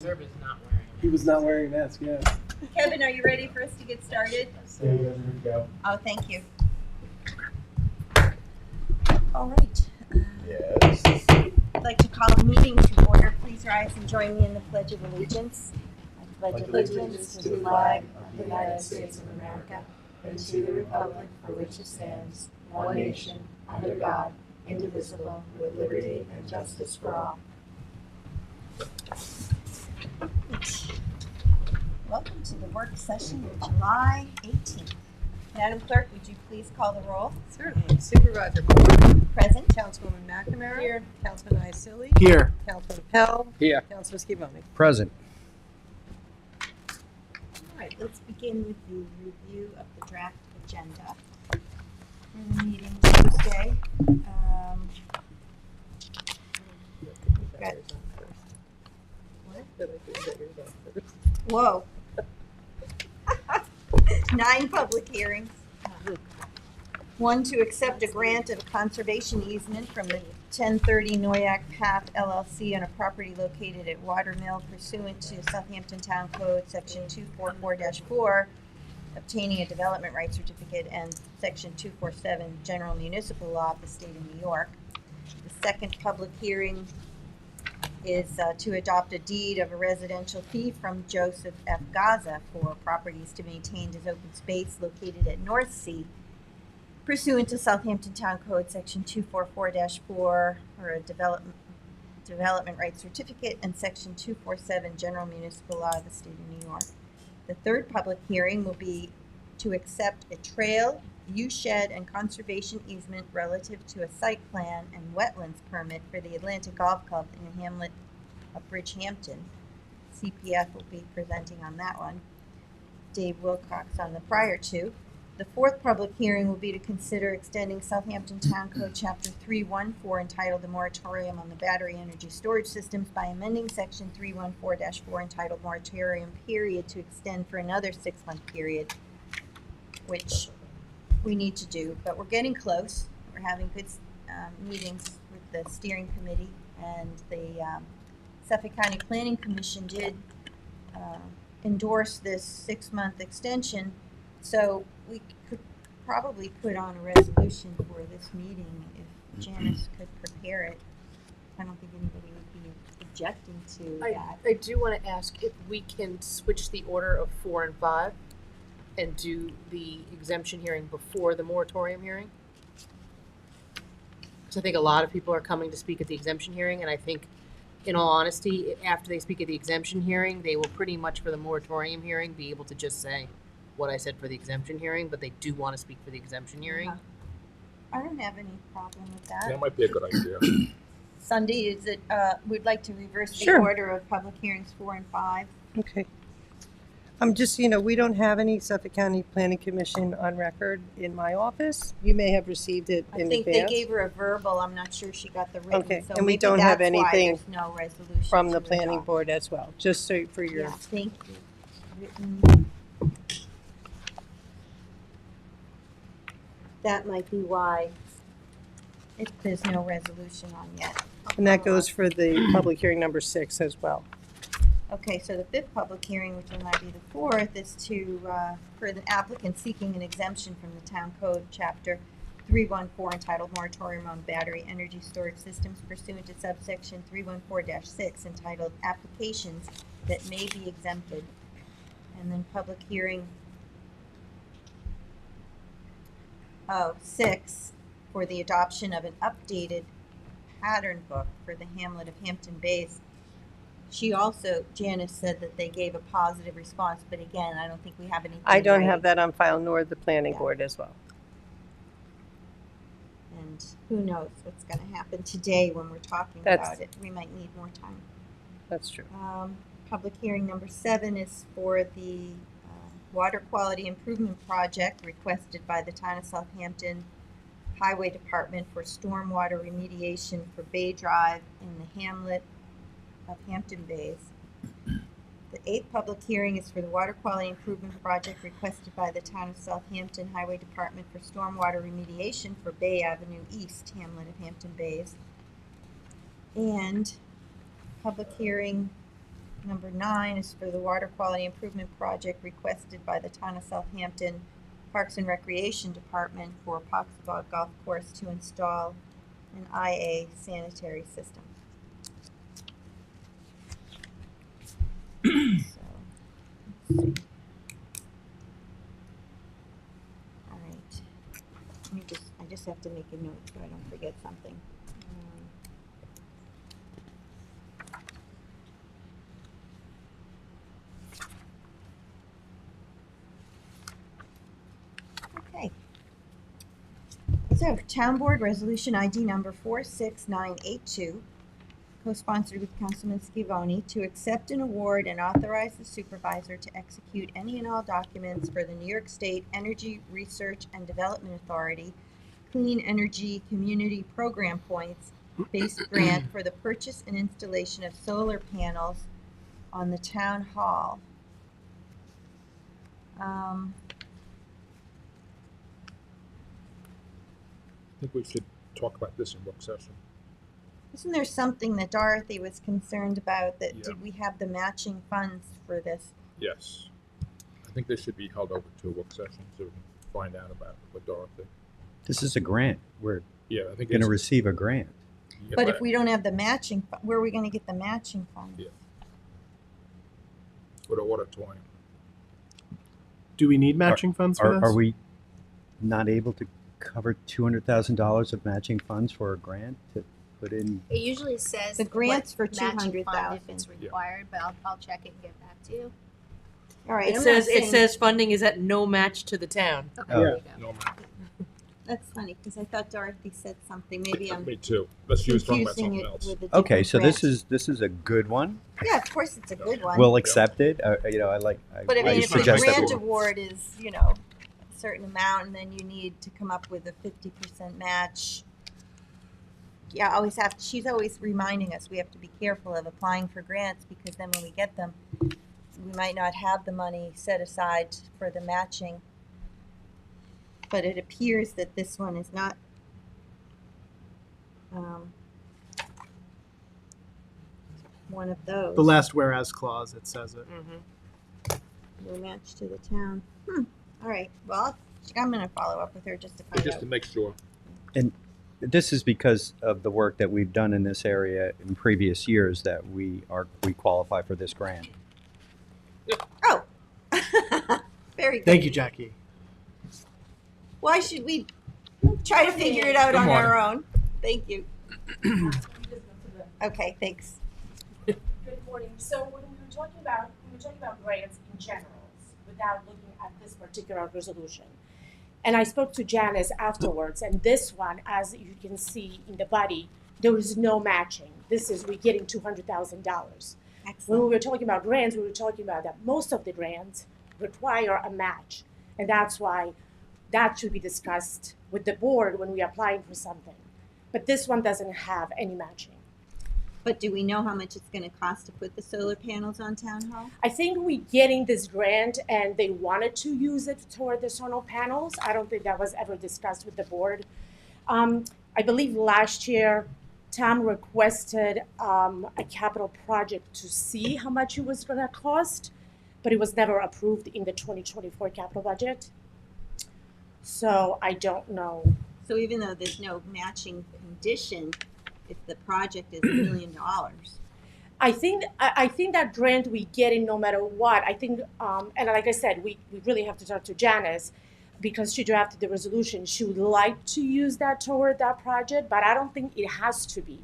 Is not wearing. He was not wearing a mask, yeah. Kevin, are you ready for us to get started? Yeah, you guys are good to go. Oh, thank you. All right. Yes. I'd like to call the meeting to order. Please rise and join me in the Pledge of Allegiance. I pledge allegiance to the flag of the United States of America and to the republic for which it stands, one nation, under God, indivisible, with liberty and justice for all. Welcome to the work session of July 18th. Madam Clerk, would you please call the roll? Certainly. Supervisor Moore. Present. Councilwoman McNamara. Here. Councilman Isili. Here. Councilman Pell. Here. Councilman Schivoni. Present. All right, let's begin with the review of the draft agenda for the meeting Tuesday. Whoa. 9 public hearings. 1 to accept a grant of a conservation easement from the 1030 Noyak Path LLC on a property located at Watermill pursuant to Southampton Town Code Section 244-4, obtaining a development right certificate, and Section 247 General Municipal Law of the State of New York. The second public hearing is to adopt a deed of a residential fee from Joseph F. Gaza for properties to be maintained as open space located at North Sea pursuant to Southampton Town Code Section 244-4 or a development right certificate, and Section 247 General Municipal Law of the State of New York. The third public hearing will be to accept a trail, viewshed, and conservation easement relative to a site plan and wetlands permit for the Atlantic Golf Club in the hamlet of Bridgehampton. CPF will be presenting on that one. Dave Wilcox on the prior two. The fourth public hearing will be to consider extending Southampton Town Code Chapter 314 entitled The Moratorium on the Battery Energy Storage Systems by amending Section 314-4 entitled Moratorium Period to extend for another 6-month period, which we need to do, but we're getting close. We're having good meetings with the steering committee, and the Suffolk County Planning Commission did endorse this 6-month extension, so we could probably put on a resolution for this meeting if Janice could prepare it. I don't think anybody would be objecting to that. I do want to ask if we can switch the order of 4 and 5 and do the exemption hearing before the moratorium hearing. Because I think a lot of people are coming to speak at the exemption hearing, and I think, in all honesty, after they speak at the exemption hearing, they will pretty much for the moratorium hearing be able to just say what I said for the exemption hearing, but they do want to speak for the exemption hearing. I don't have any problem with that. That might be a good idea. Sunday, is it, we'd like to reverse the Sure. order of public hearings 4 and 5. Okay. I'm just, we don't have any Suffolk County Planning Commission on record in my office. You may have received it I in think advance they gave her a verbal. I'm not sure she got the written. Okay, So and we maybe don't have that's why anything there's no resolution from the to planning adopt. board as well, just so for your, Yeah, thank you. Written. That might be why there's no resolution on yet. and that goes for the public hearing number 6 as well. Okay, so the 5th public hearing, which will now be the 4th, is to, for the applicant seeking an exemption from the Town Code Chapter 314 entitled Moratorium on Battery Energy Storage Systems pursuant to subsection 314-6 entitled Applications that May Be Exempted. And then public hearing 6 for the adoption of an updated pattern book for the hamlet of Hampton Bays. She also, Janice said that they gave a positive response, but again, I don't think we have anything. I don't in have writing. that on file, nor the planning Yeah. board as well. And who knows what's going to happen today when we're talking That's- about it. We might need more time. That's true. Public hearing number 7 is for the water quality improvement project requested by the town of Southampton Highway Department for stormwater remediation for Bay Drive in the hamlet of Hampton Bays. The 8th public hearing is for the water quality improvement project requested by the town of Southampton Highway Department for stormwater remediation for Bay Avenue East, hamlet of Hampton Bays. And public hearing Number 9 is for the water quality improvement project requested by the town of Southampton Parks and Recreation Department for Poxbog Golf Course to install an IA sanitary system. So, let's see. All right. I just have to make a note so I don't forget something. Okay. So, Town Board Resolution ID number 46982, co-sponsored with Councilman Scavone, to accept an award and authorize the supervisor to execute any and all documents for the New York State Energy Research and Development Authority Clean Energy Community Program Points based grant for the purchase and installation of solar panels on the town hall. I think we should talk about this in work session. Isn't there something that Dorothy was concerned about, that Yeah. did we have the matching funds for this? Yes. I think this should be held over to a work session so we can find out about it with Dorothy. This is a grant. We're Yeah, I think going to it's- receive a grant. yeah, But if we don't have the matching, where are we gonna get the matching funds? Yeah. For the auditorium. Do we need matching funds for this? Are we not able to cover $200,000 of matching funds for a grant to put in? It usually says The grant's for what matching fund 200,000. if it's required, but I'll check it and get back to you. All right, It I'm says, not it saying, says funding is at no match to the town. Okay, Oh. there you go. No, that's funny, because I thought Dorothy said something, maybe I'm me too. Let's use talking about confusing something it else. with a different Okay, so grant. this is a good one. Yeah, of course it's a good one. We'll accept it. I like. But I mean, if the suggest that grant we- award is, a certain amount, and then you need to come up with a 50% match. Yeah, she's always reminding us we have to be careful of applying for grants, because then when we get them, we might not have the money set aside for the matching. But it appears that this one is not, one of those. The last whereas clause, it says it. No match to the town. All right, well, I'm gonna follow up with her just to find Just out. to make sure. This is because of the work that we've done in this area in previous years that we qualify for this grant. Oh, very good. Thank you, Jackie. Why should we try to figure it out Good on our morning. own? Thank you. Okay, thanks. Good morning. So when we were talking about grants in general, without looking at this particular resolution. And I spoke to Janice afterwards, and this one, as you can see in the body, there is no matching. We're getting $200,000. When Excellent. we were talking about grants, we were talking about that most of the grants require a match. And that's why that should be discussed with the board when we're applying for something. But this one doesn't have any matching. But do we know how much it's gonna cost to put the solar panels on Town Hall? I think we're getting this grant and they wanted to use it toward the solar panels. I don't think that was ever discussed with the board. I believe last year, Tom requested a capital project to see how much it was gonna cost, but it was never approved in the 2024 capital budget. So I don't know. So even though there's no matching condition, if the project is $1 million, I think that grant we get in no matter what. I think, and like I said, we really have to talk to Janice because she drafted the resolution. She would like to use that toward that project, but I don't think it has to be,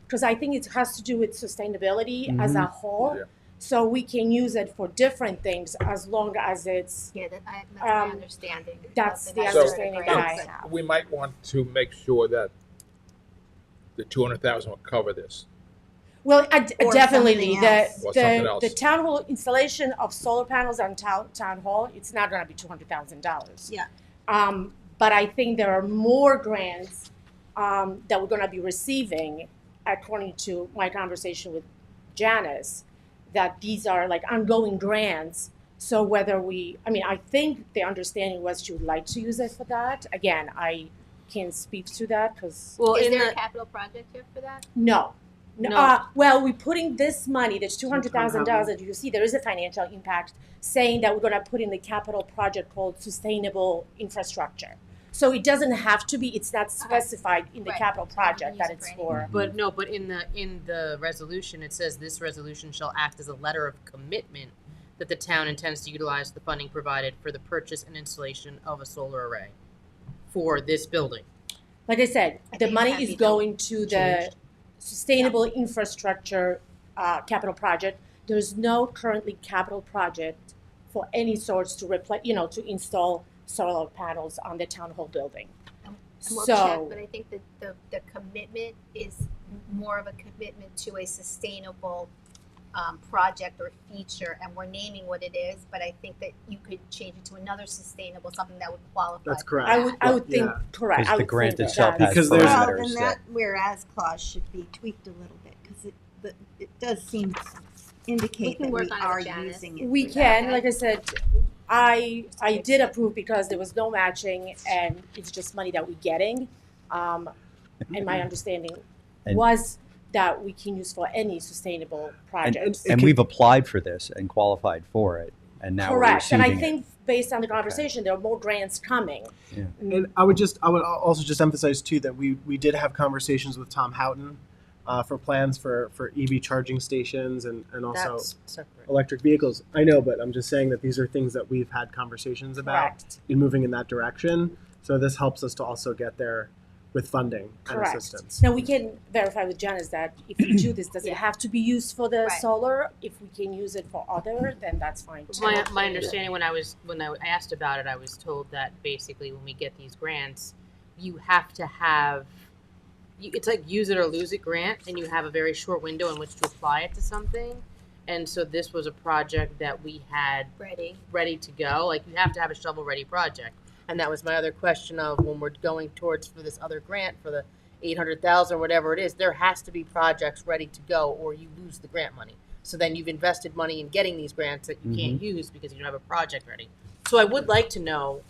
because I think it has to do with sustainability as a whole. Yeah. So we can use it for different things as long as it's. Yeah, that's my understanding. That's the that's understanding the that grants I have. We might want to make sure that the 200,000 will cover this. Well, Or definitely something the else. Or something else. the town hall installation of solar panels on town hall. It's not going to be $200,000. Yeah. But I think there are more grants that we're going to be receiving, according to my conversation with Janice, that these are like ongoing grants. So whether I think the understanding was she would like to use it for that. Again, I can't speak to that because Well, Is in there the, a capital project here for that? no. No, No. well, we're putting this money, that's $200,000 that you see, there is a financial impact, saying that we're gonna put in the capital project called sustainable infrastructure. So it doesn't have to be, it's not specified in the Right. capital It's not project used that for it's anything. for. But no, but in the resolution, it says this resolution shall act as a letter of commitment that the town intends to utilize the funding provided for the purchase and installation of a solar array for this building. Like I said, I the think money it can is be done. going to the Changed. sustainable infrastructure capital project. There's no currently capital project for any sorts to replace, to install solar panels on the town hall building. And we'll check, So, but I think that the commitment is more of a commitment to a sustainable project or feature, and we're naming what it is, but I think that you could change it to another sustainable, something that would qualify. That's for correct. that. I would think, Yeah. correct, Because I the would grant think it itself does. has Because there's- Well, parameters then that whereas clause should be tweaked a little bit, because it does seem to We indicate can that work we on it, are Janice. using it. We for that. can, like I said, I did approve because there was no matching and it's just money that we're getting. And my understanding And- was that we can use for any sustainable projects. And we've applied for this and qualified for it, and now we're Correct, and receiving I think based on the conversation, there are more grants coming. And I would also just emphasize too that we did have conversations with Tom Houghton for plans for EV charging stations and also That's separate. electric vehicles. I know, but I'm just saying that these are things that we've had conversations about Correct. in moving in that direction. So this helps us to also get there with funding and Correct. assistance. Now, we can verify with Janice that if we do this, does it Yeah. have to be used for the Right. solar? If we can use it for other, then that's fine too. My understanding when I asked about it, I was told that basically when we get these grants, you have to have, it's like use it or lose it grant, and you have a very short window in which to apply it to something. And so this was a project that we had ready to go. Like, you have to have a shovel-ready project. And that was my other question of when we're going towards for this other grant for the 800,000 or whatever it is, there has to be projects ready to go or you lose the grant money. So then you've invested money in getting these grants that you can't use because you don't have a project ready. So I would like to know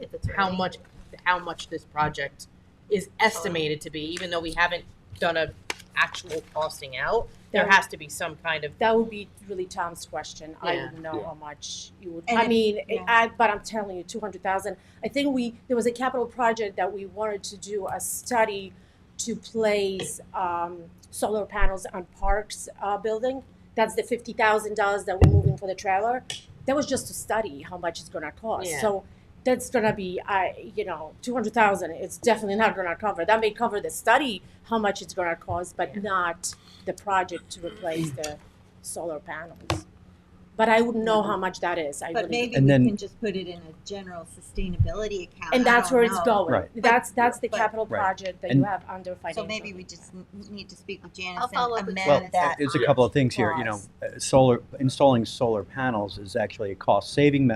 If it's how ready. much this project is estimated to be, even though we haven't done a actual costing out. There has to be some kind of That would be really Tom's question. I Yeah. wouldn't know Yeah. how much you would. And I if- mean, yeah. but I'm telling you, 200,000. I think there was a capital project that we wanted to do a study to place solar panels on Parks building. That's the $50,000 that we're moving for the trailer. That was just to study how much it's gonna cost. Yeah. So that's gonna be, 200,000. It's definitely not gonna cover. That may cover the study how much it's gonna cost, but not the project to replace the solar panels. But I wouldn't know how much that is. I But wouldn't. maybe And we then- can just put it in a general sustainability account. And I that's don't where it's know. going. Right. That's the But- capital Right. project that And- you have under financial. So maybe we just need to speak with Janice I'll follow up and with amend Well, Janice. that. there's a couple of things here. clause. Installing solar panels is actually a cost-saving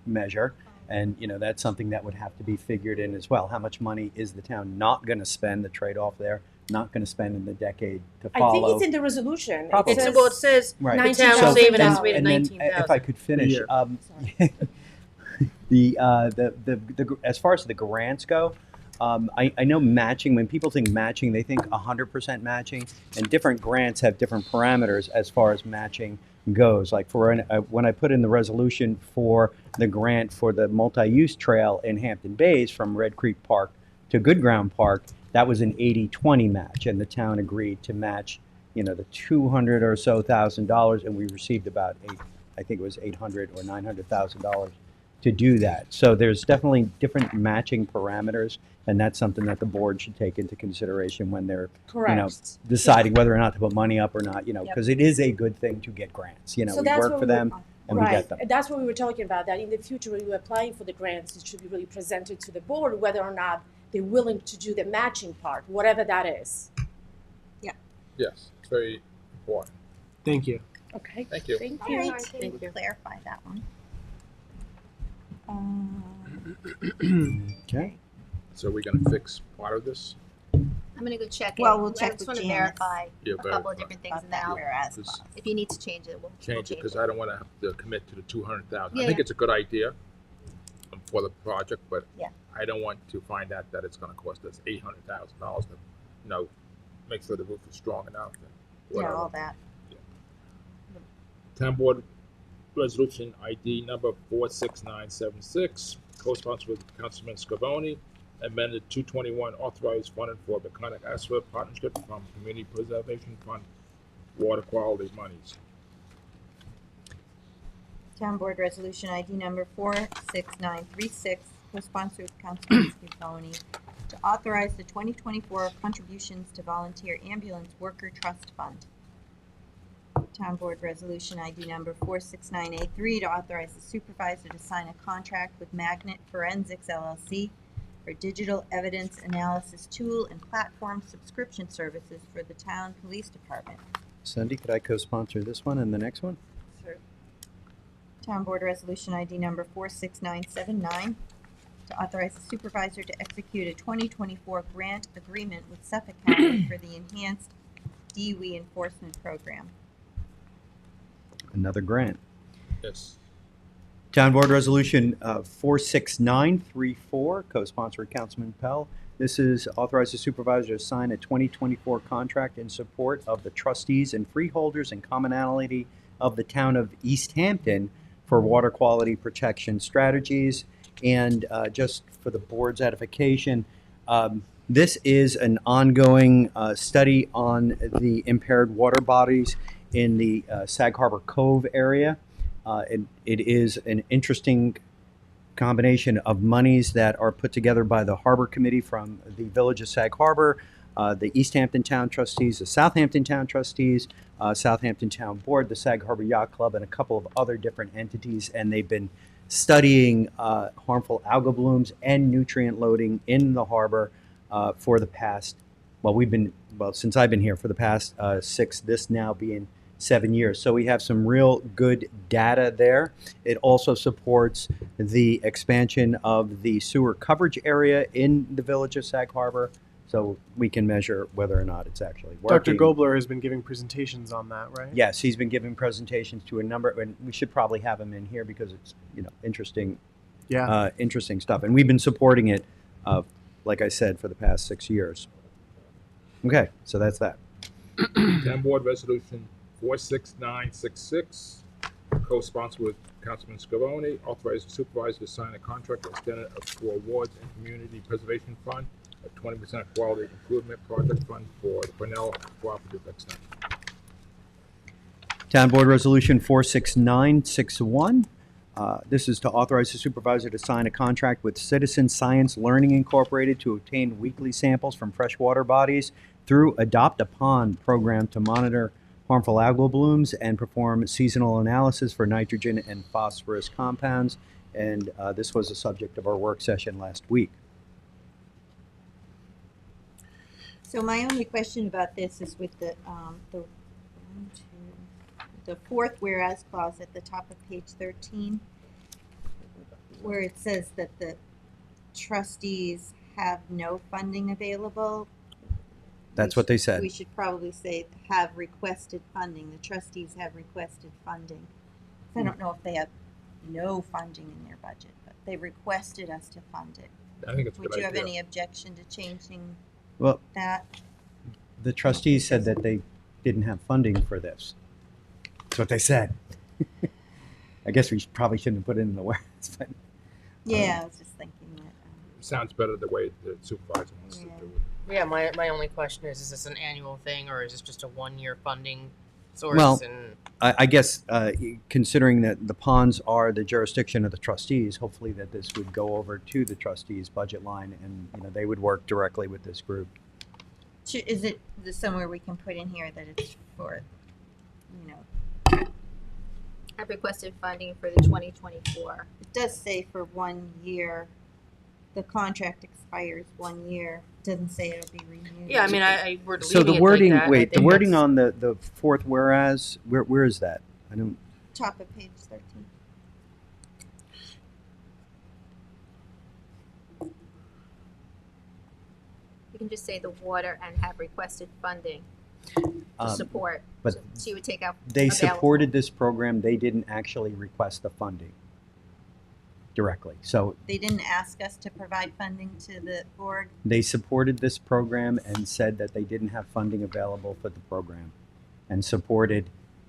measure, and that's something that would have to be figured in as well. How much money is the town not going to spend? The trade-off there, not going to spend in the decade to I follow. think it's in the resolution. It Probably. it's says- well, it says Right. the town will 19,000. save an So- estimated and then, 19,000. if I could finish, year. the as far as the grants go, I know matching. When people think matching, they think 100% matching, and different grants have different parameters as far as matching goes. Like when I put in the resolution for the grant for the multi-use trail in Hampton Bays from Red Creek Park to Good Ground Park, that was an 80-20 match, and the town agreed to match, the $200,000 or so, and we received about I think it was $800,000 or $900,000 to do that. So there's definitely different matching parameters, and that's something that the board should take into consideration when they're Correct. deciding whether or not to put money up or not. Because it is a good thing to get grants. So We that's work what for we- them and we Right, get them. and that's what we were talking about, that in the future, when we're applying for the grants, it should be really presented to the board, whether or not they're willing to do the matching part, whatever that is. Yes, it's very important. Thank you. Okay? Thank you. Thank All you. right, Thank you. clarify that one. Okay. So we're gonna fix part of this? I'm gonna go check it. Well, we'll I check just with wanna Janice. verify Yeah, a couple verify. of different things About and that then whereas Just clause. if you need to change it, we'll Change it, because I don't wanna have to commit to the 200,000. I Yeah, think yeah. it's a good idea for the project, but Yeah. I don't want to find out that it's gonna cost us $800,000 to, make sure the roof is strong enough and Yeah, whatever. all that. Town Board Resolution ID number 46976, co-sponsored with Councilman Scavone, amended 221, authorized funding for Beconic Asphalt Partnership from Community Preservation Fund water quality monies. Town Board Resolution ID number 46936, co-sponsored with Councilman Scavone, to authorize the 2024 contributions to Volunteer Ambulance Worker Trust Fund. Town Board Resolution ID number 46983, to authorize the supervisor to sign a contract with Magnet Forensics LLC for digital evidence analysis tool and platform subscription services for the town police department. Cindy, could I co-sponsor this one and the next one? Town Board Resolution ID number 46979, to authorize the supervisor to execute a 2024 grant agreement with Suffolk County for the enhanced DWI enforcement program. Another grant. Yes. Town Board Resolution 46934, co-sponsored Councilman Pell. This is authorize the supervisor to sign a 2024 contract in support of the trustees and freeholders and commonality of the town of East Hampton for water quality protection strategies. And just for the board's edification, this is an ongoing study on the impaired water bodies in the Sag Harbor Cove area. It is an interesting combination of monies that are put together by the Harbor Committee from the Village of Sag Harbor, the East Hampton Town Trustees, the Southampton Town Trustees, Southampton Town Board, the Sag Harbor Yacht Club, and a couple of other different entities. And they've been studying harmful algal blooms and nutrient loading in the harbor for the past, since I've been here, for the past 6, this now being 7 years. So we have some real good data there. It also supports the expansion of the sewer coverage area in the Village of Sag Harbor, so we can measure whether or not it's actually working. Dr. Gobler has been giving presentations on that, right? Yes, he's been giving presentations to a number, and we should probably have him in here because it's interesting, interesting stuff. And we've been supporting it, like I said, for the past 6 years. Okay, so that's that. Town Board Resolution 46966, co-sponsored with Councilman Scavone, authorized the supervisor to sign a contract extended for awards and Community Preservation Fund, a 20% quality improvement project fund for the Cornell Cooperative Extension. Town Board Resolution 46961. This is to authorize the supervisor to sign a contract with Citizen Science Learning Incorporated to obtain weekly samples from freshwater bodies through Adopt a Pond program to monitor harmful algal blooms and perform seasonal analysis for nitrogen and phosphorus compounds. And this was the subject of our work session last week. So my only question about this is with the fourth whereas clause at the top of page 13, where it says that the trustees have no funding available. That's what they said. We should probably say have requested funding. The trustees have requested funding. I don't know if they have no funding in their budget, but they requested us to fund it. I think it's a Would good you have idea. any objection to changing Well, that? the trustees said that they didn't have funding for this. That's what they said. I guess we probably shouldn't have put it in the words, but Yeah, I was just thinking that. Sounds better the way the supervisor wants to Yeah. do it. Yeah, my only question is this an annual thing or is this just a 1-year funding source? Well, And I guess considering that the ponds are the jurisdiction of the trustees, hopefully that this would go over to the trustees' budget line, and they would work directly with this group. Is it somewhere we can put in here that it's for, I've requested funding for the 2024. it does say for 1 year, the contract expires 1 year. It doesn't say it'll be renewed. yeah, I mean, we're So leaving the it wording, like that. I wait, the think wording that's- on the fourth whereas, where is that? I don't. Top of page 13. You can just say the water and have requested funding to support. but So you would take out They available. supported this program. They didn't actually request the funding. directly. So They didn't ask us to provide funding to the org. they supported this program and said that they didn't have funding available for the program, and supported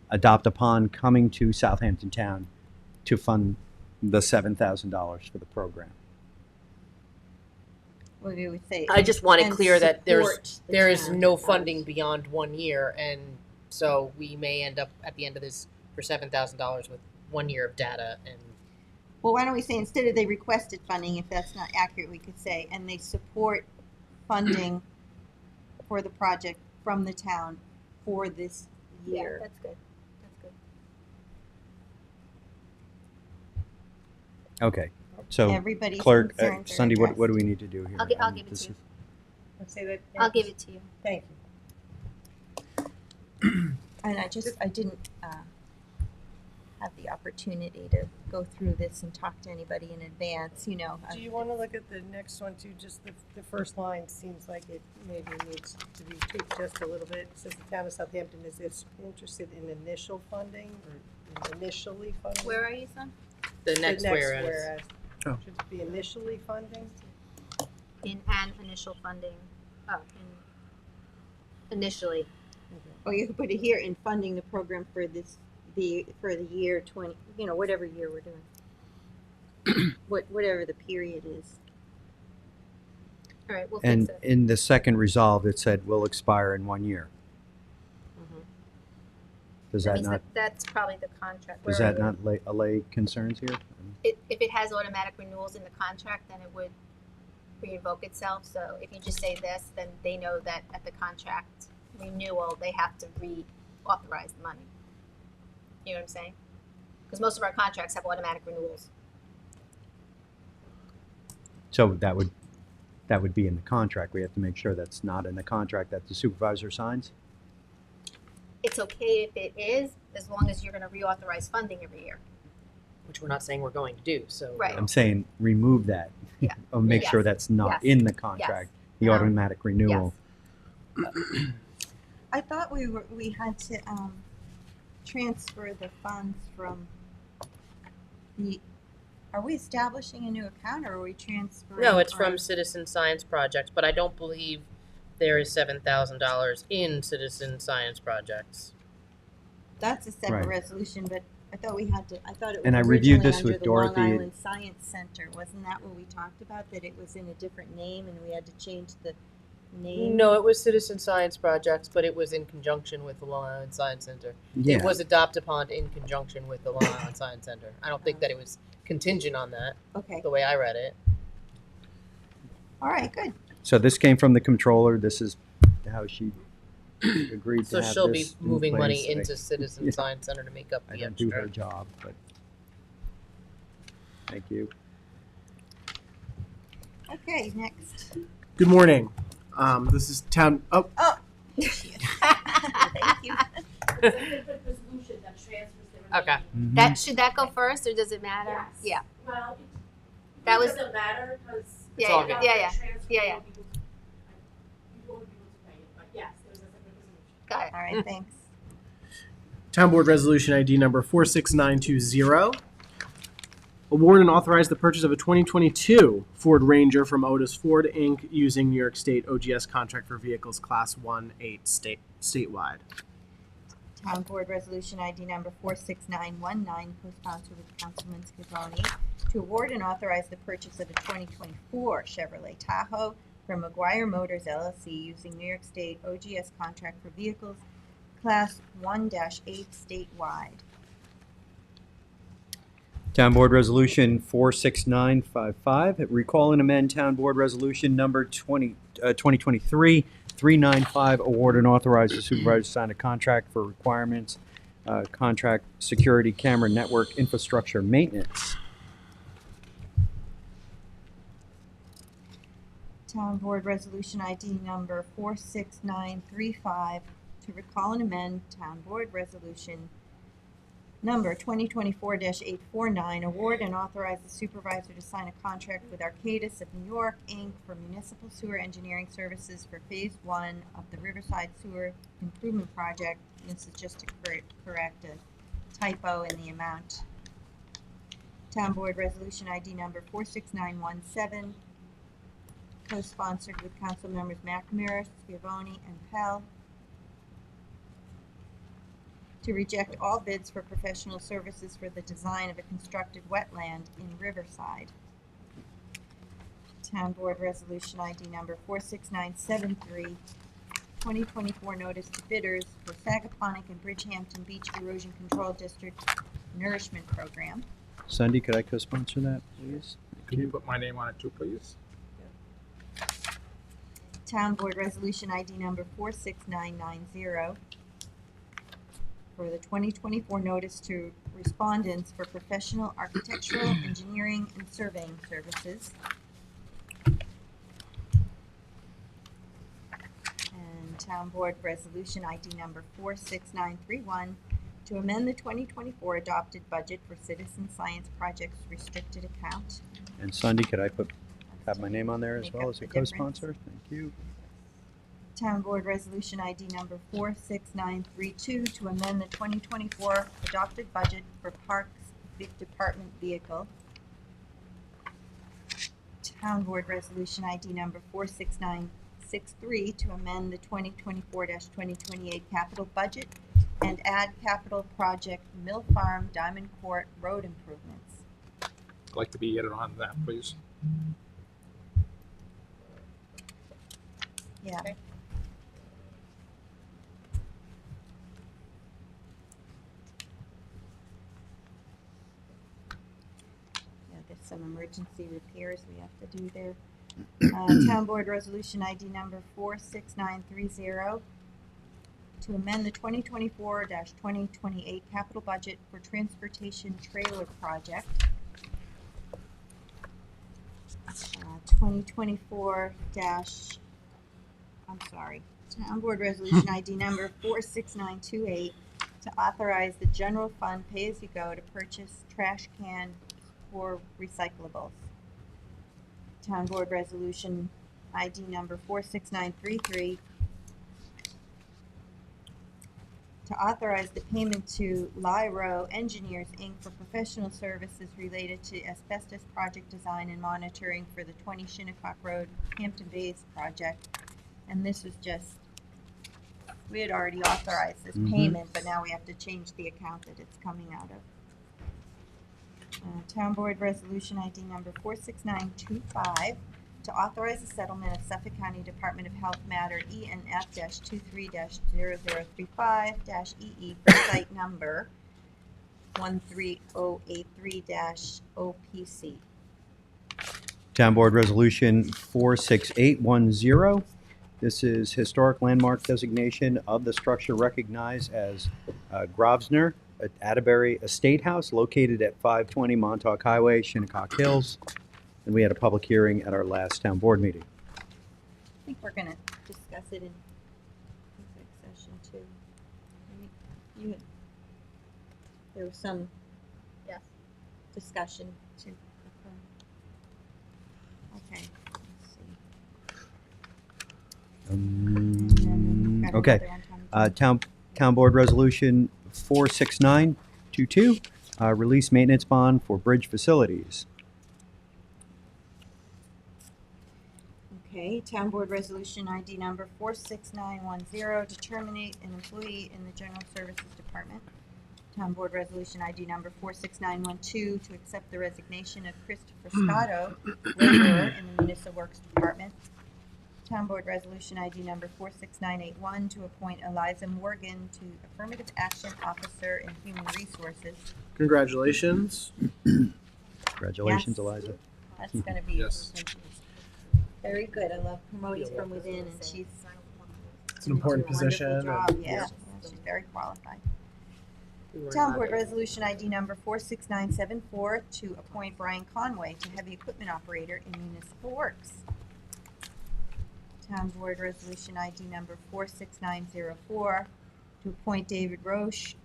Adopt Upon coming to Southampton Town to fund the $7,000 for the program. What we would say. I just want it and clear that support the there is town. no funding beyond 1 year, and so we may end up at the end of this for $7,000 with 1 year of data. And Well, why don't we say instead of they requested funding, if that's not accurate, we could say, and they support funding for the project from the town for this Yeah, year. that's good. That's good. Okay, so Everybody's clerk, concerns are Sunday, what do addressed. we need to do here? I'll give it This to you. Let's say that. I'll give it to you. Thank you. And I didn't have the opportunity to go through this and talk to anybody in advance, you know. Do you want to look at the next one too? Just the first line seems like it maybe needs to be tweaked just a little bit. It says the town of Southampton is interested in initial funding or initially funding. Where are you, son? the next whereas. Oh. Should it be initially funding? And initial funding, initially. Or you could put it here in funding the program for for the year 20, you know, whatever year we're doing. Whatever the period is. All right, we'll And fix it. in the second resolve, it said will expire in 1 year. Mhm. Does That that means not, that's probably the contract. does Where are that not allay concerns here? If it has automatic renewals in the contract, then it would re-invoke itself. So if you just say this, then they know that at the contract renewal, they have to reauthorize the money. You know what I'm saying? Because most of our contracts have automatic renewals. So that would be in the contract. We have to make sure that's not in the contract that the supervisor signs? It's okay if it is, as long as you're going to reauthorize funding every year. Which we're not saying we're going to do, so. Right. I'm saying remove that. Yeah. Or make sure Yes. that's not Yes. in the contract, the automatic renewal. I thought we had to transfer the funds from are we establishing a new account or are we transferring? No, it's our- from Citizen Science Projects, but I don't believe there is $7,000 in Citizen Science Projects. That's a separate Right. resolution, but I thought it was And I reviewed originally this under with the Long Dorothy. Island Science Center. Wasn't that what we talked about? That it was in a different name and we had to change the name? No, it was Citizen Science Projects, but it was in conjunction with the Long Island Science Center. Yeah. It was Adopt Upon in conjunction with the Long Island Science Center. I don't think that it was contingent on that, Okay, the way I read it. all right, good. So this came from the controller. This is how she agreed So to have she'll be this in moving money place. into Citizen Yeah. Science Center to make up I the don't do her extra. job, but thank you. Okay, next. Good morning. This is town. Oh, Thank you. Okay. That should that go first, or does it matter? Yeah. Well, That was. doesn't matter because. It's all Yeah, good. yeah, yeah. You won't be able to pay it, but yes, there's a separate resolution. Got it. All right, thanks. Town Board Resolution ID number 46920. Award and authorize the purchase of a 2022 Ford Ranger from Otis Ford, Inc. using New York State OGS contract for vehicles Class 1-8 statewide. Town Board Resolution ID number 46919, co-sponsored with Councilman Scavone, to award and authorize the purchase of a 2024 Chevrolet Tahoe from McGuire Motors LLC using New York State OGS contract for vehicles Class 1-8 statewide. Town Board Resolution 46955, recall and amend Town Board Resolution number 2023-395, award and authorize the supervisor to sign a contract for requirements, contract security camera network infrastructure maintenance. Town Board Resolution ID number 46935, to recall and amend Town Board Resolution number 2024-849, award and authorize the supervisor to sign a contract with Arcadis of New York, Inc. for municipal sewer engineering services for Phase 1 of the Riverside Sewer Improvement Project. This is just to correct a typo in the amount. Town Board Resolution ID number 46917, co-sponsored with council members McNamara, Schiavone, and Pell, to reject all bids for professional services for the design of a constructed wetland in Riverside. Town Board Resolution ID number 46973, 2024 notice to bidders for Sagaponic and Bridgehampton Beach Erosion Control District Nourishment Program. Sunday, could I co-sponsor that, please? Can you put my name on it too, please? Town Board Resolution ID number 46990, for the 2024 notice to respondents for professional architectural, engineering, and surveying services. And Town Board Resolution ID number 46931, to amend the 2024 adopted budget for Citizen Science Projects restricted account. And Sunday, could I have my name on there as Make well up as a the difference. co-sponsor? Thank you. Town Board Resolution ID number 46932, to amend the 2024 adopted budget for Parks Department vehicle. Town Board Resolution ID number 46963, to amend the 2024-2028 capital budget and add capital project Mill Farm Diamond Court Road improvements. I'd like to be added on that, please. Yeah. Okay. Yeah, there's some emergency repairs we have to do there. Town Board Resolution ID number 46930, to amend the 2024-2028 capital budget for transportation trailer project. 2024 dash, I'm sorry, Town Board Resolution ID number 46928, to authorize the general fund pay-as-you-go to purchase trash can for recyclables. Town Board Resolution ID number 46933, to authorize the payment to Lyro Engineers, Inc. for professional services related to asbestos project design and monitoring for the 20 Shinnecock Road, Hampton Bays project. And this was just, we had already authorized this payment, but now we have to change the account that it's coming out of. Town Board Resolution ID number 46925, to authorize the settlement of Suffolk County Department of Health matter ENF-23-0035-EE for site number 13083-OPC. Town Board Resolution 46810. This is historic landmark designation of the structure recognized as Grosvenor Atterbury Estate House, located at 520 Montauk Highway, Shinnecock Hills. And we had a public hearing at our last town board meeting. I think we're gonna discuss it in exec session too. You had, there was some Yes. discussion to occur. Okay, let's see. And then we've got Okay. another on Tommy. Town Board Resolution 46922, release maintenance bond for bridge facilities. Okay, Town Board Resolution ID number 46910, to terminate an employee in the General Services Department. Town Board Resolution ID number 46912, to accept the resignation of Christopher Scotto, laborer in the Municipal Works Department. Town Board Resolution ID number 46981, to appoint Eliza Morgan to Affirmative Action Officer in Human Resources. Congratulations. Congratulations, Yes. Eliza. That's gonna be Yes. very good. I love promoting from within, and she's It's an important doing a wonderful position. job. and- Yeah, she's very qualified. We were Town not Board able- Resolution ID number 46974, to appoint Brian Conway to heavy equipment operator in Municipal Works. Town Board Resolution ID number 46904, to appoint David Roche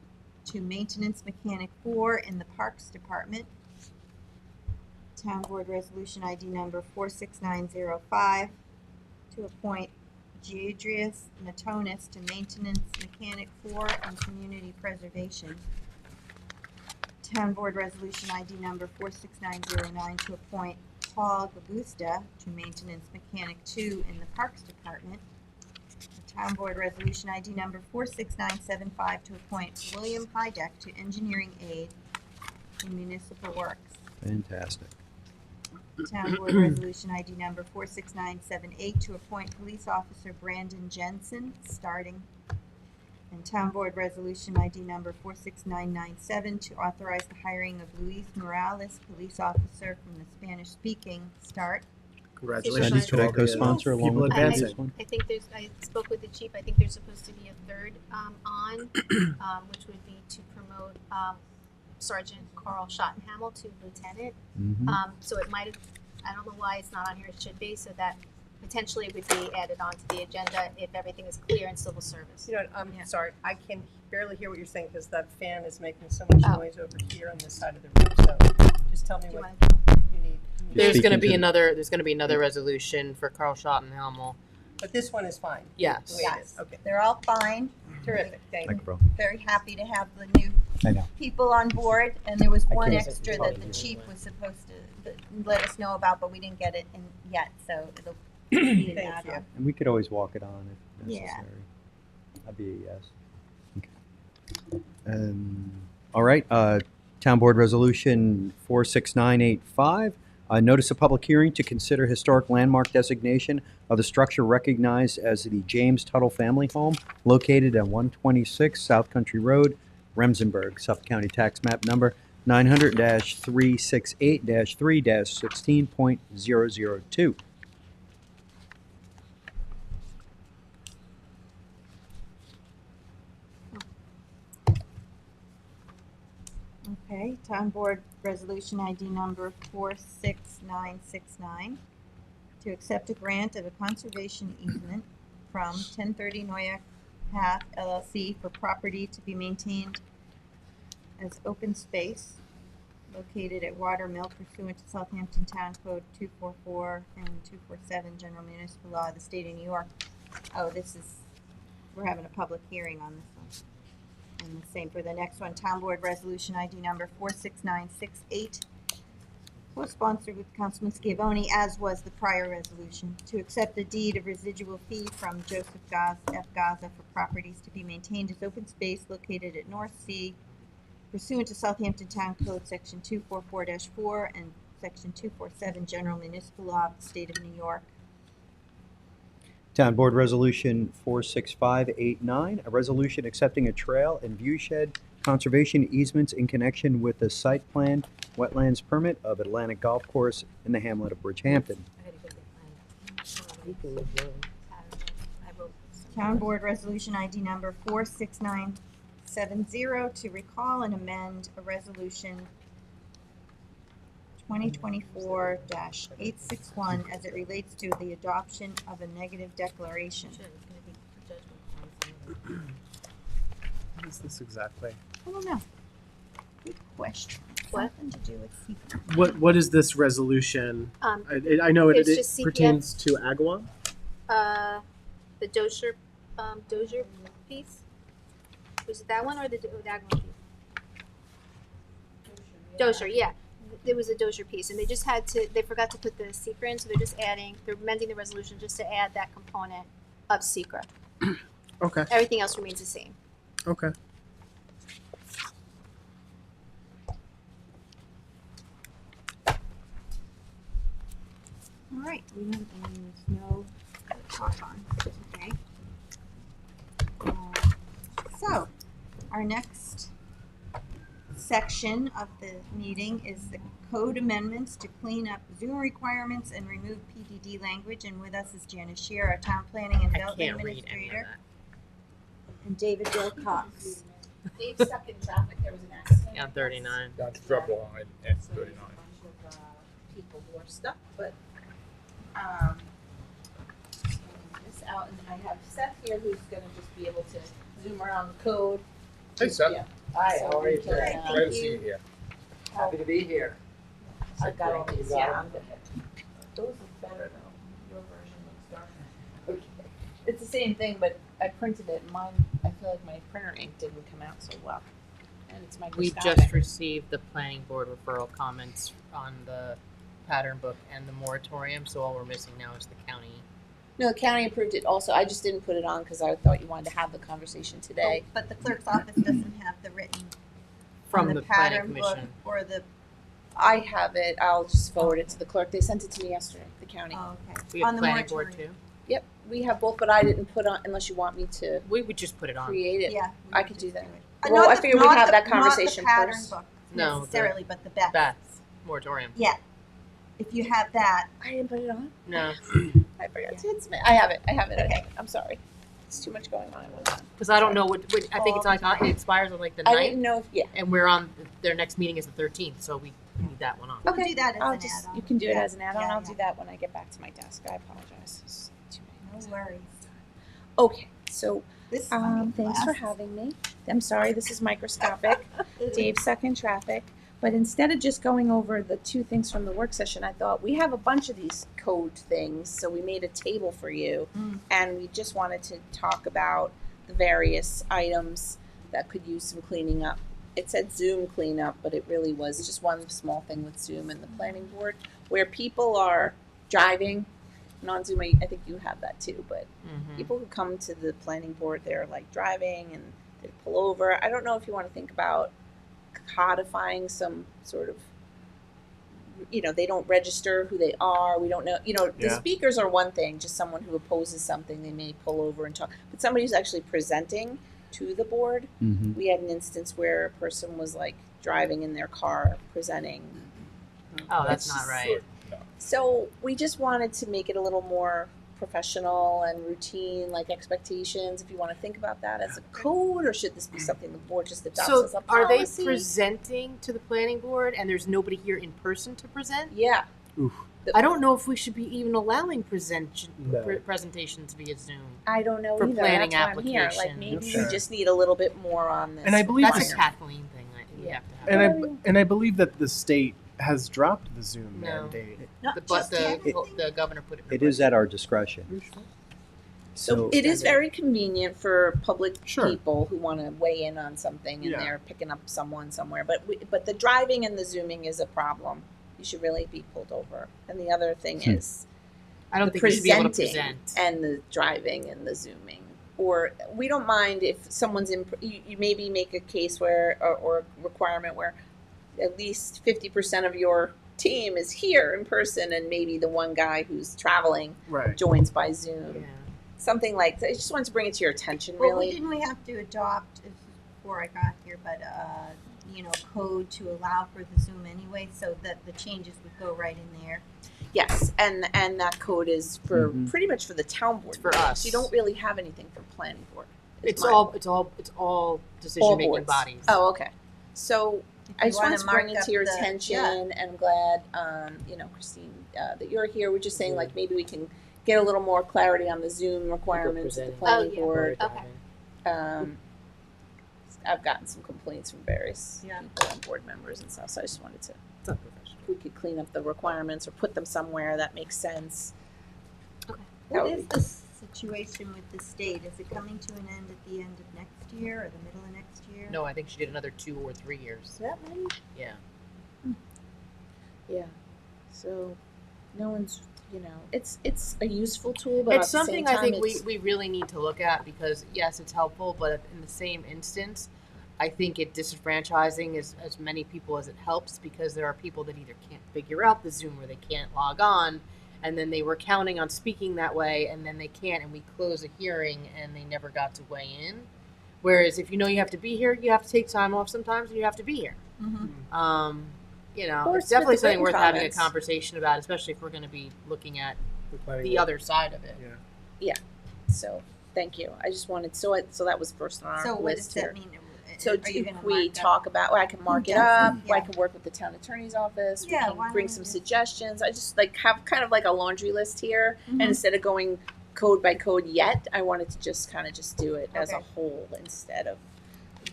to Maintenance Mechanic 4 in the Parks Department. Town Board Resolution ID number 46905, to appoint Giadrius Matonis to Maintenance Mechanic 4 and Community Preservation. Town Board Resolution ID number 46909 to appoint Paul Gabusta to Maintenance Mechanic 2 in the Parks Department. Town Board Resolution ID number 46975 to appoint William Hydeck to Engineering Aid in Municipal Works. Fantastic. Town Board Resolution ID number 46978 to appoint Police Officer Brandon Jensen, starting. And Town Board Resolution ID number 46997 to authorize the hiring of Luis Morales, Police Officer from the Congratulations. Spanish-speaking, start. Congratulations Sandy, to could I all the co-sponsor along people with I- this advancing. one? I think I spoke with the chief, I think there's supposed to be a third, which would be to promote, Sergeant Carl Schottenhamel to lieutenant. Mhm. So it might have, I don't know why it's not on here, it should be, so that potentially would be added onto the agenda if everything is clear in civil service. You know what, I'm Yeah. sorry, I can barely hear what you're saying because that fan is making so much Oh. noise over here on this side of the room, so just tell me Do you what wanna- you need. There's Speak gonna into be the- another resolution for Carl Schottenhamel. But this one is fine. Yes. The way it is, okay, They're all fine. terrific, thank Thank you. you, bro. Very happy to have the new I know. people on board, and there was one can't- extra that the chief was supposed to let us know about, but we didn't get it in yet, so it'll be an Thank add-on. you. And we could always walk it on if Yeah. necessary. That'd be a yes. Okay. All right, Town Board Resolution 46985, notice of public hearing to consider historic landmark designation of the structure recognized as the James Tuttle Family Home located at 126 South Country Road, Remsenburg, Suffolk County Tax Map Number 900-368-3-16.002. Okay, Town Board Resolution ID number 46969 to accept a grant of a conservation easement from 1030 Noyak Path LLC for property to be maintained as open space located at Water Mill pursuant to Southampton Town Code 244 and 247 General Municipal Law of the State of New York. Oh, we're having a public hearing on this one. And the same for the next one, Town Board Resolution ID number 46968, co-sponsored with Councilman Scavone, as was the prior resolution, to accept a deed of residual fee from Joseph F. Gaza for properties to be maintained as open space located at North Sea pursuant to Southampton Town Code Section 244-4 and Section 247 General Municipal Law of the State of New York. Town Board Resolution 46589, a resolution accepting a trail and viewshed conservation easements in connection with the site plan wetlands permit of Atlantic Golf Course in the hamlet of Bridgehampton. I gotta go get mine. I wrote some- Town Board Resolution ID number 46970 to recall and amend a resolution 2024-861 as it relates to the adoption of a negative declaration. Should, it's gonna be for judgment on What is this exactly? I don't know. Good question. What? Something to do with secret. What is this resolution? some of I know it, It's it just CPF. pertains to Agua. them. The Dozier piece? Was it that one or the that one piece? Dozier, yeah. There was a Dozier piece, and they forgot to put the secret in, so they're amending the resolution just to add that component of secret. Okay. Everything else remains the same. Okay. All right, there's no talk on, okay. So, our next section of the meeting is the code amendments to clean up Zoom requirements and remove PDD language. And with us is Janice Shear, our town planning and I development can't read any of administrator, that. and David Wilcox. Dave stuck in traffic, there was an accident. Yeah, 39. Down to Trouble line and So there's 39. a bunch of people who are stuck, but this out, and I have Seth here who's gonna just be able to zoom around the code. Hey, Seth. Yeah. Hi, So how are you we can, today? Thank Glad to you. see you here. Happy to be here. I've got all Thank you, these, God. yeah, I'm good. Those look better though, your version looks darker. Okay. It's the same thing, but I printed it, mine, I feel like my printer ink didn't come out so well. and it's We microscopic. just received the planning board referral comments on the pattern book and the moratorium, so all we're missing now is the county. No, the county approved it also. I just didn't put it on because I thought you wanted to have the conversation today. But the clerk's office doesn't have the written From on the planning pattern book commission. or the, I have it. I'll just forward it to the clerk. They sent it to me yesterday, the county. oh, okay. We On have the planning board moratorium. too. Yep, we have both, but I didn't put on, unless you want me to We would just put it on. create it. Yeah. we I would could just do that. it. Well, Not I the- figured we'd not have the- that conversation Not the pattern first. book No, the- necessarily, but the Beth. Beth's moratorium. Yeah. If you have that, I didn't put it on. No, I forgot to submit. I have it. I have it. I'm sorry. It's too much going on at one time. because I don't know what I think it's All like the time. it expires on like the I 9th, didn't know if, yeah. and we're on their next meeting is the 13th, so we need that one on. we'll Okay, do that as I'll an just, add-on. you can do it Yeah, as an add-on. yeah, I'll yeah. do that when I get back to my desk. I apologize. It's too many No things. worries. Okay, so This thanks for having me. I'm sorry, this is microscopic. Dave's stuck in traffic. But instead of just going over the two things from the work session, I thought we have a bunch of these code things, so we made a table for you. Mm. And we just wanted to talk about the various items that could use some cleaning up. It said Zoom cleanup, but it really was just one small thing with Zoom and the planning board, where people are driving. And on Zoom, I think you have that too, but Mhm. people who come to the planning board, they're like driving and they pull over. I don't know if you want to think about codifying some sort of, they don't register who they are. We don't know, the Yeah. speakers are one thing, just someone who opposes something, they may pull over and talk. But somebody who's actually presenting to the board, Mm-hmm. we had an instance where a person was like driving in their car presenting. Oh, that's It's not just- right. No. So we just wanted to make it a little more professional and routine, like expectations. If you want to think about that as a code, or should this be something the board just adopts So as a are they policy? presenting to the planning board and there's nobody here in person to present? Yeah. Oof. I don't know if we should be even allowing No. presentations via Zoom. I don't know For either. planning That's why I'm here. Like application. maybe Okay. we just need a little bit more on this. And I believe That's this- a Kathleen thing. I think we Yeah. have to have. And I believe that the state has dropped the Zoom No. mandate. But the governor put it. in It is budget. at our discretion. So it is very convenient for public Sure. people who want to weigh in on something and Yeah. they're picking up someone somewhere. But the driving and the zooming is a problem. You should really be pulled over. And the other thing is I don't the think we should be able to presenting present. and the driving and the zooming. Or we don't mind if someone's in. You maybe make a case where or a requirement where at least 50% of your team is here in person, and maybe the one guy who's traveling Right. joins by Zoom. Yeah. Something like that. I just wanted to bring it to your attention, Well, really. didn't we have to adopt, this is before I got here, but, code to allow for the Zoom anyway, so that the changes would go right in there? Yes, and that code is for Mhm. pretty much for the town board. It's for meetings. us. You don't really have anything for planning board. is It's my- all decision making boards. bodies. Oh, okay. So If I you just wanna wanted to bring mark it up to your the- attention, yeah. and I'm glad, Christine, that you're here. We're just saying, like, maybe we can get a little more clarity on the Zoom requirements of the presenting. planning Oh, yeah. board. Okay. I've gotten some complaints from various Yeah. people and board members and stuff, so I just wanted to, It's not professional. if we could clean up the requirements or put them somewhere that makes sense. That What would is be the situation with the state? Is it coming to an end at the end of next year or the middle of next year? No, I think she did another 2 or 3 years. Is that right? Yeah. Yeah. So no one's, it's a useful tool, but It's at the same something time, I think it's, we really need to look at because yes, it's helpful, but in the same instance, I think it disenfranchising as many people as it helps because there are people that either can't figure out the Zoom or they can't log on, and then they were counting on speaking that way, and then they can't, and we close a hearing and they never got to weigh in. Whereas if you know you have to be here, you have to take time off sometimes, and you have to be here. Mm-hmm. Or It's definitely with the something worth written having a comments. conversation about, especially if we're going to be looking at the The other side of it. Yeah. so thank you. I just wanted, so that was first on our So what does list here. that mean? So Are you if gonna we mark up- talk about, or I can mark it does up, it? or I Yeah. can work with the town attorney's office, Yeah, we why can bring don't some we just- suggestions. I just like have kind of like a laundry list here, Mhm. and instead of going code by code yet, I wanted to just kind of just do it as a Okay. whole instead of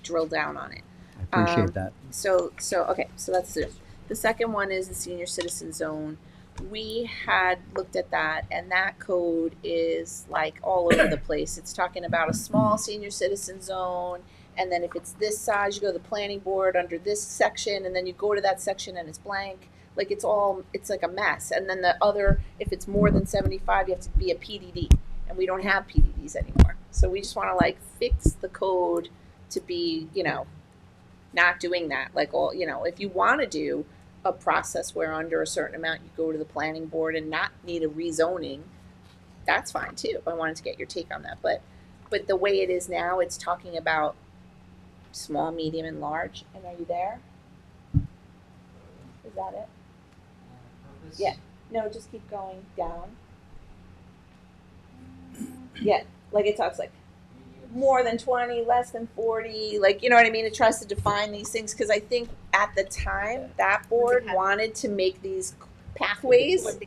drill down on it. I appreciate Um, that. So okay, so that's it. The second one is the senior citizen zone. We had looked at that, and that code is like all over the place. It's talking about a small senior citizen zone, And then if it's this size, you go to the planning board under this section, and then you go to that section and it's blank. Like it's like a mess. And then the other, if it's more than 75, you have to be a PDD. And we don't have PDDs anymore. So we just want to like fix the code to be, not doing that. Like if you want to do a process where under a certain amount you go to the planning board and not need a rezoning, that's fine too. I wanted to get your take on that. But the way it is now, it's talking about small, medium, and large. And are you there? Is that it? Yeah. No, just keep going down. Yeah, like it talks like more than 20, less than 40, like, you know what I mean? It tries to define these things because I think at the time that board wanted to make these pathways.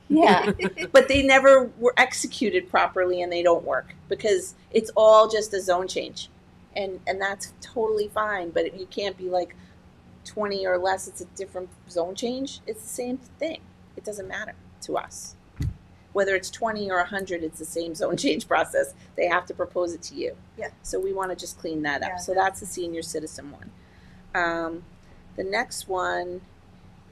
Yeah, but they never were executed properly and they don't work because it's all just a zone change. And that's totally fine, but you can't be like 20 or less, it's a different zone change. It's the same thing. It doesn't matter to us. Whether it's 20 or 100, it's the same zone change process. They have to propose it to you. Yeah. So we want to just clean that up. Yeah, So that's the senior citizen one. The next one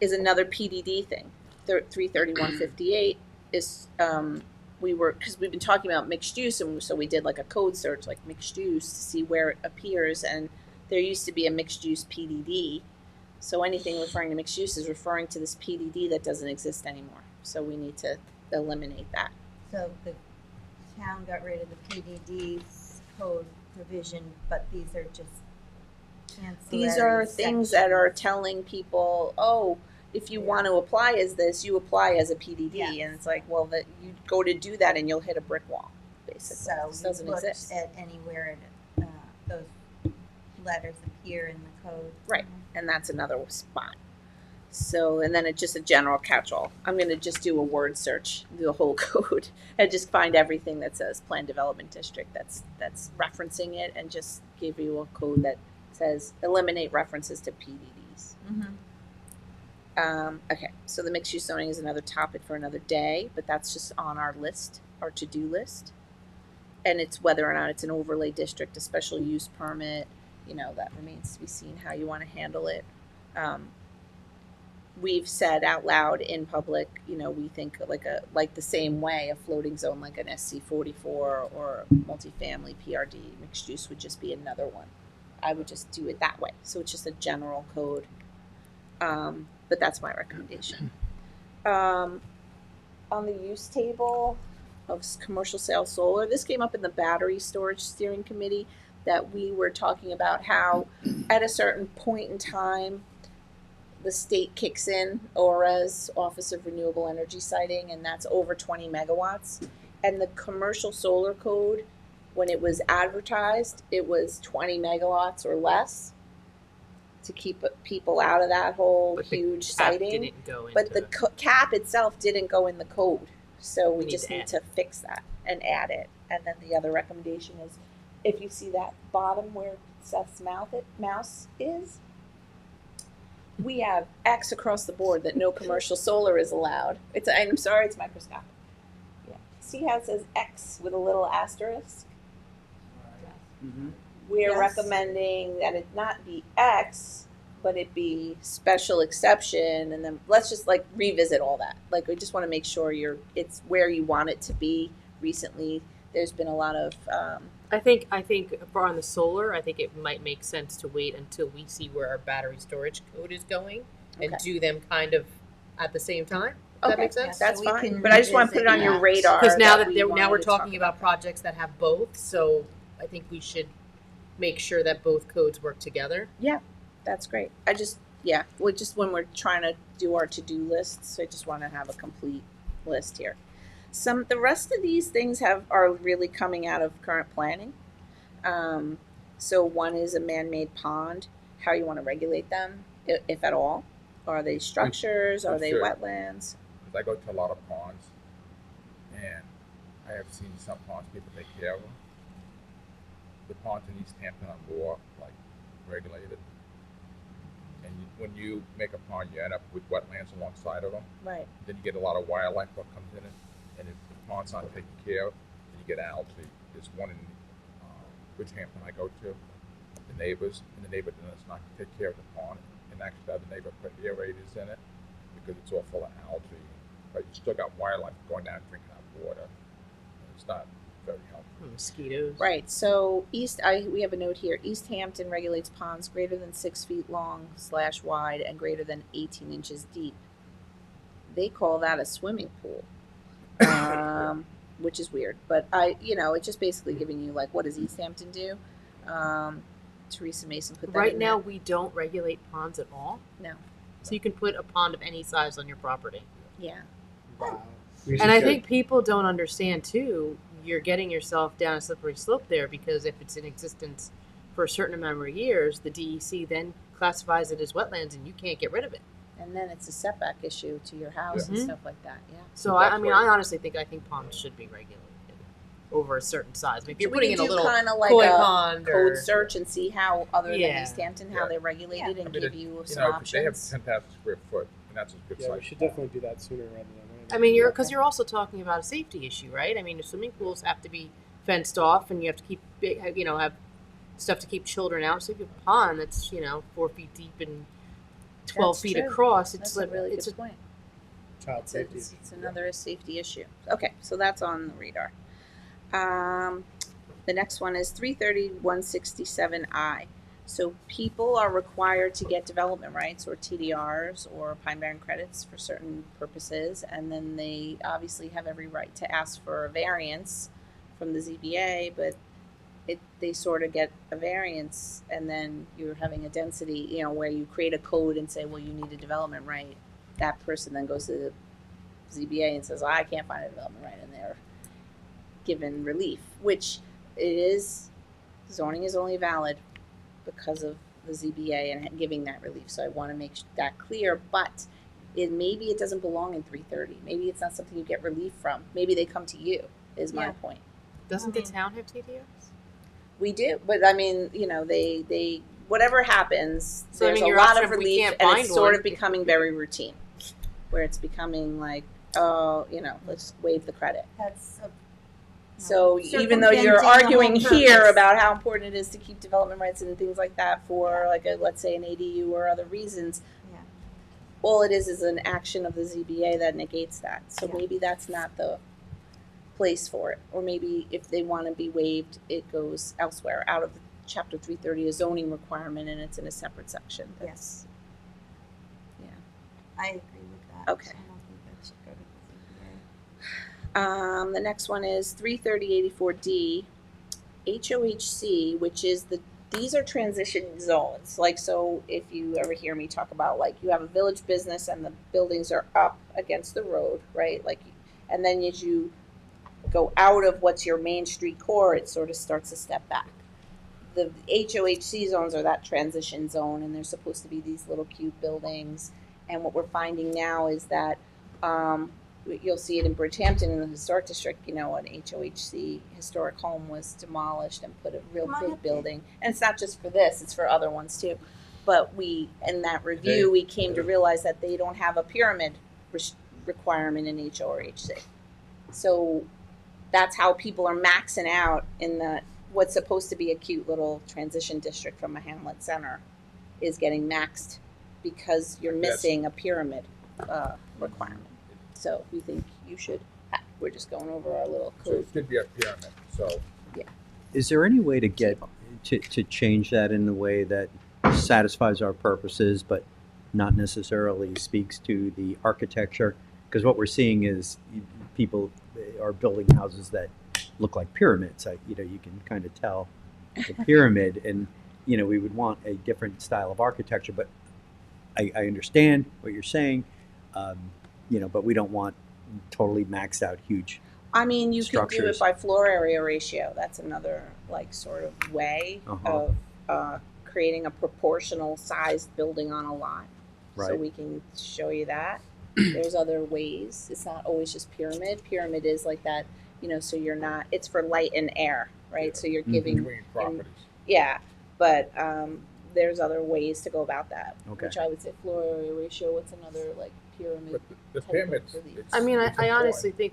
is another PDD thing. 33158 is because we've been talking about mixed use, and so we did like a code search, like mixed use, to see where it appears. And there used to be a mixed use PDD. So anything referring to mixed use is referring to this PDD that doesn't exist anymore. So we need to eliminate that. So the town got rid of the PDD's code provision, but these are just ancillary These are things that are sections. telling people, oh, if you want to apply as this, you apply as a PDD. Yeah. And it's like, well, that you go to do that and you'll hit a brick wall, basically. So This we doesn't looked exist. at anywhere those letters appear in the code. Right. And that's another spot. So, and then it's just a general catch-all. I'm going to just do a word search, do the whole code, and just find everything that says Plan Development District that's referencing it, and just give you a code that says eliminate references to PDDs. Mm-hmm. Okay, so the mixed-use zoning is another topic for another day, but that's just on our list, our to-do list. And it's whether or not it's an overlay district, a special use permit, that remains to be seen how you want to handle it. We've said out loud in public, we think like the same way a floating zone like an SC 44 or multifamily PRD mixed use would just be another one. I would just do it that way. So it's just a general code. But that's my recommendation. On the use table of commercial sale solar, this came up in the battery storage steering committee, that we were talking about how at a certain point in time, the state kicks in ORA's Office of Renewable Energy Siting, and that's over 20 megawatts. And the commercial solar code, when it was advertised, it was 20 megawatts or less to keep people out of that whole But the huge cap siting. didn't go But into- the cap itself didn't go in the code. So we We just need need to to fix that and add it. And then the other recommendation is, if you see that bottom where Seth's mouse is, we have X across the board that no commercial solar is allowed. I'm sorry, it's microscopic. Yeah. See how it says X with a little asterisk? We're Yes. recommending that it not be X, but it be special exception, and then let's just like revisit all that. Like we just want to make sure it's where you want it to be. Recently, there's been a lot of I think for on the solar, I think it might make sense to wait until we see where our battery storage code is going and Okay. do them kind of at the same time. Does that make sense? That's So we fine. can But I just want to put it on your revisit radar. Because now we now we're wanted to talk talking about projects that have both, so I think we should make sure that both codes work together. That's great. Just when we're trying to do our to-do lists, I just want to have a complete list here. The rest of these things are really coming out of current planning. So one is a man-made pond, how you want to regulate them, if at all. Are they structures? Are they Sure. wetlands? I go to a lot of ponds, and I have seen some ponds people take care of them. The ponds in East Hampton are more like regulated, and when you make a pond, you end up with wetlands alongside of them. Right. Then you get a lot of wildlife that comes in it, and if the pond's not taken care of, then you get algae. There's one in Bridgehampton I go to. the neighbors, and the neighbor does not take care of the pond, and actually the other neighbor put aerators in it because it's all full of algae. But you still got wildlife going down drinking that water. It's not very helpful. Mosquitoes. Right, so we have a note here, East Hampton regulates ponds greater than 6 feet long / wide and greater than 18 inches deep. They call that a swimming pool, which is weird, but it's just basically giving you like, what does East Hampton do? Teresa Mason put that Right in now, there. we don't regulate ponds at all. No. So you can put a pond of any size on your property. Yeah. Wow. And I think people don't understand too, you're getting yourself down a slippery slope there, because if it's in existence for a certain amount of years, the DEC then classifies it as wetlands and you can't get rid of it. And then it's a setback issue to your house and Mhm. stuff like that, yeah. So I mean, I honestly think ponds should be regulated over a certain size. I mean, if you're We putting could in a do little kind of like koi a pond code or search and see how, other than Yeah. East Hampton, how Yeah. they're regulated and give you some If they have options. 10,000 square foot, and that's a good Yeah, we size should pond. definitely do that sooner rather than later. I mean, because you're also talking about a safety issue, right? I mean, the swimming pools have to be fenced off, and you have to keep, have stuff to keep children out. So if you have a pond that's 4 feet deep and 12 That's feet true. across, it's That's a really it's good point. Child It's, safety. it's another safety issue. Okay, so that's on the radar. The next one is 330-167I. So people are required to get development rights or TDRs or Pine Barren credits for certain purposes, and then they obviously have every right to ask for a variance from the ZBA, but they sort of get a variance, and then you're having a density, where you create a code and say, well, you need a development right. That person then goes to the ZBA and says, I can't find a development right, and they're given relief, which zoning is only valid because of the ZBA and giving that relief. So I want to make that clear, but maybe it doesn't belong in 330. Maybe it's not something you get relief from. Maybe they come to you, is my Yeah. point. Doesn't the town have TDRs? We do, but I mean, they whatever happens, So, I there's mean, a your lot option, of if we relief, can't and find it's sort one, of becoming very routine, where it's becoming like, oh, let's waive the credit. That's So even though you're circumventing the arguing whole here purpose. about how important it is to keep development rights and things like that for let's say an ADU or other reasons, Yeah. all it is an action of the ZBA that negates that. So Yeah. maybe that's not the place for it. Or maybe if they want to be waived, it goes elsewhere out of chapter 330, a zoning requirement, and it's in a separate section. Yes. Yeah. I agree with that. Okay. I don't think that should go to the ZBA. The next one is 330-84D, HOHC, which is these are transition zones. Like, so if you ever hear me talk about, like, you have a village business and the buildings are up against the road, right? Like, and then as you go out of what's your main street core, it sort of starts to step back. The HOHC zones are that transition zone, and they're supposed to be these little cute buildings. And what we're finding now is that you'll see it in Bridgehampton in the historic district. An HOHC historic home was demolished and put a real Come on big up, Dave. building. And it's not just for this; it's for other ones too. But in that review, we came to realize that they don't have a pyramid requirement in HOHC. So that's how people are maxing out in what's supposed to be a cute little transition district from a hamlet center is getting maxed because you're missing a pyramid requirement. So we think you should. We're just going over our little So code. it should be a pyramid, so. Is there any way to get to change that in a way that satisfies our purposes, but not necessarily speaks to the architecture? Because what we're seeing is people are building houses that look like pyramids. You can kind of tell the pyramid, and we would want a different style of architecture. But I understand what you're saying, but we don't want totally maxed out huge. I mean, you can do Structures. it by floor area ratio. That's another sort of way of creating a proportional sized building on a lot. So Right. we can show you that. There's other ways. It's not always just pyramid. Pyramid is like that, so you're not, it's for light and air, right? Yeah. So you're Mhm. giving, Between properties. yeah, but there's other ways to go about that, Okay. which I would say floor area ratio. What's another pyramid? But the type of pyramids, relief. it's. I mean, it's I important. honestly think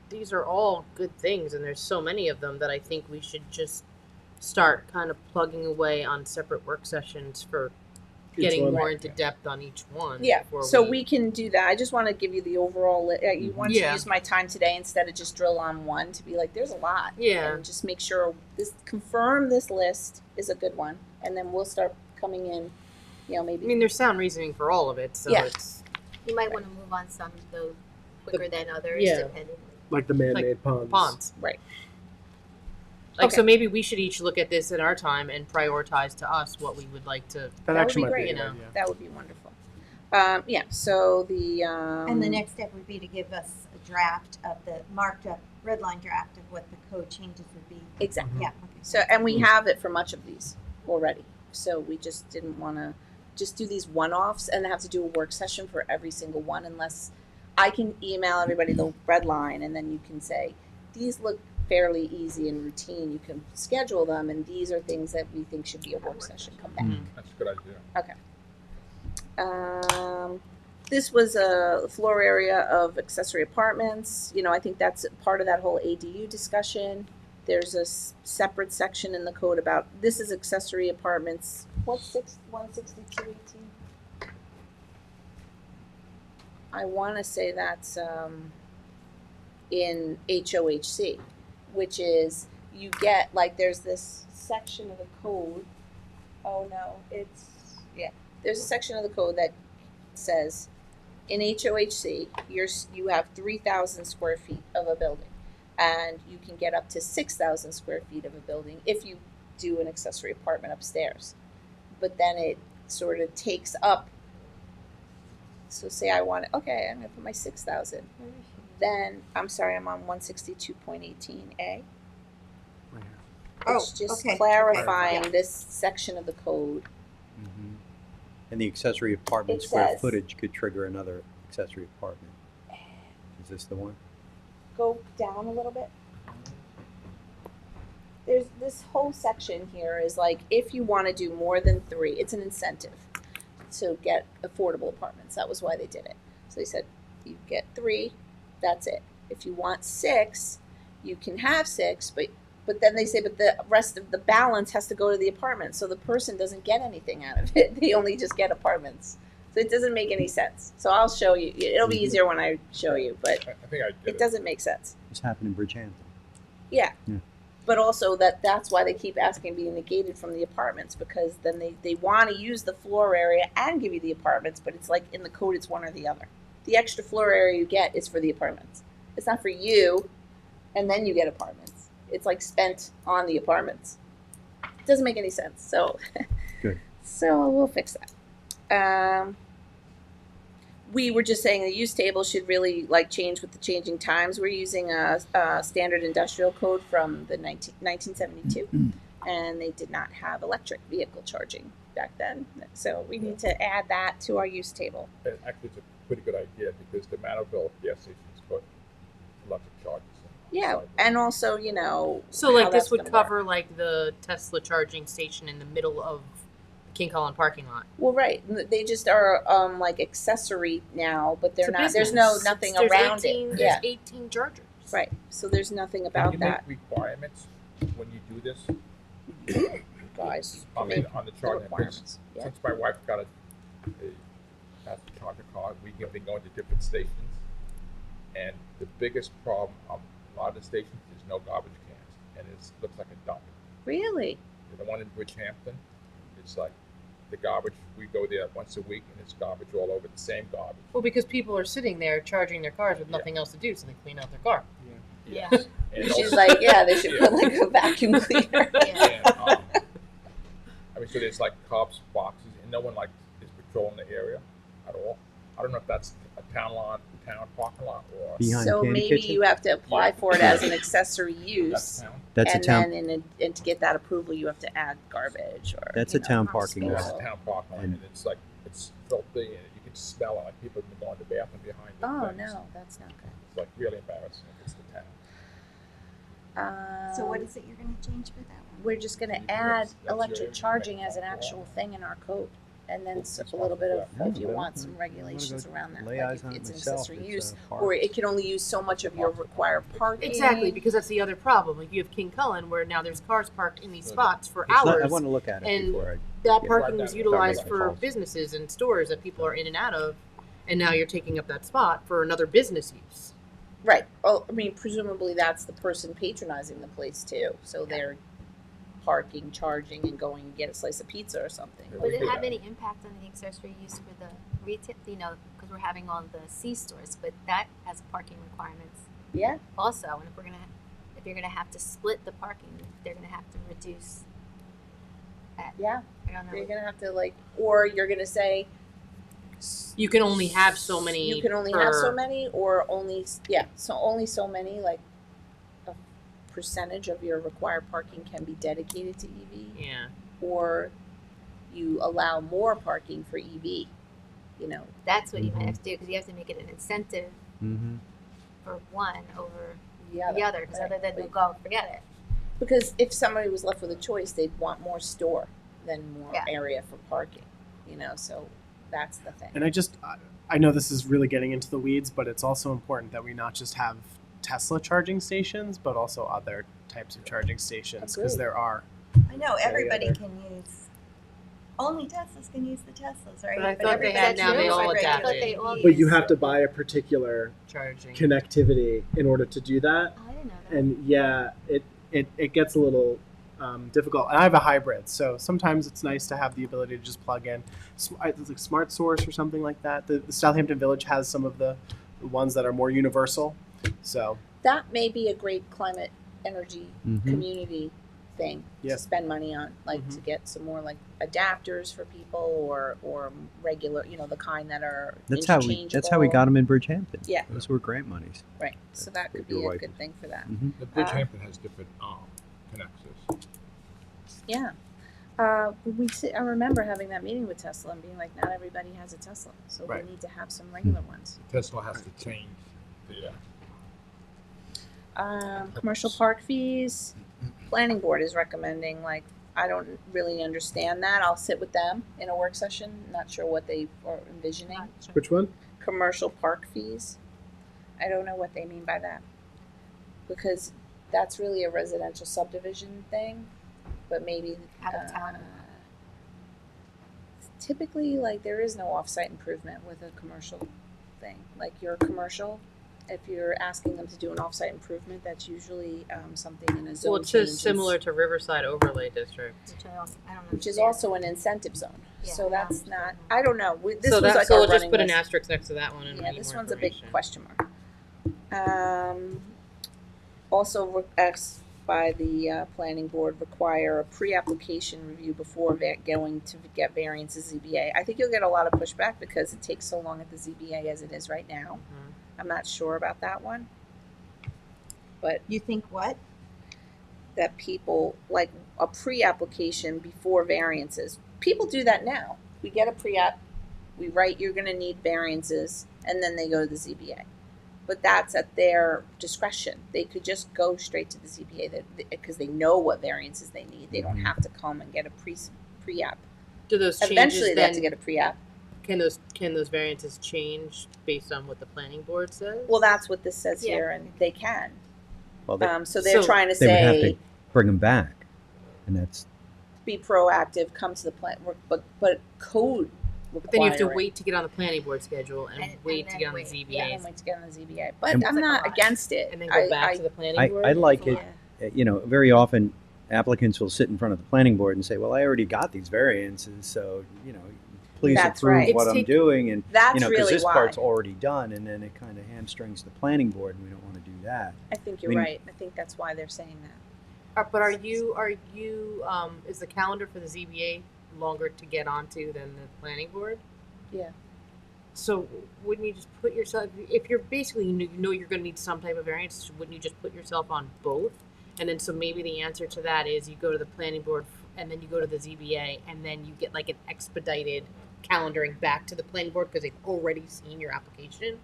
these are all good things, and there's so many of them that I think we should just start kind of plugging away on separate work sessions for Each getting one. more into depth on each one. Yeah, before so we can do that. I just want to give you the overall, you want to Yeah. use my time today instead of just drill on one to be like, there's a lot. Yeah. And just make sure confirm this list is a good one. And then we'll start coming in, I maybe. mean, there's sound reasoning for all of it, so Yeah. it's You might want to move on some though quicker than others, yeah. depending. Like the man-made ponds. ponds. Right. Like, Okay. so maybe we should each look at this in our time and prioritize to us what we would like to. That That actually would be might be great. a good You know. idea. That would be wonderful. Yeah, so the. And the next step would be to give us a draft of the marked up, red line draft of what the code changes would be. Exactly. Yeah, okay. So, and we have it for much of these already. So we just didn't want to just do these one-offs and have to do a work session for every single one unless I can email everybody the red line and then you can say, these look fairly easy and routine. You can schedule them and these are things that we think should be a work session. Come back. That's a good idea. Okay. This was a floor area of accessory apartments. I think that's part of that whole ADU discussion. There's a separate section in the code about this is accessory apartments. What's 162.18? I want to say that's in HOHC, which is you get there's this section of the code. Oh no, there's a section of the code that says in HOHC you have 3,000 square feet of a building. And you can get up to 6,000 square feet of a building if you do an accessory apartment upstairs. But then it sort of takes up. So say I want I'm going to put my 6,000. Then, I'm sorry, I'm on 162.18A. Right here. It's just okay. clarifying Okay. this section of the code. Mhm. And the accessory apartment It square says- footage could trigger another accessory apartment. Is this the one? Go down a little bit. There's this whole section here is if you want to do more than 3, it's an incentive to get affordable apartments. That was why they did it. So they said you get 3, that's it. If you want 6, you can have 6, but then they say but the rest of the balance has to go to the apartment. So the person doesn't get anything out of it. They only just get apartments. So it doesn't make any sense. So I'll show you. It'll be easier when I show you, but I think I get it doesn't make sense. This happened in Bridgehampton. Yeah. Yeah. But also that's why they keep asking being negated from the apartments because then they want to use the floor area and give you the apartments, but it's in the code it's one or the other. The extra floor area you get is for the apartments. It's not for you and then you get apartments. It's spent on the apartments. It doesn't make any sense. So Good. So we'll fix that. We were just saying the use table should really change with the changing times. We're using a standard industrial code from the 1972, and they did not have electric vehicle charging back then. So we need to add that to our use table. And actually, it's a pretty good idea because the Manorville gas stations put electric charges in. Yeah, and also So how this that's would gonna cover the Tesla charging station in the middle of King Cullen parking lot. Well, right. They just are accessory now, but they're It's a not. There's business. nothing There's around 18, it. There's Yeah, 18 chargers. right. So there's nothing Can about you that, make requirements when you do this? guys. I mean, on the The charging. requirements. Yeah. Since my wife got a has to charge a car, we can be going to different stations. And the biggest problem on a lot of the stations is no garbage cans, and it looks like a dump. Really? The one in Bridgehampton, it's the garbage. We go there once a week, and it's garbage all over. The same garbage. Well, because people are sitting there charging their cars with nothing else to do, so they clean out their car. Yeah. And She's also- they should put a vacuum cleaner. Yeah. and, I mean, so there's cops, boxes, and no one is patrolling the area at all. I don't know if that's a town parking lot or Behind So Candy maybe Kitchen? you have to apply Yeah. for it as an accessory that's use. town. That's and a town. then and to get that approval, you have to add garbage or. That's a town parking Yeah, lot. it's a town parking lot, and it's it's filthy, and you can smell it. People have been going to the bathroom behind the Oh things. no, that's not good. It's really embarrassing. It's the town. So what is it you're gonna change for that one? We're just going to You- add that's your electric area, charging make as an that actual law. thing in our code. And then a little bit of, Yeah, if you but want some I wanna regulations go around that, lay like eyes if on it it's an myself. accessory It's a use, park. or it can only use so much of your required parking. Exactly, because that's the other problem. Like you have King Cullen, where now there's cars parked in these spots for I hours. want to look at it and before I. That Yeah. parking was Start utilized making for calls. businesses and stores that people are in and out of, and now you're taking up that spot for another business use. Right. Well, I mean, presumably that's the person patronizing the place too. So they're parking, charging, and going and get a slice of pizza or something. Would it have any impact on the accessory use for the retail, you know, because we're having all the C stores, but that has parking requirements Yeah. also, and if you're gonna have to split the parking, they're gonna have to reduce that. Yeah. I don't know. You're gonna have to or you're gonna say You can only have so many. You can only have so many, or only only so many. Like a percentage of your required parking can be dedicated to EV, Yeah. or you allow more parking for EV. You know, That's what you might have to do, because you have to make it an incentive Mm-hmm. for one over the the other, because right. other than they'll go, forget it. Because if somebody was left with a choice, they'd want more store than more Yeah. area for parking. You know, so that's the thing. And I know this is really getting into the weeds, but it's also important that we not just have Tesla charging stations, but also other types of charging stations, because Agreed. there are. I know, everybody other- can use, only Teslas can use the Teslas, right? But I thought they everybody had now can they use all regular adapted. I thought they all- EVs. But you have to buy a particular Charging. connectivity in order to do that. Oh, I didn't know that. And yeah, it gets a little difficult. And I have a hybrid, so sometimes it's nice to have the ability to just plug in. It's like Smart Source or something like that. The Southampton Village has some of the ones that are more universal. So That may be a great climate energy Mm-hmm. community thing Yeah. to spend money on, like to get some more like adapters for people, or regular, you know, the kind that are That's how we got them in Bridgehampton. Yeah. Those were grant monies. Right, so that could Your be a wife good is- thing for that. Mm-hmm. The Bridgehampton has different connectors. Yeah. I remember having that meeting with Tesla and being like, not everybody has a Tesla, so Right. we need to have some regular ones. Tesla has to change the. Commercial park fees, planning board is recommending, like, I don't really understand that. I'll sit with them in a work session, not sure what they are envisioning. which one? Commercial park fees, I don't know what they mean by that. Because that's really a residential subdivision thing, but maybe Out of town. typically, like, there is no off-site improvement with a commercial thing. Like, your commercial, if you're asking them to do an off-site improvement, that's usually something in a zone Well, it changes, says similar to Riverside Overlay District. Which I don't which is understand. also an incentive zone. Yeah, So I that's don't not. understand. I don't know. This so was like so our we'll just running put an list. asterisk next to that one. And Yeah, need this more one's a big information. question mark. Also asked by the planning board, require a pre-application review before going to get variances ZBA. I think you'll get a lot of pushback because it takes so long at the ZBA as it is right now. Mhm. I'm not sure about that one. But You think what? that people like a pre-application before variances. People do that now. We get a pre-app, we write you're going to need variances, and then they go to the ZBA. But that's at their discretion. They could just go straight to the ZBA because they know what variances they need. They don't have to come and get a pre-app. Do those changes Eventually, they have then? to get a pre-app. Can those variances change based on what the planning board says? Well, that's what this says Yeah. here, and they can. Well, they, So they're So trying to they would have say, to bring them back, and that's be proactive, come to the plan, but code. But then you have to require it. wait to get on the planning board schedule and, And wait to then get on wait, the ZBA Yeah, and wait to get on the ZBA. But And- I'm It's like not a lot. against it. and then go back to the planning board. I like It's a it. lot. You know, very often applicants will sit in front of the planning board and say, "Well, I already got these variances, so you know, please That's approve right. what It's I'm take- doing." And That's you know, because really this why. part's already done, and then it kind of hamstrings the planning board, and we don't want to do that. I think you're I mean- right. I think that's why they're saying that. But are you is the calendar for the ZBA longer to get onto than the planning board? Yeah. So wouldn't you just put yourself, if you're basically you know you're going to need some type of variance, wouldn't you just put yourself on both? And then so maybe the answer to that is you go to the planning board and then you go to the ZBA and then you get like an expedited calendaring back to the planning board because they've already seen your application.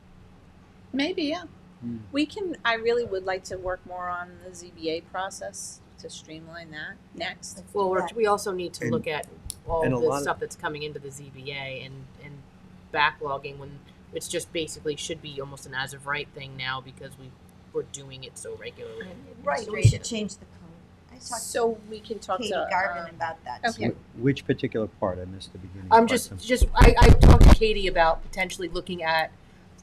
Maybe, yeah. Hmm. We can. I really would like to work more on the ZBA process to streamline that next. Well, we also need to And- look at all And a the lot of- stuff that's coming into the ZBA and backlogging when it's just basically should be almost an as of right thing now because we're doing it so regularly. Right, So we we should change the code. I talked to So we can talk Katie to, Garvin about that okay. too. Which particular part? I missed the beginning. I'm part. I talked to Katie about potentially looking at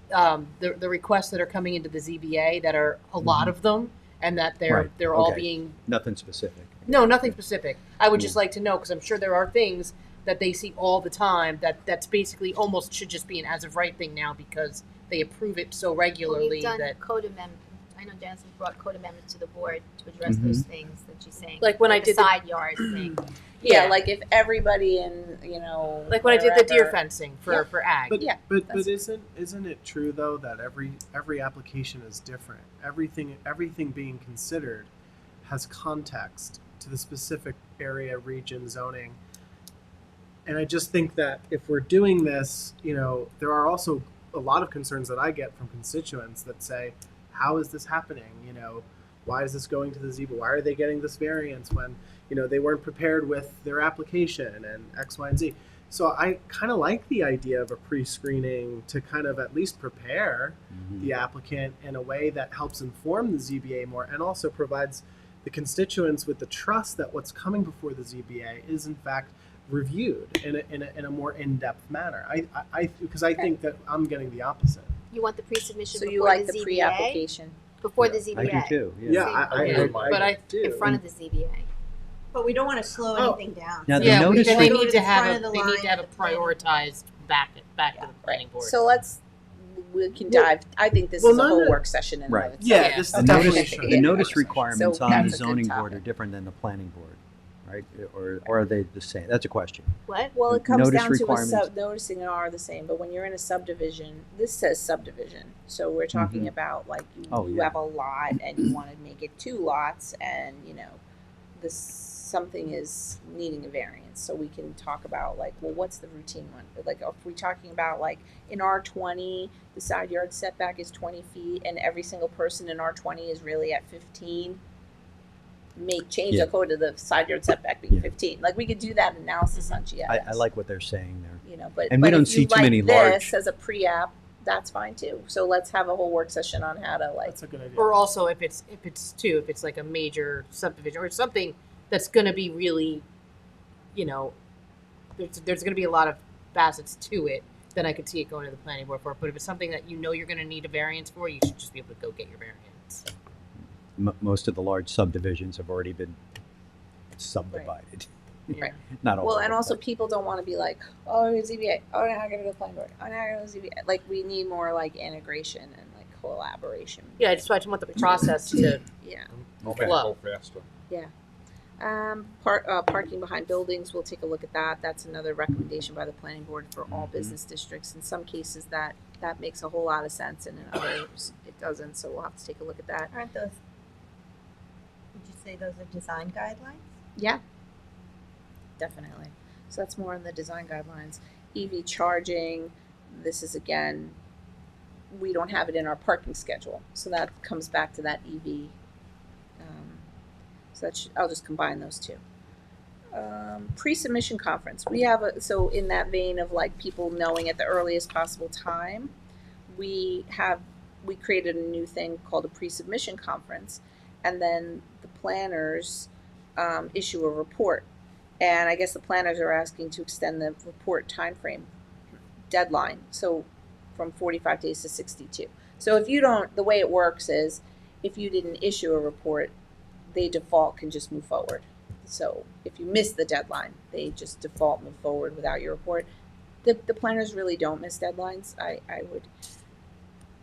the requests that are coming into the ZBA that are a lot of them and that Right, they're all okay. being Nothing specific. no, nothing specific. I would just like to know because I'm sure there are things that they see all the time that's basically almost should just be an as of right thing now because they approve it so Well, regularly you've done that code amendment. I know Janice brought code amendments to the board to address Mm-hmm. those things that she's saying. Like when I the did the- side yard thing. Yeah, like if everybody in, like when I did the deer wherever- fencing for ag. But Yeah, but that's- isn't it true though that every application is different? Everything being considered has context to the specific area, region, zoning. And I just think that if we're doing this, there are also a lot of concerns that I get from constituents that say, how is this happening? Why is this going to the ZBA? Why are they getting this variance when, they weren't prepared with their application and X, Y, and Z? So I kind of like the idea of a pre-screening to kind of at least prepare the applicant in a way that helps inform the ZBA more and also provides the constituents with the trust that what's coming before the ZBA is in fact reviewed in a more in-depth manner. Because I think that I'm getting the opposite. You want the pre-submission So before you like the the ZBA? pre-application? Before Yeah, the ZBA. I do too. Yeah, I Yeah, would like but I to. In front of the ZBA. But we don't want to slow Oh. anything down. Now, the yeah, notice and re- they Go need to to the have front a of the they need to have a line at the planning. prioritized back to the planning board. So we can Well- dive, I think this well, is a no, whole no. work session in and Right. of itself. Yeah, Yeah. this is Okay. definitely Notice, true. the notice So requirements that's on a the good zoning board topic. are different than the planning board, right? Or are they the same? That's a question. What? Well, it comes Notice down to requirements. noticing are the same, but when you're in a subdivision, this says subdivision. So we're talking Mhm. about like you, Oh, you yeah. have a lot and you want to make it 2 lots and this something is needing a variance. So we can talk about like, well, what's the routine one? Like if we're talking about like in R20, the side yard setback is 20 feet and every single person in R20 is really at 15. Change Yeah. the code to the side yard setback being Yeah. 15. Like we could do that analysis on GIS. I like what they're saying there. But And we but don't if you see too like many this large- as a pre-app, that's fine too. So let's have a whole work session on how to like. That's a good idea. Or also if it's like a major subdivision or something that's going to be really, there's going to be a lot of facets to it. Then I could see it going to the planning board for. But if it's something that you're going to need a variance for, you should just be able to go get your variance. Most of the large subdivisions have already been subdivided. Right. Not all. Well, of and them, also but- people don't want to be like, oh, ZBA. Oh, now I gotta go to planning board. Oh, now I gotta go to ZBA. Like we need more like integration and like collaboration. Yeah, I just want the process to Yeah. Okay. Flow. Go faster. Parking behind buildings. We'll take a look at that. That's another recommendation by the planning board for all Mhm. business districts. In some cases, that makes a whole lot of sense, and in others, it doesn't. So we'll have to take a look at that. Aren't those, would you say those are design guidelines? Yeah, definitely. So that's more in the design guidelines. EV charging, this is again, we don't have it in our parking schedule. So that comes back to that EV. I'll just combine those two. Pre-submission conference. We have so in that vein of like people knowing at the earliest possible time, we created a new thing called a pre-submission conference, and then the planners issue a report. And I guess the planners are asking to extend the report timeframe deadline, so from 45 days to 62. So if you don't, the way it works is if you didn't issue a report, they default can just move forward. So if you miss the deadline, they just default move forward without your report. The planners really don't miss deadlines. I would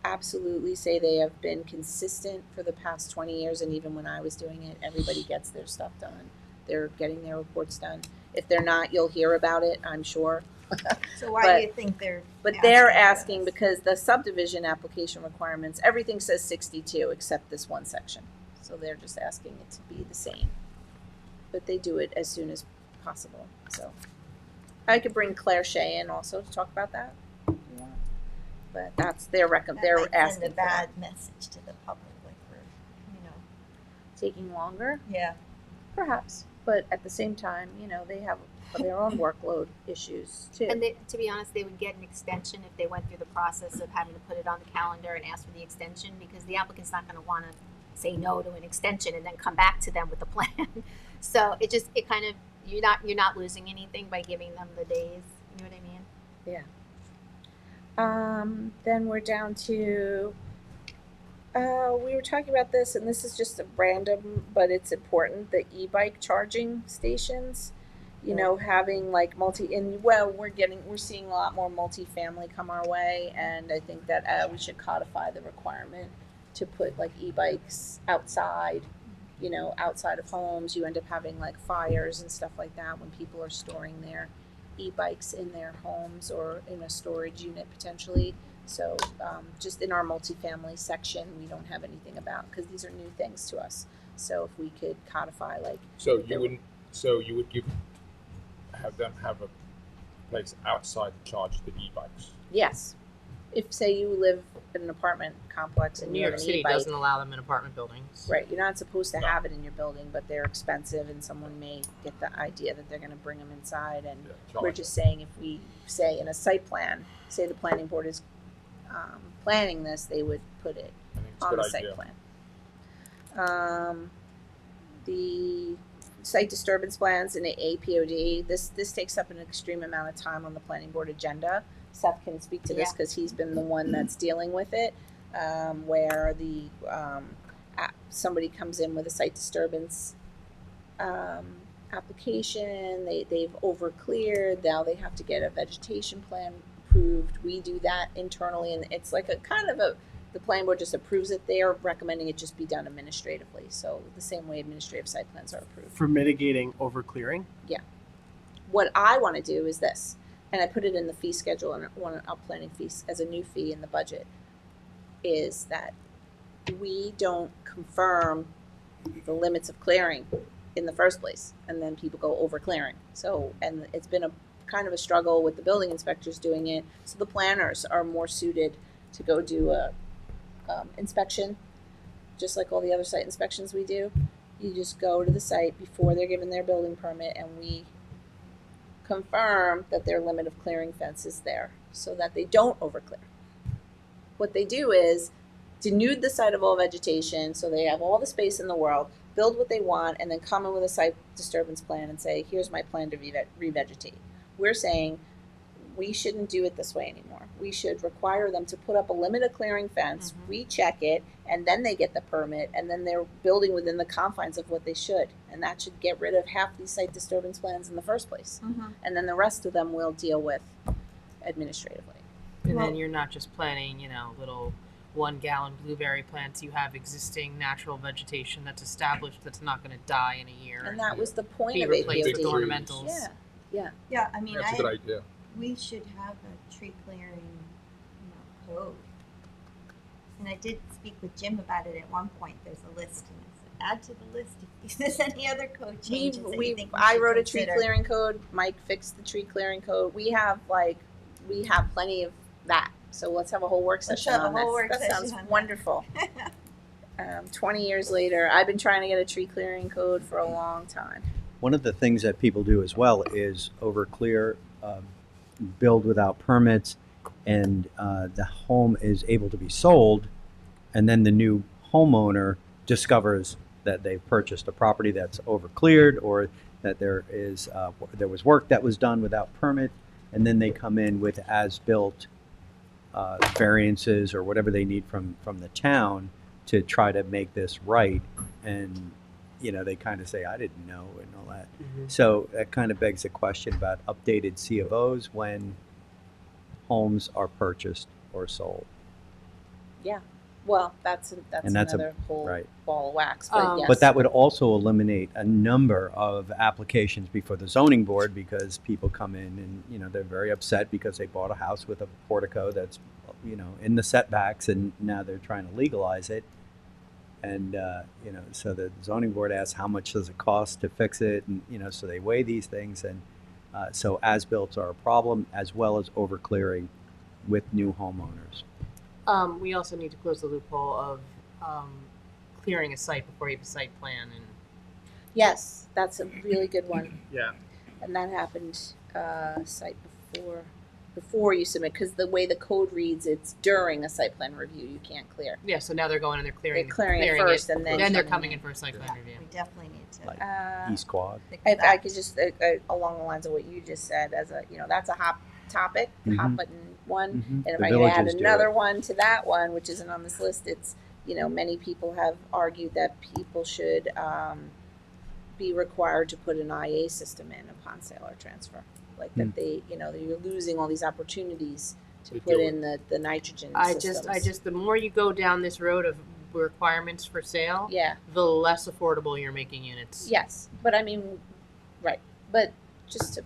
absolutely say they have been consistent for the past 20 years, and even when I was doing it, everybody gets their stuff done. They're getting their reports done. If they're not, you'll hear about it, I'm sure. So why But- do you think they're? But they're for asking this? because the subdivision application requirements, everything says 62 except this one section. So they're just asking it to be the same. But they do it as soon as possible. So I could bring Claire Shea in also to talk about that if you want. But that's their That they're might asking send a for that. bad message to the public, like we're, Taking longer, yeah. perhaps. But at the same time, they have for their own workload issues too. And they, to be honest, they would get an extension if they went through the process of having to put it on the calendar and ask for the extension, because the applicant's not gonna wanna say no to an extension and then come back to them with the plan. So it kind of, you're not losing anything by giving them the days, you know what I mean? Then we're down to, we were talking about this, and this is just a random, but it's important, the e-bike charging stations. You know, having like we're seeing a lot more multifamily come our way, and I think that we should codify the requirement to put like e-bikes outside, you know, outside of homes. You end up having like fires and stuff like that when people are storing their e-bikes in their homes or in a storage unit potentially. So just in our multifamily section, we don't have anything about, because these are new things to us. So if we could codify like. So you would have them have a place outside to charge the e-bikes. Yes. If say you live in an apartment complex and New you have York an City e-bike, doesn't allow them in apartment buildings. right, you're not supposed to have it in your building, but they're expensive and someone may get the idea that they're going to bring them inside, and we're just saying if we say in a site plan, say the planning board is planning this, they would put it I think it's a on good the idea. site plan. The site disturbance plans in the APOD, this takes up an extreme amount of time on the planning board agenda. Seth can speak to this because he's been the one that's dealing with it, where the somebody comes in with a site disturbance application, they've over cleared, now they have to get a vegetation plan approved. We do that internally, and it's like a kind of the planning board just approves it. They are recommending it just be done administratively, so the same way administrative site plans are approved. For mitigating overclearing? What I want to do is this, and I put it in the fee schedule and one planning fees as a new fee in the budget, is that we don't confirm the limits of clearing in the first place, and then people go over clearing. So, and it's been a kind of a struggle with the building inspectors doing it, so the planners are more suited to go do a inspection, just like all the other site inspections we do. You just go to the site before they're given their building permit, and we confirm that their limit of clearing fence is there so that they don't overclear. What they do is denude the site of all vegetation so they have all the space in the world, build what they want, and then come in with a site disturbance plan and say, here's my plan to revegetate. We're saying we shouldn't do it this way anymore. We should require them to put up a limit of clearing fence, recheck it, and then they get the permit, and then they're building within the confines of what they should. And that should get rid of half these site disturbance plans in the first place. And then the rest of them we'll deal with administratively. And Well- then you're not just planting, little 1 gallon blueberry plants. You have existing natural vegetation that's established that's not going to die in a year. And that was the point be of replaced with APOD. ornamentals. Yeah, I mean, That's a good idea. we should have a tree clearing, code. And I did speak with Jim about it at one point. There's a list, and I said, add to the list if there's any other code changes that you think we I should wrote a tree consider. clearing code. Mike fixed the tree clearing code. We have plenty of that. So let's have a whole work Let's session have a on whole this. work That session sounds on that. wonderful. 20 years later, I've been trying to get a tree clearing code for a long time. One of the things that people do as well is overclear, build without permits, and the home is able to be sold, and then the new homeowner discovers that they've purchased a property that's overcleared, or that there was work that was done without permit, and then they come in with as-built variances or whatever they need from the town to try to make this right, and they kind of say, I didn't know, and all that. So that kind of begs the question about updated C of Os when homes are purchased or sold. Well, that's And that's another whole right. ball of wax. But yes. But that would also eliminate a number of applications before the zoning board, because people come in and they're very upset because they bought a house with a portico that's in the setbacks, and now they're trying to legalize it. And so the zoning board asks, how much does it cost to fix it? And so they weigh these things, and so as-built are a problem, as well as overclearing with new homeowners. We also need to close the loophole of clearing a site before you have a site plan. And Yes, that's a really good one. Yeah. And that happened, site before you submit, because the way the code reads, it's during a site plan review, you can't clear. Yeah, so now they're going and they're clearing. They're clearing it first and then they're coming coming in. in for a site plan review. We definitely need to. Like East Quad. fix If I that. could just, along the lines of what you just said, as a, that's a hot topic, hot Mhm. button one. Mhm. And if The I could add villages do another it. one to that one, which isn't on this list, it's, many people have argued that people should be required to put an IA system in upon sale or transfer. Like that they, that you're losing all these opportunities to They put do in the nitrogen I systems. just, the more you go down this road of requirements for sale, Yeah, the less affordable you're making units. yes, but I mean, right, but just to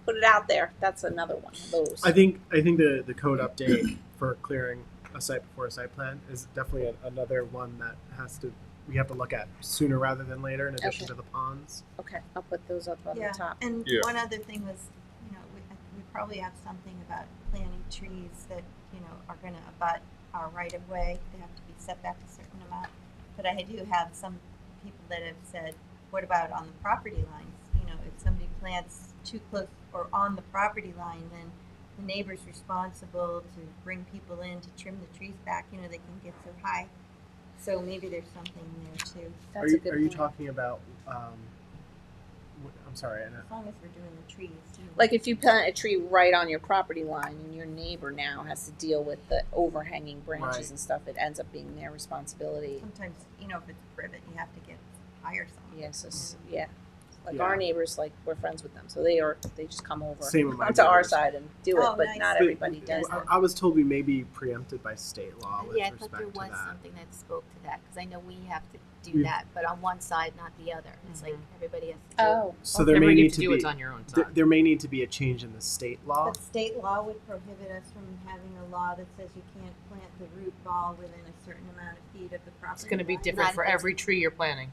put it out there, that's another one of those. I think the code update for clearing a site before a site plan is definitely another one that we have to look at sooner rather than later, in addition Okay. to the ponds. Okay, I'll put those up on Yeah, the top. and Yeah. one other thing was, we probably have something about planting trees that, are gonna abut our right of way. They have to be set back a certain amount. But I do have some people that have said, what about on the property lines? If somebody plants too close or on the property line, then the neighbor's responsible to bring people in to trim the trees back, they can get so high. So maybe there's something there too, That's a good Are you point. talking about? I'm sorry, Anna. as long as we're doing the trees. Like if you plant a tree right on your property line and your neighbor now has to deal with the overhanging branches Right. and stuff, it ends up being their responsibility. Sometimes, if it's privet, you have to get higher some. Yes, yeah. Like Yeah. our neighbors, like we're friends with them, so they just come over Same with my onto our neighbors. side and do it, Oh, but nice. not But everybody does I, that. I was told we may be preempted by state law with Yeah, I thought respect there to was that. something that spoke to that, because I know we have to do We've- that, but on one side, not the other. It's like everybody has to do. Oh, So there Whatever may you need to do, be it's on your own th- side. there may need to be a change in the state law. But state law would prohibit us from having a law that says you can't plant the root ball within a certain amount of feet of the property. It's going to be line. different Not for if it's- every tree you're planting.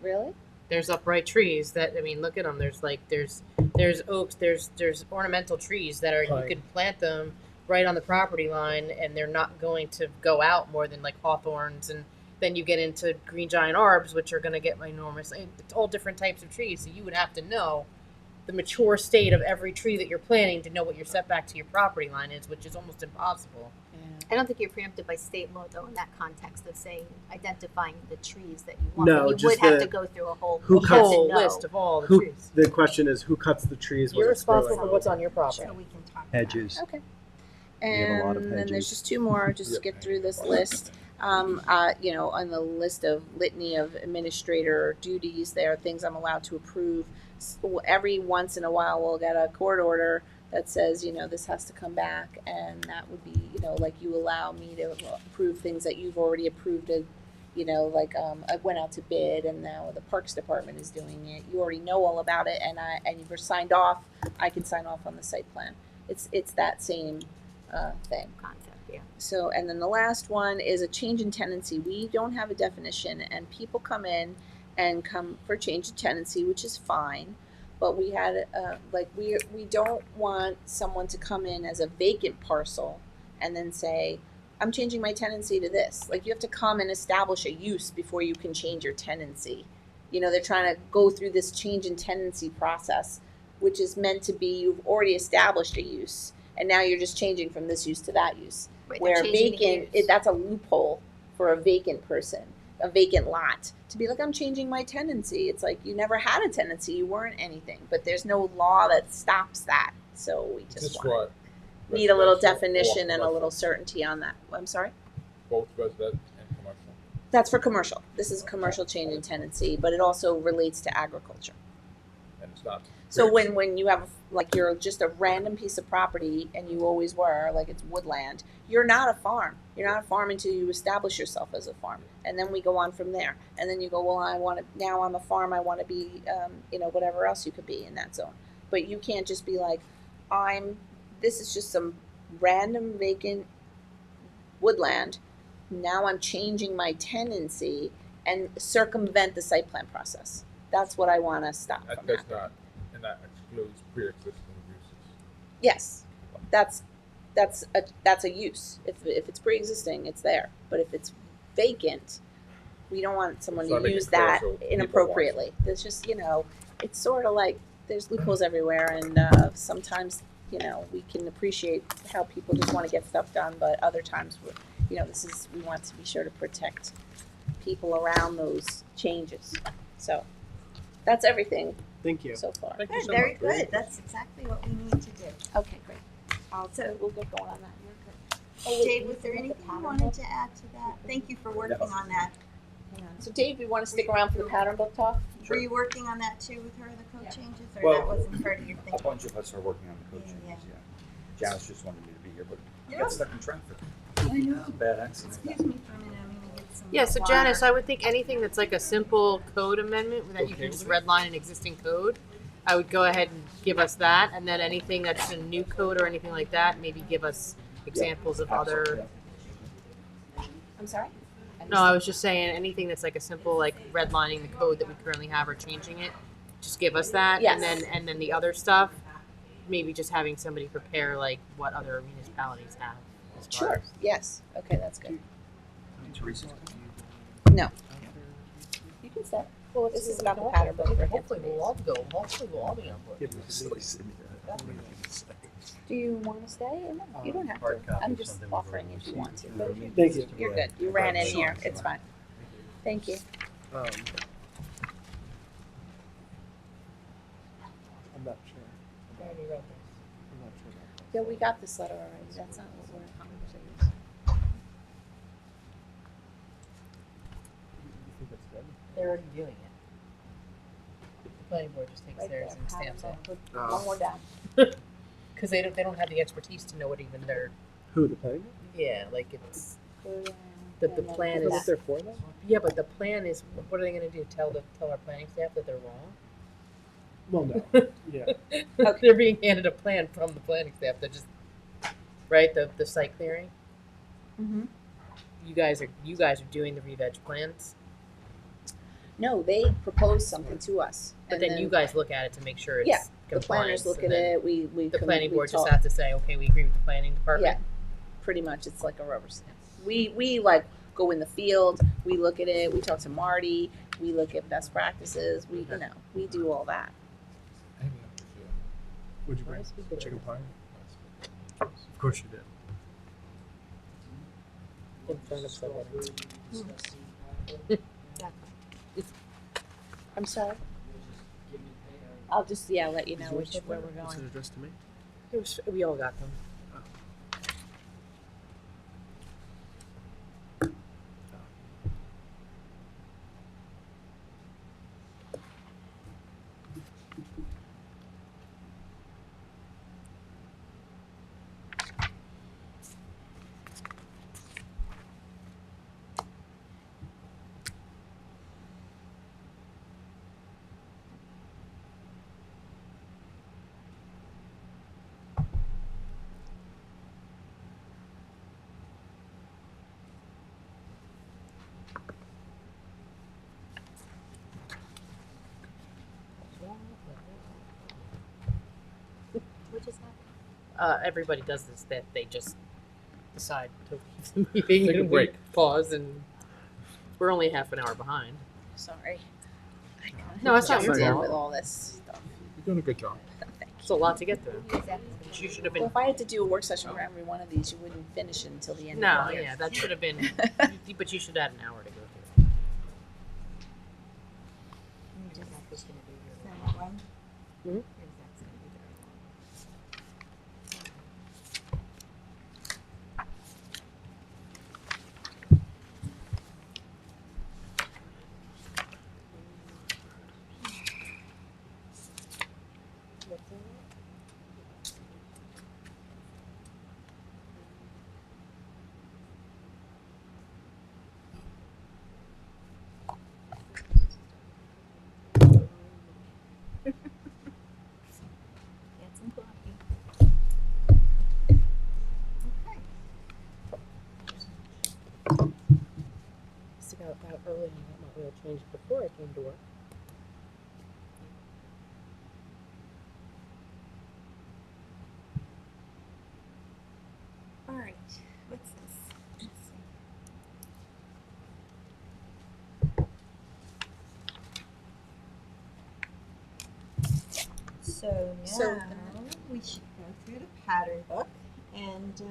really? There's upright trees that, look at them. There's oaks, there's ornamental trees that are, Pine. you could plant them right on the property line and they're not going to go out more than like hawthorns, and then you get into green giant arbors, which are going to get enormous. It's all different types of trees, so you would have to know the mature state of every tree that you're planting to know what your setback to your property line is, which is almost impossible. Yeah. I don't think you're preempted by state law, though, in that context of saying, identifying the trees that you want. No, But you just would have the- to go through a whole who yes cuts- and Whole no. list of all the Who, trees. the question is, who cuts the trees when You're it's responsible growing? for what's on your property. So we can talk about Hedges. Okay. We have a lot of And then there's hedges. just two more, just to get through this list. On the list of litany of administrator duties, there are things I'm allowed to approve. Every once in a while, we'll get a court order that says, this has to come back, and that would be, like you allow me to approve things that you've already approved of, I went out to bid, and now the Parks Department is doing it. You already know all about it, and you were signed off. I can sign off on the site plan. It's that same thing. Concept, yeah. So, and then the last one is a change in tenancy. We don't have a definition, and people come in and come for change in tenancy, which is fine. But we had, we don't want someone to come in as a vacant parcel and then say, I'm changing my tenancy to this. Like, you have to come and establish a use before you can change your tenancy. They're trying to go through this change in tenancy process, which is meant to be, you've already established a use, and now you're just changing from this use to that use. Right, they're Where changing the vacant, use. that's a loophole for a vacant person, a vacant lot, to be like, I'm changing my tenancy. It's like, you never had a tenancy, you weren't anything, but there's no law that stops that. So we Is just this want, for need a little residential or definition and a commercial? little certainty on that. I'm sorry? Both resident and commercial. That's for commercial. This is commercial change in tenancy, but it also relates to agriculture. And it's not. So when you have, like, you're just a random piece of property, and you always were, like, it's woodland, you're not a farm. You're not a farm until you establish yourself as a farm. And then we go on from there. And then you go, well, now I'm a farm, I want to be, whatever else you could be in that zone. But you can't just be like, this is just some random vacant woodland. Now I'm changing my tenancy and circumvent the site plan process. That's what I want to stop That from does happening. not, and that excludes pre-existing uses. Yes, that's a use. If it's pre-existing, it's there. But if it's vacant, we don't want someone So I to make it use clear that so people inappropriately. There's just, it's sort of like there's loopholes everywhere, and sometimes, you know, we can appreciate how people just want to get stuff done, but other times, you know, we want to be sure to protect people around those changes. So that's everything Thank you. so far. Thank you Good, so very much. good. That's exactly what we need to do. Okay, great. So we'll get going on that. Jade, was there anything you wanted to add to that? Thank you for working on that. Hang on. So Dave, you want to stick around for the pattern book talk? Were you working on that too with her, the code changes, or Well, that wasn't part of your A thing? bunch of us are working on the code Yeah, changes, yeah. Janice just wanted me to be here, but I Yeah. got stuck in traffic. I know. It's a bad accident. Excuse me for a minute, I'm gonna get some. Yeah, so water. Janice, I would think anything that's like a simple code amendment that you Okay can just with redline an existing code, I would go ahead and give us that, and then anything that's a new code or anything like that, maybe give us examples of Absolutely, other. I'm sorry? No, I was just saying anything that's like a simple like redlining the code that we currently have or changing it, just give us that, Yes. and then the other stuff, maybe just having somebody prepare like what other municipalities have. as far Sure. as- Yes. Okay, that's good. Teresa's No. You can stay. Well, this is about the pattern book. Hopefully we'll all go. Hopefully we'll all be on board. Do you want to stay? No, you don't have Hard to. copy I'm is just something we've offering already if you want to. But Thank you. you're good. You ran in here. It's fine. Thank you. I'm not sure. I'm not sure. Yeah, we got this letter already. That's not what we're conversating. They're already doing it. The planning board just takes Right theirs there. and stamps it. Put one more down. Because they don't have the expertise to know what even they're. Who, the planning? Yeah, like it's. Put, The and then plan put is- that. They're for them? Yeah, but the plan is, what are they going to do? Tell our planning staff that they're wrong? Well, no. Yeah. They're being handed a plan from the planning staff. They're just right the site clearing. Mhm. You guys are doing the re-veg plans, No, they proposed something to us. but and then you guys look at it to make sure it's Yeah, the compliance, planners look and at then it. We The planning we board just talk- has to say, okay, we agree with the planning department. Yeah, pretty much. It's like a rubber stamp. We like go in the field. We look at it. We talk to Marty. We look at best practices. We we do all that. Would you bring chicken pie? Of course you did. In front of somebody. I'm sorry. I'll just let you know where we're Was it going. addressed to me? We all got them. What just happened? Everybody does this, that they just decide to leave the meeting Take a and we break. pause, and we're only half an hour behind. Sorry. I kinda No, it's not jumped your in fault. with all this stuff. You're doing a good job. Thank It's a lot to get through. Exactly. You should have Well, been. if I had to do a work session for every one of these, you wouldn't finish it until the end No, of the year. yeah, that should have been. But you should have had an hour to go through. Exactly's gonna be here. That one. Exact's gonna be very long. Get some coffee. Just got out early and got my oil changed before I came to work. All right, what's this? Let's see. So So- now we should go through the pattern book and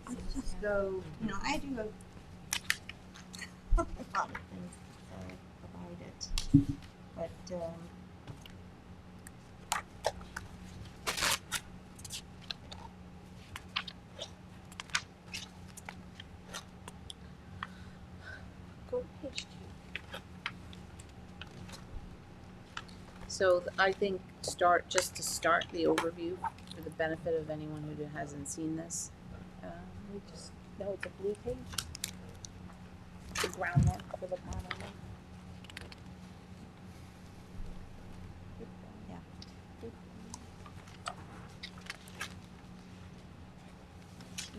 let's just go, I do a lot of things that provide it. But Go to page 2. So I think just to start the overview for the benefit of anyone who hasn't seen this. We just know it's a blue page. The groundwork for the panel.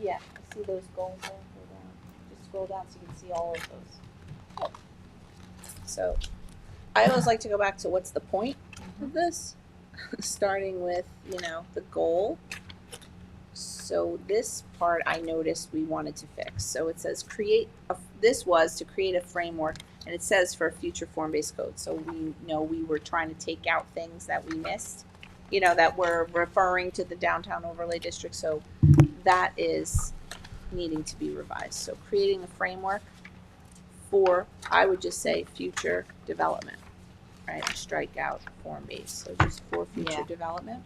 Yeah, I see those goals there. Go down. Just scroll down so you can see all of those. So, I always like to go back to what's the point of this, starting with the goal. So this part I noticed we wanted to fix. So it says this was to create a framework, and it says for a future form-based code. So we know we were trying to take out things that we missed, that were referring to the downtown overlay district. So that is needing to be revised. So creating a framework for, I would just say, future development, right? Strike out form-based. So just for future development.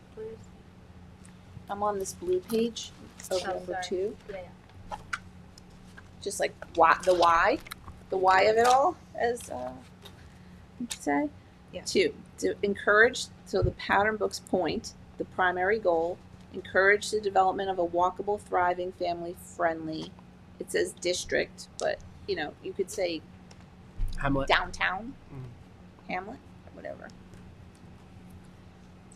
I'm on this blue page of number sorry. 2. Yeah. Just like the why of it all, as you could say. Yeah. 2, to encourage, so the pattern book's point, the primary goal, encourage the development of a walkable, thriving, family-friendly, it says district, but you could say Hamlet. downtown, Hamlet, whatever.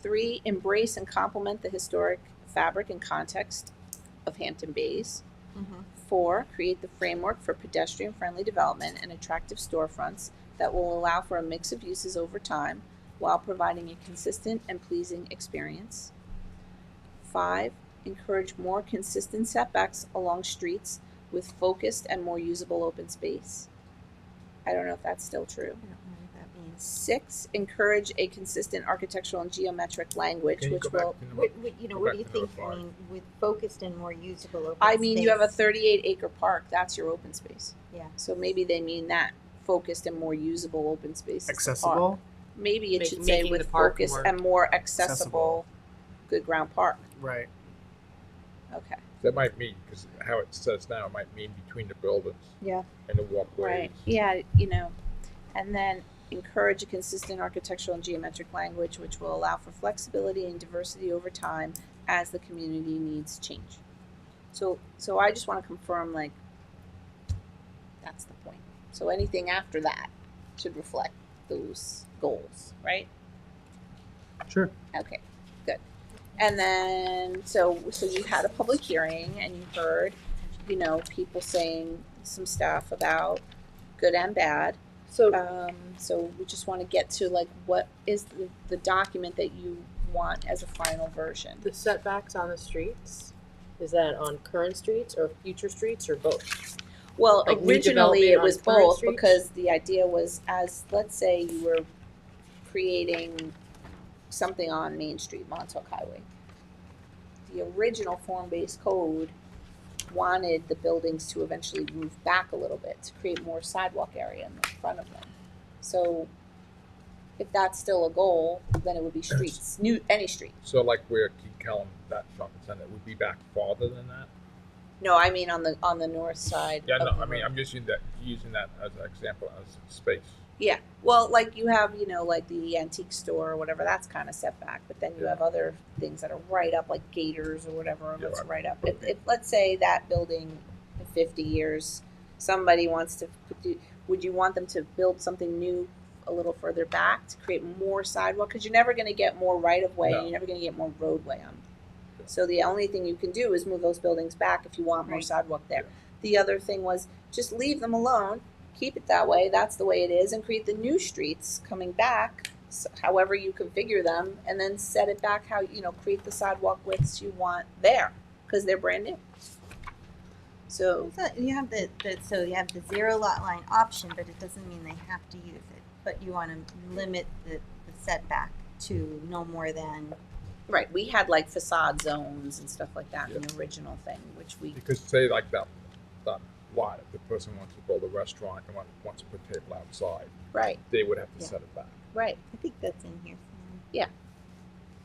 3, embrace and complement the historic fabric and context of Hampton Bays. 4, create the framework for pedestrian-friendly development and attractive storefronts that will allow for a mix of uses over time while providing a consistent and pleasing experience. 5, encourage more consistent setbacks along streets with focused and more usable open space. I don't know if that's still true. I don't know what that means. 6, encourage a consistent architectural and geometric language, Can you which go back will. to number- What go do you back to think? number I 5. mean, with focused and more usable open I mean, you have a space. 38-acre park. That's your open space. Yeah. So maybe they mean that focused and more usable open space. is the park. Accessible. Maybe it Make- should say making with the park focus more and more accessible, accessible. good ground park. Right. Okay. That might mean, because how it says now, it might mean between the buildings Yeah. and the walkways. Right. Yeah. And then encourage a consistent architectural and geometric language, which will allow for flexibility and diversity over time as the community needs change. So I just want to confirm, like, that's the point. So anything after that should reflect those goals, right? Sure. Okay, good. And then, so you had a public hearing and you heard, people saying some stuff about good and bad. So we just want to get to, like, what is the document that you want as a final version? The setbacks on the streets, is that on current streets or future streets or both? Well, Like, new originally it development was on current both, streets? because the idea was, as, let's say you were creating something on Main Street, Montauk Highway. The original form-based code wanted the buildings to eventually move back a little bit to create more sidewalk area in the front of them. So if that's still a goal, then it would be streets, any street. So like where King Kellum, that shopping center, would be back farther than that? No, I mean on the north side. Yeah, no, of the I mean, road. I'm just using that as an example, as space. Yeah, well, like you have, like the antique store or whatever, that's kind of setback. But then you Yeah. have other things that are right up, like Gators or whatever, Yeah, that's right. right up. If let's say that building in 50 years, somebody wants to, would you want them to build something new a little further back to create more sidewalk? Because you're never going to get more right of way, No. and you're never going to get more roadway on. Yeah. So the only thing you can do is move those buildings back if you want more Right. sidewalk there. Yeah. The other thing was just leave them alone, keep it that way, that's the way it is, and create the new streets coming back, however you configure them, and then set it back how, create the sidewalk widths you want there. because they're brand new. So, So you have so you have the zero lot line option, but it doesn't mean they have to use it. But you want to limit the setback to no more than. right, we had like facade zones and stuff like that in the original thing, which we, Because say like that lot, if the person wants to build a restaurant and wants to put a table outside, right, they would have to Yeah. set it back. right, I think that's in here somewhere.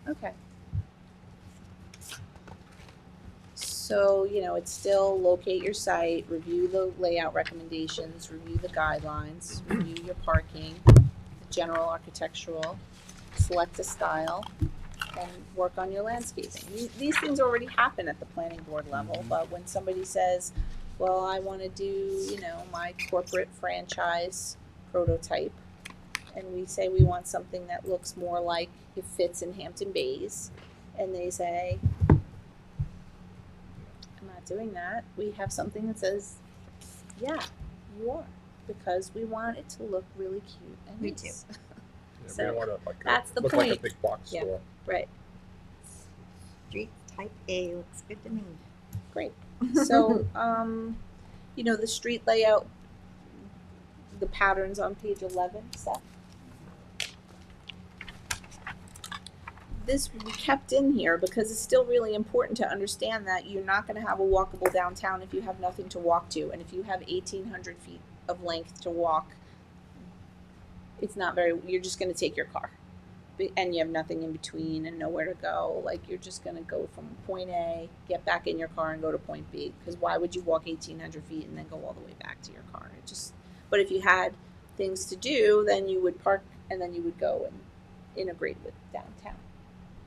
okay. So, it's still locate your site, review the layout recommendations, review the guidelines, review your parking, general architectural, select a style, and work on your landscaping. These things already happen at the planning board level, but when somebody says, well, I want to do, my corporate franchise prototype, and we say we want something that looks more like it fits in Hampton Bays, and they say, I'm not doing that. We have something that says, yeah, you are, because we want it to look really cute and Me nice. Yeah, we So, don't want to that's the look like a point. big box Yeah. store. Right. Street type A looks good to me. Great. So, the street layout, the patterns on page 11, Seth. This we kept in here because it's still really important to understand that you're not going to have a walkable downtown if you have nothing to walk to. And if you have 1,800 feet of length to walk, it's not you're just going to take your car. And you have nothing in between and nowhere to go. Like, you're just going to go from point A, get back in your car, and go to point B. Because why would you walk 1,800 feet and then go all the way back to your car? But if you had things to do, then you would park and then you would go and integrate with downtown.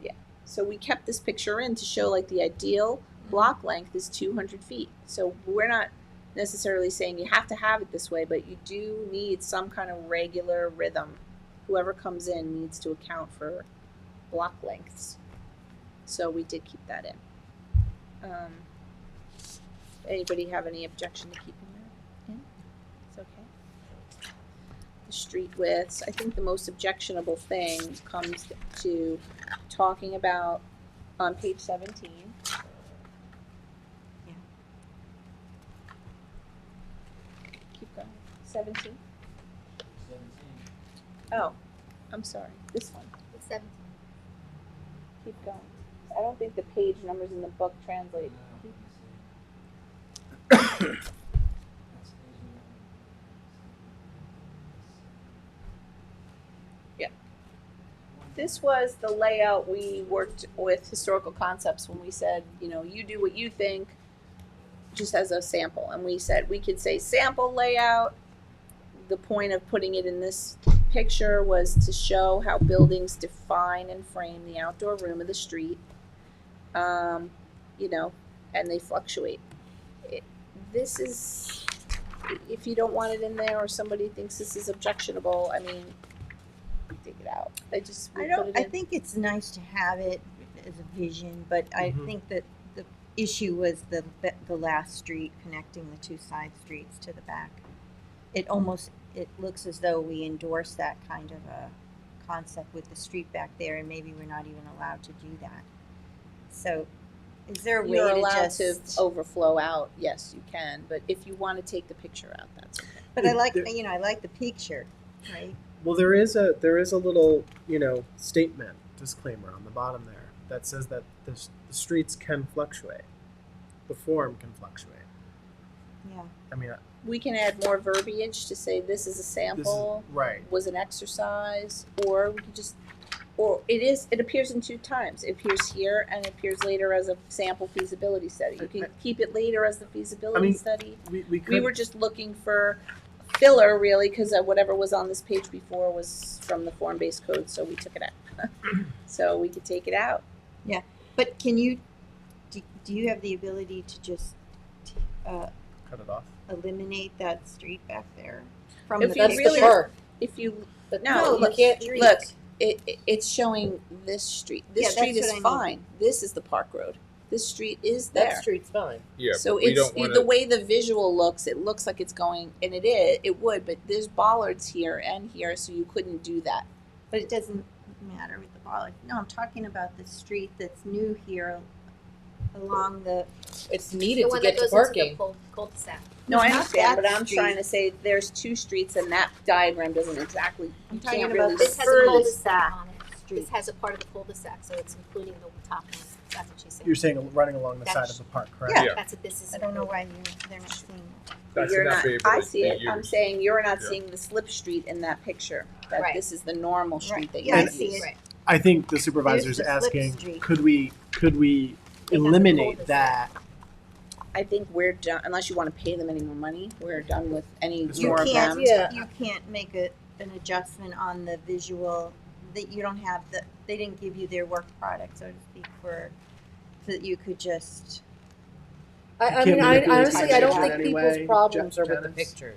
Yeah. So we kept this picture in to show like the ideal block length is 200 feet. So we're not necessarily saying you have to have it this way, but you do need some kind of regular rhythm. Whoever comes in needs to account for block lengths. So we did keep that in. Anybody have any objection to keeping that in? It's okay. The street widths. I think the most objectionable thing comes to talking about on page 17. Yeah. Keep going. 17. Oh, I'm sorry. This one. It's 17. Keep going. I don't think the page numbers in the book translate. Yeah. This was the layout we worked with Historical Concepts when we said, you do what you think, just as a sample. And we said we could say sample layout. The point of putting it in this picture was to show how buildings define and frame the outdoor room of the street, and they fluctuate. This is, if you don't want it in there or somebody thinks this is objectionable, take it out. I think it's nice to have it as a vision, but I think that the issue was the last street connecting the two side streets to the back. It looks as though we endorse that kind of a concept with the street back there, and maybe we're not even allowed to do that. So, is there a way You're to allowed just to overflow out. Yes, you can. But if you want to take the picture out, that's okay. But I like the picture, right? Well, there is a little statement disclaimer on the bottom there that says that the streets can fluctuate, the form can fluctuate. Yeah. We can add more verbiage to say this is a sample, right. was an exercise, or we could just, it appears in two times. It appears here and it appears later as a sample feasibility study. You can keep it later as the feasibility study. We were just looking for filler, really, because whatever was on this page before was from the form-based code, so we took it out. So we could take it out. Yeah, but can you? Do you have the ability to just Cut it off. eliminate that street back there from If the you That's really- the part. If you No, you the can't street. look. It's showing this street. This Yeah, street that's is what I mean. fine. This is the Park Road. This street is there. That street's fine. Yeah, So but we it's don't want the way the visual looks. It looks like it's going, and it would, but there's bollards here and here, so you couldn't do that. But it doesn't matter with the bollard. No, I'm talking about the street that's new here along the, It's The needed to one get that to goes into the parking. cul-de-sac. No, I Not understand, that but I'm street. trying to say there's two streets and that diagram doesn't exactly, you I'm talking can't about really. This has a furthest cul-de-sac on it. street. This has a part of the cul-de-sac, so it's including the top one. That's what she's saying. You're saying running along the side That's- of the park, correct? Yeah. Yeah. That's what this is. I don't know including. why they're not seeing it. That's You're enough not, to be able I to see it, be I'm used. saying you're not Yeah. seeing the slip street in that picture, that Right. this is the normal street Right. that Yeah, I you see use. it. Right. I think the supervisor's There's the slip asking, street. could we They have the eliminate cul-de-sac. that? I think we're done, unless you wanna pay them any more money, we're done with any It's You more of can't, them. Yeah. you can't make an adjustment on the visual, that you don't have they didn't give you their work product, so to speak, so that you could just, I can't mean, manipulate honestly, I don't the think picture people's anyway, problems are with the Janice? pictures.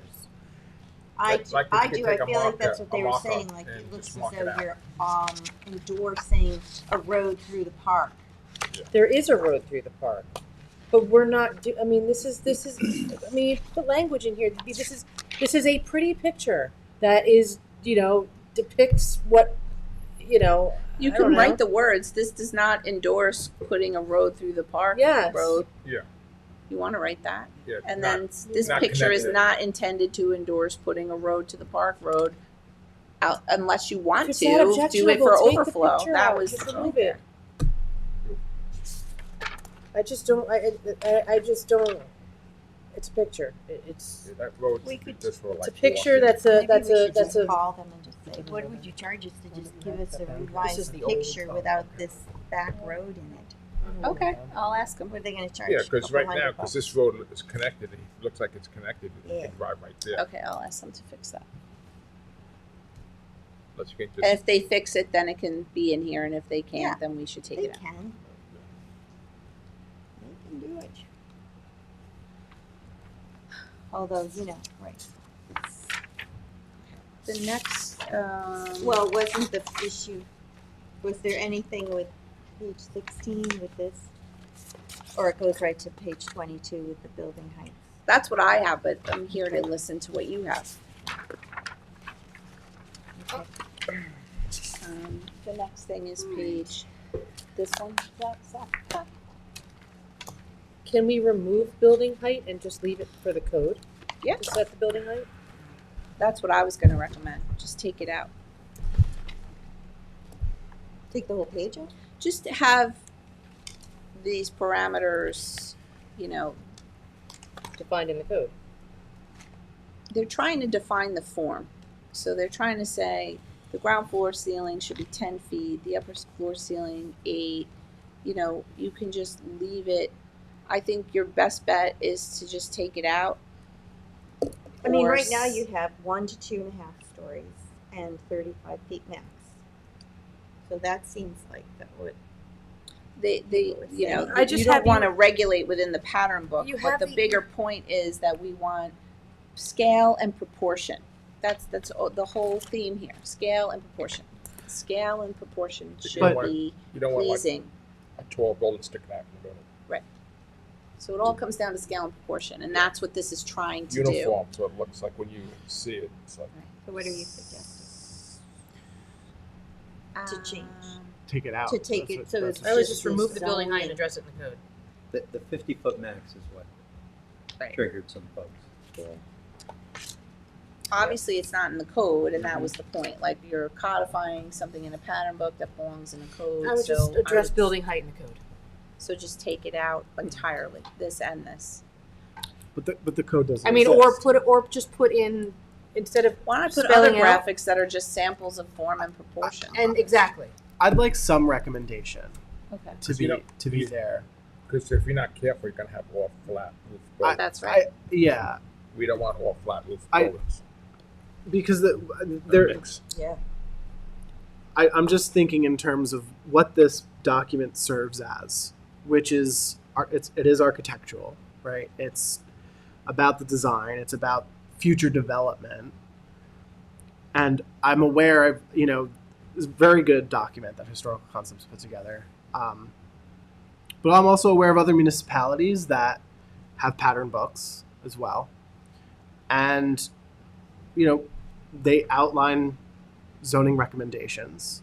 I It's like if I you could do, I take a feel like marker- that's what they a were marker saying, like, and it looks just as mark it though out. you're endorsing a road through the park. There is a road through the park, but we're not. I mean, this is. I mean, you put language in here. This is a pretty picture that is, depicts what, You I can don't know. write the words, this does not endorse putting a road through the park. Yes. Road. Yeah. You wanna write that? Yeah, And not- then this not picture is connected. not intended to endorse putting a road to the park road out, unless you want If to, it's not do it objectionable, for take the overflow. picture That out, was just the remove point it. there. I just don't. I just don't. It's a picture. It's. That road We should be could- just for It's a like picture walking. that's a Maybe that's we a should that's just a call them and just say, what would you charge us to just give us a This is revised the old picture without this back road in it? Okay, I'll ask them. What are they gonna charge? Yeah, a because couple right now, $100 because bucks? this road is connected, it looks like it's connected, you Yeah. can drive right there. Okay, I'll ask them to fix that. Let's get And this, if they fix it, then it can be in here, and if they Yeah. can't, then we should take They it out. can. They can do it. Although, right. It's- The next, Well, wasn't the issue, was there anything with page 16 with this? Or it goes right to page 22 with the building heights? that's what I have, but I'm here to listen to what you have. Okay. The next thing is page, this one, that. Can we remove building height and just leave it for the code? Yeah. To set the building height? That's what I was gonna recommend, just take it out. Take the whole page out? Just have these parameters, Defined in the code. they're trying to define the form. So they're trying to say the ground floor ceiling should be 10 feet, the upper floor ceiling 8. You can just leave it. I think your best bet is to just take it out. I mean, Or right now s- you have 1 to 2.5 stories and 35 feet max. So that seems like that would, I just you don't have want to you- regulate within the pattern book, You but have the the- bigger point is that we want scale and proportion. That's the whole theme here, scale and proportion. Scale and proportion should But- be you don't want like pleasing. a tall building sticking out from the building. So it all comes down to scale and proportion, and that's what this is trying to do. Uniform, so it looks like when you see it, it's like, so what are you suggesting? To change. Take it out. To take That's it, what- so that's it's I would just just the remove the building height and zoning. address it in the code. The 50-foot max is what Right. triggered some folks. Obviously, it's not in the code, and that was the point. Like, you're codifying something in a pattern book that belongs in a code. I would so just address would- building height in the code. So just take it out entirely, this and this. But the code doesn't. I mean, exist. or just put in instead of Why not put other Spelling out. graphics that are just samples of form and proportion? and exactly. I'd like some recommendation Okay, to You know, be there. because if you're not careful, you're gonna have all flat roof I- buildings. that's right. Yeah, We don't want all flat roof I- buildings. because That there. makes- Yeah. I'm just thinking in terms of what this document serves as, which is it is architectural, right? It's about the design. It's about future development, and I'm aware of it's a very good document that Historical Concepts put together. But I'm also aware of other municipalities that have pattern books as well, and they outline zoning recommendations.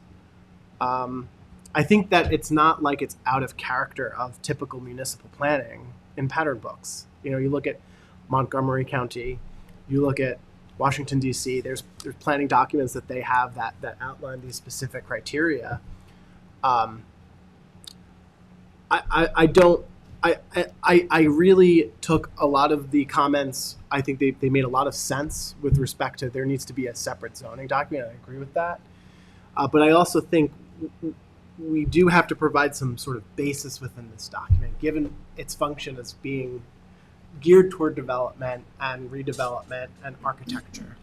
I think that it's not like it's out of character of typical municipal planning in pattern books. You know, you look at Montgomery County, you look at Washington D.C. There's planning documents that they have that outline these specific criteria. I don't. I really took a lot of the comments. I think they made a lot of sense with respect to there needs to be a separate zoning document. I agree with that. But I also think we do have to provide some sort of basis within this document, given its function as being geared toward development and redevelopment and architecture.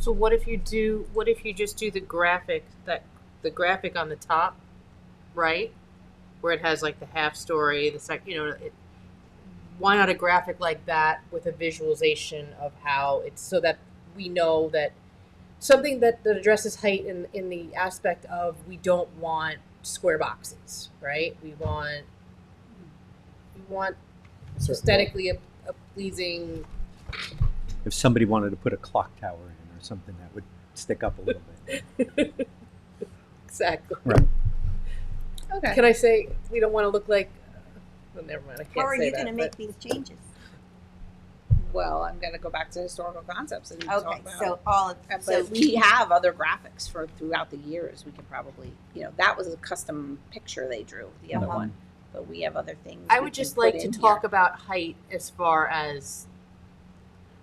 So what if you just do the graphic on the top, right? Where it has like the half story, why not a graphic like that with a visualization of how it's, so that we know that something that addresses height in the aspect of, we don't want square boxes, right? We want aesthetically a pleasing. If somebody wanted to put a clock tower in or something, that would stick up a little bit. Exactly. Right. Okay. Can I say we don't want to look like? Well, never mind. I can't How are say you that, going to make these changes? Well, I'm gonna go back to historical concepts and Okay, talk about. so all of, But so we have other graphics for throughout the years. We could probably, that was a custom picture they drew, the other Uh-huh. one. But we have other things. I we would can just put like to in talk here. about height as far as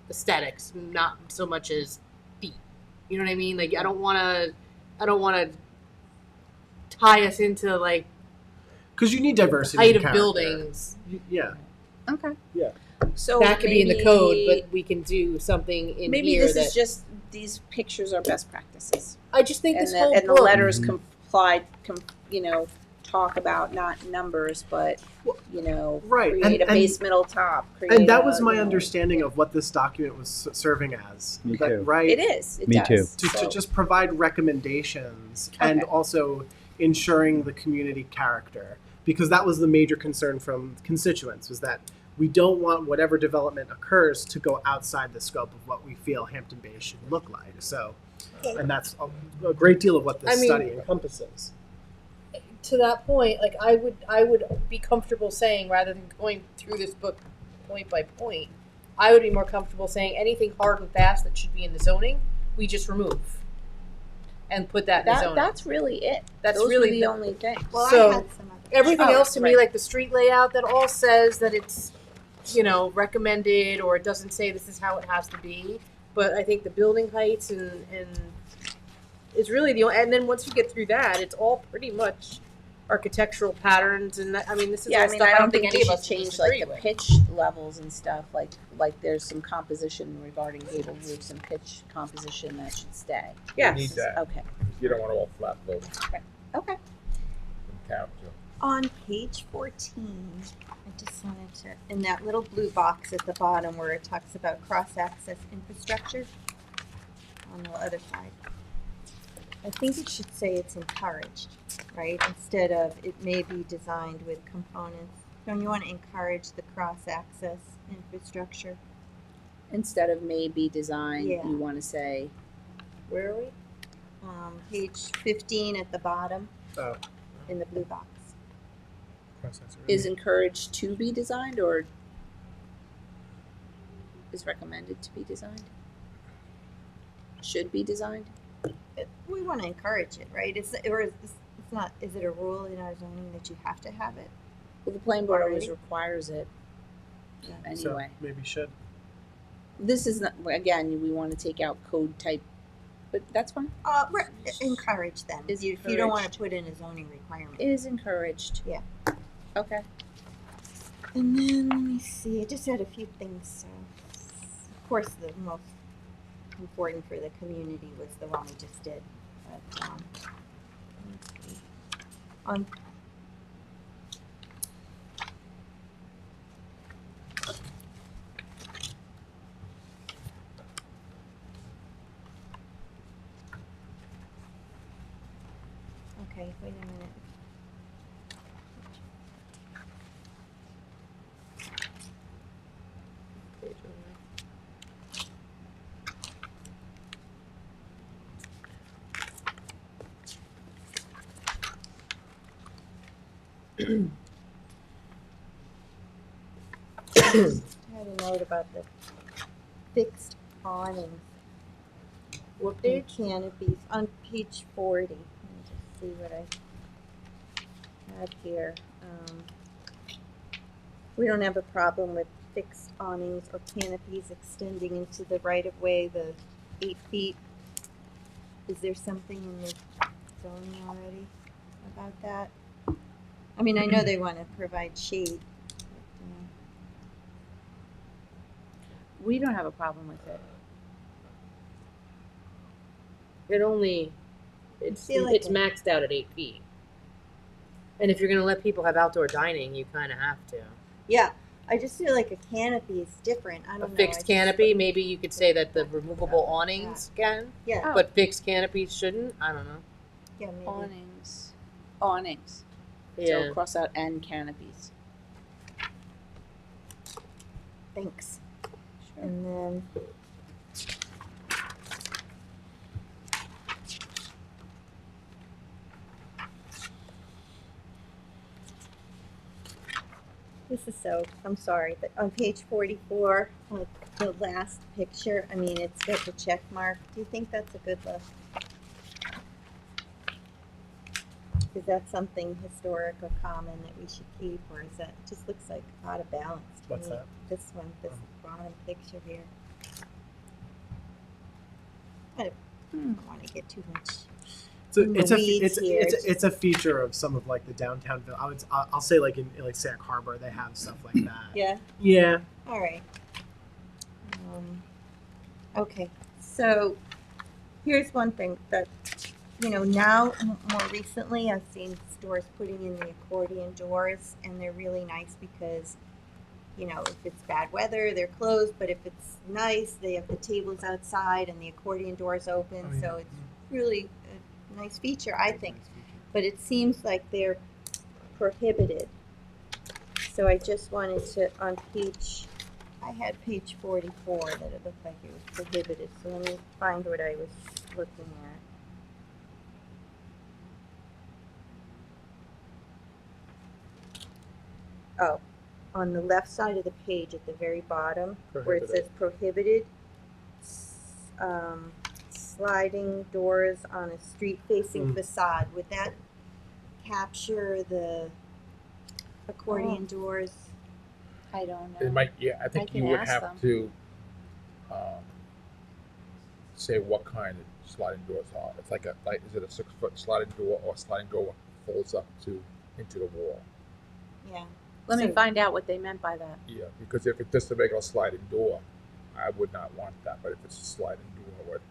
aesthetics, not so much as feet. You know what I mean? Like I don't want to tie us into like Because you need diversity. height in of character. buildings. Yeah. Okay. Yeah. So That could be in the code, maybe- but we can do something in maybe here this that is just these pictures are best practices, I just think and this the, whole and the book. letters Mhm. talk about not numbers, but Right, create a and- base, middle, top. And that was create a, my understanding of what this document was serving as. Me That- too. Right. It is. It Me does. too. To So- just provide recommendations and Okay. also ensuring the community character, because that was the major concern from constituents, was that we don't want whatever development occurs to go outside the scope of what we feel Hampton Bays should look like. So, and that's a great deal of what this I mean- study encompasses. To that point, like I would be comfortable saying, rather than going through this book point by point, I would be more comfortable saying anything hard and fast that should be in the zoning, we just remove and put that in the zoning. That's really it. That's Those really were the the- only thing. well, So- I had some other. Everything Oh, else to me, right. like the street layout, that all says that it's, recommended, or it doesn't say this is how it has to be. But I think the building heights and is really the only, and then once you get through that, it's all pretty much architectural patterns, and that, I mean, this is Yeah, all I mean, stuff I don't think think any we of should us would change disagree like the with. pitch levels and stuff. Like there's some composition regarding gable roofs and pitch composition that should stay. Yes. You need that. Okay. You don't want all flat roofs Okay. and character. On page 14, I just wanted to, in that little blue box at the bottom where it talks about cross-access infrastructure on the other side, I think it should say it's encouraged, right? Instead of it may be designed with components. Don't you want to encourage the cross-access infrastructure? Instead of may be designed, Yeah. you want to say Where are we? Page 15 at the bottom Oh. in the blue box. is encouraged to be designed or is recommended to be designed? Should be designed? We want to encourage it, right? It's not. Is it a rule in our zoning that you have to have it? Well, the planning board always Already? requires it anyway. So maybe should. This is not, again, we want to take out code type, but that's fine. Encourage them. Is If you don't want encouraged. to put in a zoning requirement. It is encouraged. Yeah. Okay. And then let me see. I just had a few things. So, of course, the most important for the community was the one we just did. But let's see. On okay, wait a minute. I had a note about the fixed awnings What and page? canopies on page 40. Let me just see what I have here. We don't have a problem with fixed awnings or canopies extending into the right-of-way, the 8 feet. Is there something in the zoning already about that? I mean, I know they want to provide shade. We don't have a problem with it. It only, it's feel like it's it- maxed out at 8 feet. And if you're gonna let people have outdoor dining, you kind of have to. Yeah, I just feel like a canopy is different. I A don't know. fixed canopy, maybe you could say that the removable awnings can, Yeah, but fixed canopies shouldn't. I don't know. yeah, maybe. Awnings. Yeah. So cross out and canopies. Thanks. And then. This is so, I'm sorry, but on page 44, like the last picture, I mean, it's got the check mark. Do you think that's a good look? Is that something historic or common that we should keep, or is that, it just looks like out of balance to What's me? that? This one, this bottom picture here. I don't want to get too much. So In the it's a weeds here, it's a feature of some of like the downtown. I'll say like in like Sag Harbor they have stuff like that. Yeah. Yeah. All right. Okay, so here's one thing that, you know, now more recently I've seen stores putting in the accordion doors, and they're really nice because, you know, if it's bad weather, they're closed, but if it's nice, they have the tables outside and the accordion doors open, Oh, yeah. so it's really a nice feature, I think. But it seems like they're prohibited. So I just wanted to, on page, I had page 44 that it looked like it was prohibited. So let me find what I was looking at. Oh, on the left side of the page at the very bottom, where it says prohibited, sliding doors on a street-facing facade. Would that capture the accordion doors? I don't know. It might, yeah, I think I you can would ask have them. to say what kind of sliding doors are. It's like is it a 6-foot sliding door or a sliding door folds up into the wall? Yeah. Let me So- find out what they meant by that. Yeah, because if it's just a regular sliding door, I would not want that. But if it's a sliding door, what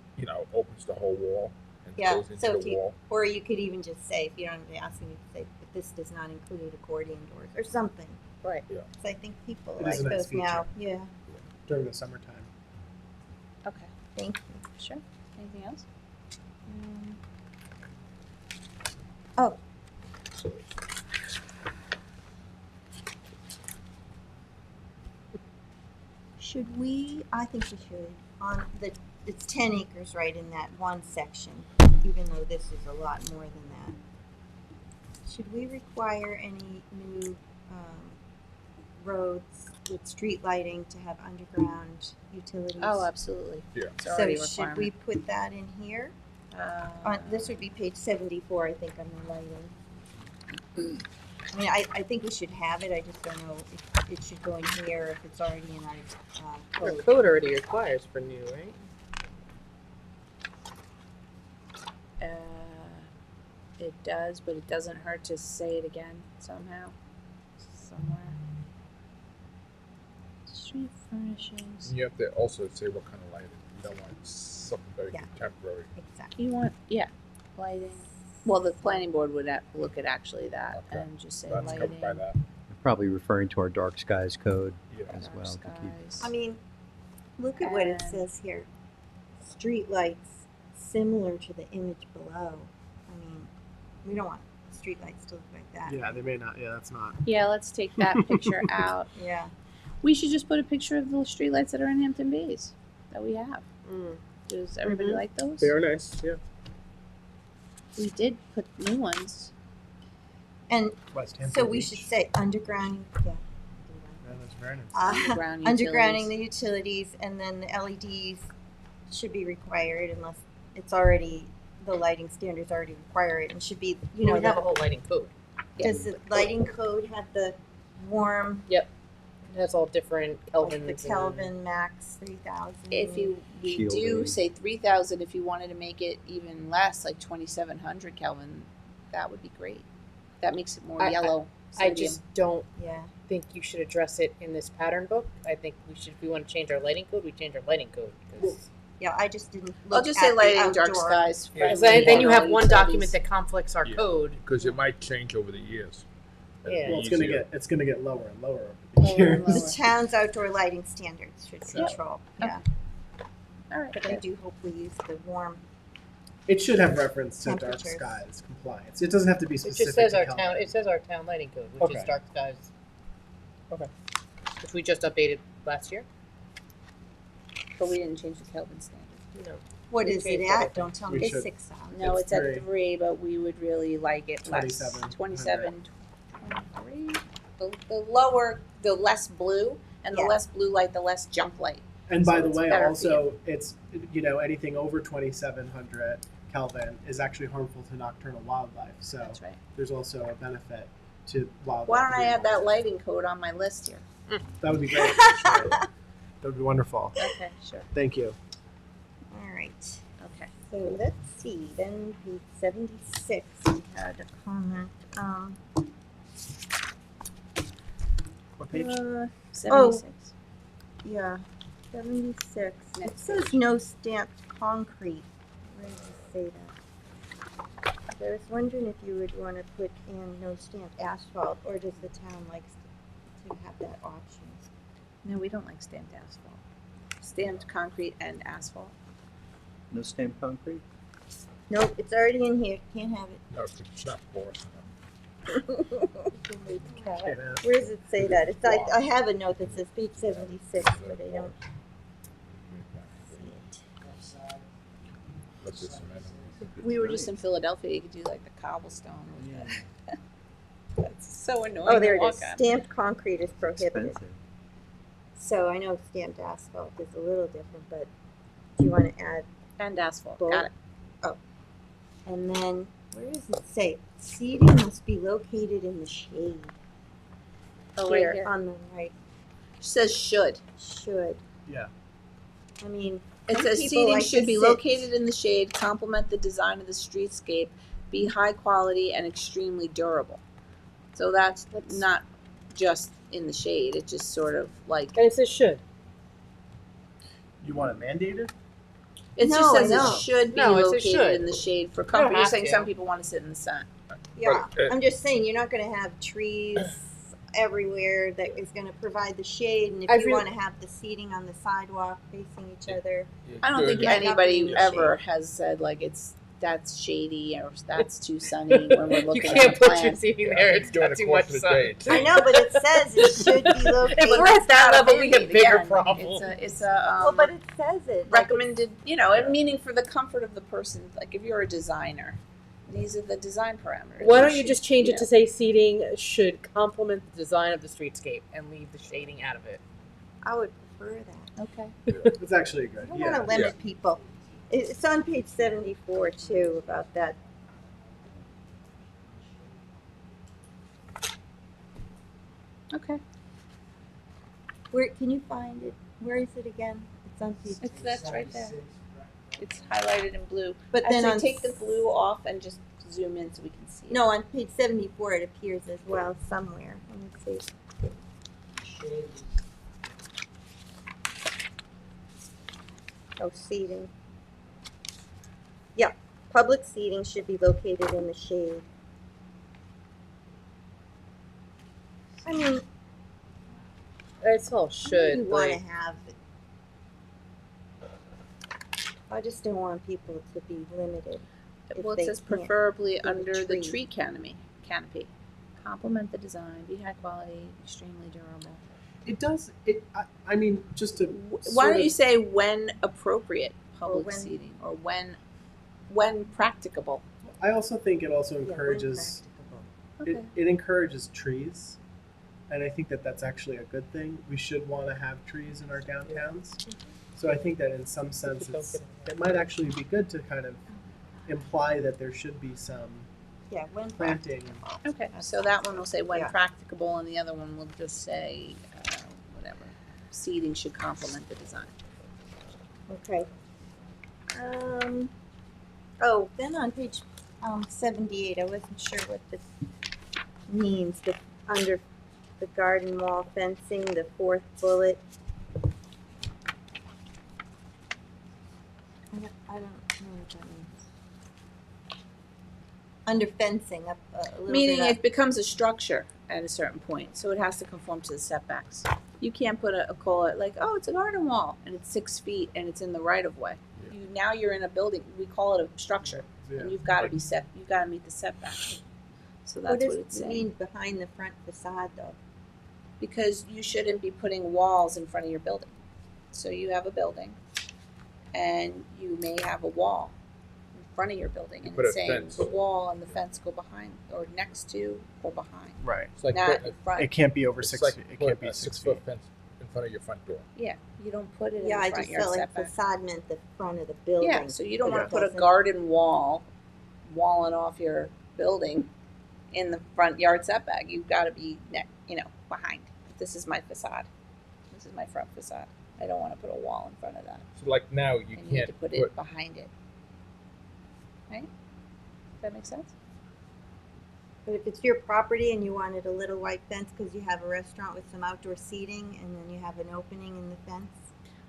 opens the whole wall and Yeah, goes into so the wall. or you could even just say, if you don't have to ask me to say, but this does not include accordion doors or something. Right. Yeah. 'Cause I think people It like is a nice those now. Yeah, During the summertime. Okay. thank you. Sure. Anything else? Oh. Should we, I think we should, on the, it's 10 acres right in that one section, even though this is a lot more than that. Should we require any new roads with street lighting to have underground utilities? Oh, absolutely. Yeah. It's already a So should we put that in here? This would be page 74, I think, on the lighting. I mean, I think we should have it, I just don't know if it should go in here, or if it's already in our Our code. code already requires for new, right? It does, but it doesn't hurt to say it again somehow, somewhere. Street furnishings. And you have to also say what kind of lighting. You don't want something very Yeah. contemporary. Exactly. You want, yeah, lighting. Well, the planning board would look at actually that Okay. and just say That's lighting. covered by that. Probably referring to our dark skies code Yeah. as dark well. to keep- skies. I mean, look at what it And- says here. Street lights similar to the image below. I mean, we don't want street lights to look like that. Yeah, they may not. Yeah, that's not. Yeah, let's take that picture out. Yeah. We should just put a picture of the streetlights that are in Hampton Bays that we have. Mm. Does everybody Mhm. like those? They are nice. Yeah. We did put new ones. And West Hampton so we Beach. should say undergrounding, Yeah, that's very nice. Underground undergrounding the utilities. utilities, and then the LEDs should be required unless it's already, the lighting standards already require it, and should be, you know, we have a the, whole lighting code. does the lighting code have the warm, It has all different like Kelvins. the Kelvin max 3000? If we do Shielding. say 3,000, if you wanted to make it even less, like 2,700 Kelvin, that would be great. That makes it more I- yellow. I sodium. just don't Yeah, think you should address it in this pattern book. I think we should, if we want to change our lighting code, we change our lighting code. 'Cause- yeah, I just didn't I'll look just at say the lighting, dark outdoor. skies. Yeah. Because friendly, then you have all one utilities. document that conflicts our Yeah. code. Because it might change over the years. Yeah. Well, it's gonna get lower and lower over Lower the and years. lower. The town's outdoor lighting standards should Yep. control, yeah, All right. but I do hope we use the warm. It should have reference to dark Temperatures. skies compliance. It doesn't have to be It specific. just says to our Kelvin. town. It says our town lighting code, which is Okay. dark skies. Okay. Which we just updated last year. But we didn't change the Kelvin standard. No. What We is it changed at? everything. Don't tell We me should. 6,000. No, It's it's three. at 3, but we would really like it less. 27. 27, 23. The lower, the less blue, and the Yeah. less blue light, the less jump light. And by So the it's way, better for also, it's, anything over 2,700 Kelvin is actually harmful to nocturnal wildlife. So That's right. there's also a benefit to wildlife. Why don't I being add that monitored. lighting code on my list here? That would be great. actually. That would be wonderful. Okay, sure. Thank you. All right. Okay. So let's see, then page 76, we had a comment. What page? 76. Yeah, 76. It Next says no stamped concrete. Where does it say that? I was wondering if you would want to put in no stamped asphalt, or does the town like to have that option? No, we don't like stamped asphalt. Stamped concrete and asphalt. No stamped concrete? Nope, it's already in here. Can't have it. No, it's not for us. Okay, man. Where does it say that? It's I have a note that says page 76, but I don't see it. Let's just amend it. We were just in Philadelphia. You could do like the cobblestone with that. That's so annoying. Oh, there to it walk is. on. Stamped concrete is prohibited. Expensive. So I know stamped asphalt is a little different, but do you want to add? And asphalt. Both? Got it. And then where does it say seating must be located in the shade? Oh, right here. On the right. Says should. Should. Yeah. I mean, It some says people seating like should to be sit- located in the shade, complement the design of the streetscape, be high quality and extremely durable. So that's not just in the shade. It's just sort of like And it says should. You want it mandated? it No, just I says know. it should be No, it says located should. in the shade for don't comfort. You're have saying to. some people want to sit in the sun. yeah. But, I'm just saying you're not going to have trees everywhere that is going to provide the shade, and if I you feel- want to have the seating on the sidewalk facing each other. I don't think Might not be anybody in the ever has said like that's shady or that's too sunny when we're looking You at can't the put plan. your seating I there. think It's during got the too course much of the sun. day, it's- I know, but it says it should be located. If we're at that level, we have bigger Again, problems. It's a well, but it says it. like recommended, meaning for the comfort of the person. Like if you're a designer, these are the design parameters. Why don't you should, just change it know. to say seating should complement the design of the streetscape and leave the shading out of it? I would prefer that. Okay. It's actually I good. don't Yeah. want to limit people. It's on page 74 too about that. Okay. Where can you find it? Where is it again? It's on page. That's right there. It's highlighted in blue. But then Actually, on take the blue off and just zoom in so we can see. No, on page 74 it appears as well somewhere. Let me see. Oh, seating. Yeah, public seating should be located in the shade. I mean, It's all you should. want to Like, have. I just don't want people to be limited. if Well, it they says can't preferably see the under the tree. tree canopy. Complement the design, be high quality, extremely durable. It does. I mean, just to. Why sort don't of- you say when appropriate public when- seating or when practicable? I also think it also Yeah, when encourages practicable. it encourages trees, and I think that that's actually a good thing. We should want to have trees in our downtowns. So I think that in some sense, it might actually be good to kind of imply that there should be some Yeah, when planting. Okay, so that one will say when Yeah. practicable, and the other one will just say, whatever, seating should complement the design. Okay. Oh, then on page 78, I wasn't sure what this means. Under the garden wall fencing, the fourth bullet. I don't know what that means. Under fencing, up a little Meaning bit up. it becomes a structure at a certain point, so it has to conform to the setbacks. You can't put call it like, oh, it's a garden wall, and it's 6 feet, and it's in the right of way. Now you're in a building, we call it a structure, and you've got to be set, you've got to meet the setbacks. So that's what it's What does it saying. mean behind the front facade, though? Because you shouldn't be putting walls in front of your building. So you have a building, and you may have a wall in front of your building, You and put it's a saying fence. the wall and the fence go behind, or next to, or behind, Right. It's like not putting in front. It can't be over it's 6 like feet. It putting can't be a 6 6-foot feet. fence in front of your front door. Yeah, you don't put it Yeah, in I the front just yard felt like setback. facade meant the front of the building. Yeah, so you don't but want it to put a doesn't. garden wall, walling off your building in the front yard setback. You've got to be, behind. This is my facade. This is my front facade. I don't want to put a wall in front of that. So like now, you And you need can't to put put, it behind it. Right? Does that make sense? But if it's your property and you wanted a little white fence because you have a restaurant with some outdoor seating and then you have an opening in the fence,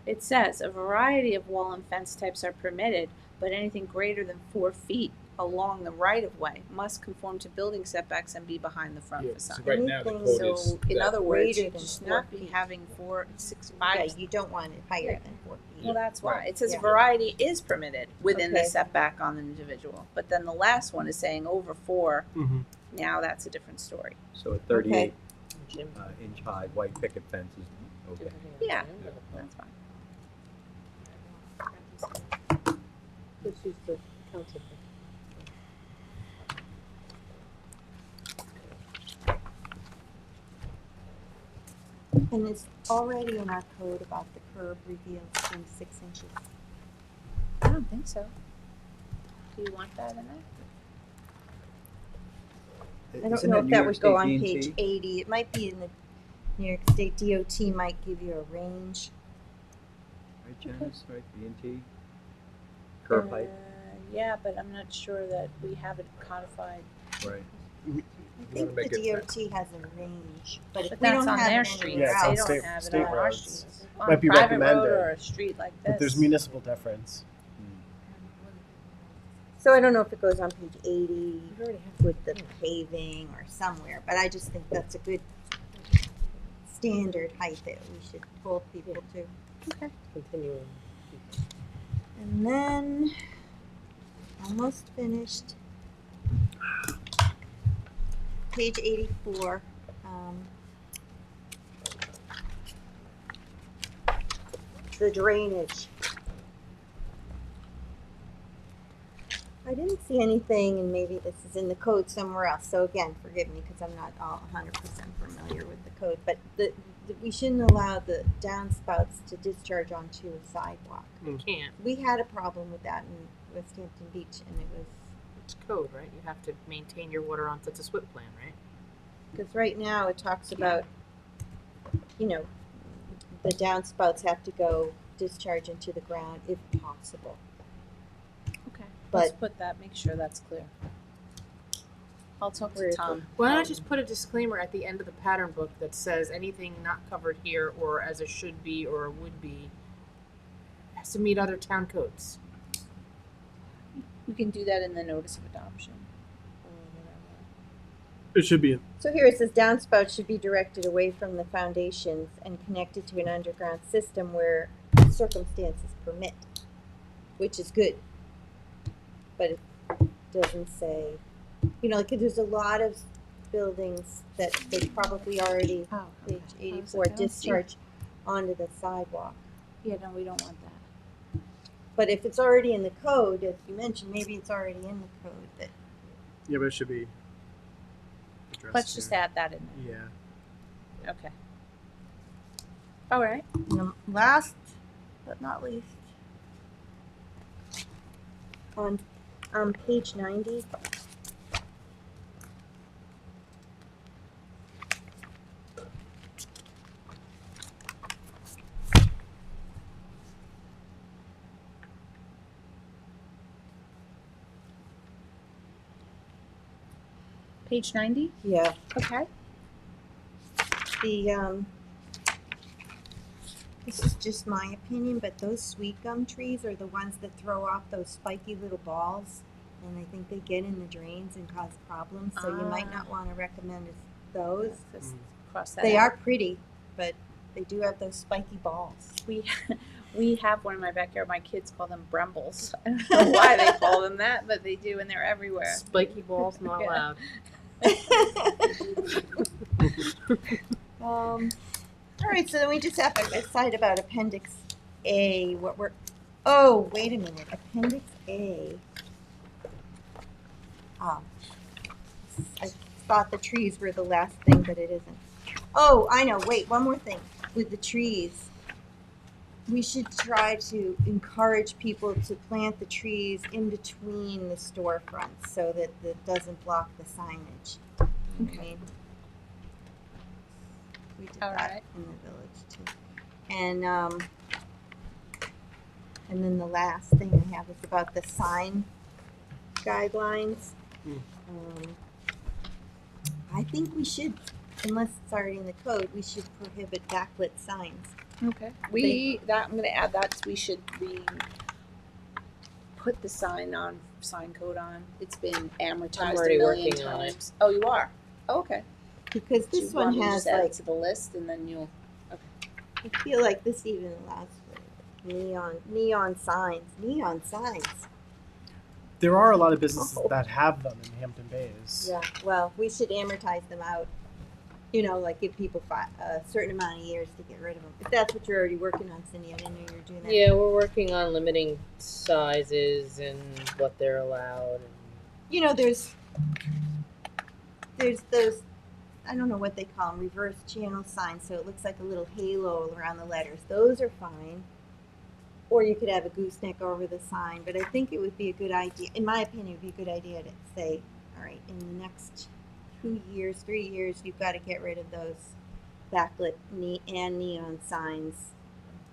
It says a variety of wall and fence types are permitted, but anything greater than 4 feet along the right of way must conform to building setbacks and be behind the front yeah, facade. so right now the Anything code is So, in that other words, greater you than just 4 not be feet. having 4, 6, yeah, 5. you don't want it higher Yeah. than 4 feet. Well, that's why. Right. It says Yeah. variety is permitted within the Okay. setback on the individual. But then the last one is saying over 4. Mm-hmm. Now that's a different story. So a 38 inch high white picket fence is okay. Yeah, that's fine. Let's use the council. And it's already in our code about the curb reveals 26 inches. I don't think so. Do you want that in there? I don't Isn't know if New that York would go State on D&T? page 80. It might be in the New York State DOT might give you a range. Right, Janice, right, B&T? Curb height, Yeah, but I'm not sure that we have it codified. right. I wanna think make the it DOT has a range, but if But we that's don't on have their it streets. anywhere Yeah, it's on They else. don't state- have it state on our roads. streets. On Might a be private recommended. road or a street like this. But there's municipal deference. So I don't know if it goes on page 80 with the paving or somewhere, but I just think that's a good standard height that we should hold people to. Continuing. And then, almost finished. Page 84. The drainage. I didn't see anything, and maybe this is in the code somewhere else. So again, forgive me because I'm not all 100% familiar with the code. But we shouldn't allow the downspouts to discharge onto a sidewalk. You can't. We had a problem with that in West Hampton Beach, and it was It's code, right? You have to maintain your water on, it's a SWIP plan, right? because right now it talks about, the downspouts have to go discharge into the ground if possible. Okay. But- Let's put that, make sure that's clear. I'll talk Where to is Tom. Why not just put a disclaimer at the end of the pattern book that says anything not covered here or as a should be or a would be has to meet other town codes? We can do that in the notice of adoption. Or whatever. It should be. So here it says downspouts should be directed away from the foundations and connected to an underground system where circumstances permit, which is good. But it doesn't say, like there's a lot of buildings that they probably already, Oh, page okay. 84, I don't see it. discharge onto the sidewalk. Yeah, no, we don't want that. But if it's already in the code, as you mentioned, maybe it's already in the code that Yeah, but it should be. addressed. Let's just here. add that in Yeah. there. Okay. All right. And the last but not least, on page 90, Page 90. yeah, Okay. the this is just my opinion, but those sweet gum trees are the ones that throw off those spiky little balls, and I think they get in the drains and cause problems. So you might not want to recommend those. Let's cross that They out. are pretty, but they do have those spiky balls. We have one in my backyard. My kids call them brambles. I don't know why they call them that, but they do, and they're everywhere. Spiky balls not Yeah. allowed. All right, so then we just have to decide about Appendix A. Oh, wait a minute. Appendix A. Oh, I thought the trees were the last thing, but it isn't. Oh, I know. Wait, one more thing with the trees. We should try to encourage people to plant the trees in between the storefronts so that it doesn't block the signage. Okay. We did All that right. in the village too. And then the last thing I have is about the sign guidelines. I think we should, unless it's already in the code, we should prohibit backlit signs. Okay. I'm going to add that. We should put the sign code on. It's been amortized I'm already a million working on it. times. Oh, you are? Oh, okay. Because Do this you want one me to has just add it like, to the list, and then you'll. I feel like this even allows for neon signs. Neon signs. There are a lot of businesses Oh. that have them in Hampton Bays. Yeah, well, we should amortize them out. You know, like give people a certain amount of years to get rid of them. If that's what you're already working on, Cindy, I didn't know you were doing that. Yeah, we're working on limiting sizes and what they're allowed. You know, there's those, I don't know what they call them, reverse channel signs, so it looks like a little halo around the letters. Those are fine. Or you could have a gooseneck over the sign, but I think it would be a good idea, in my opinion, it would be a good idea to say, all right, in the next 2 years, 3 years, you've got to get rid of those backlit and neon signs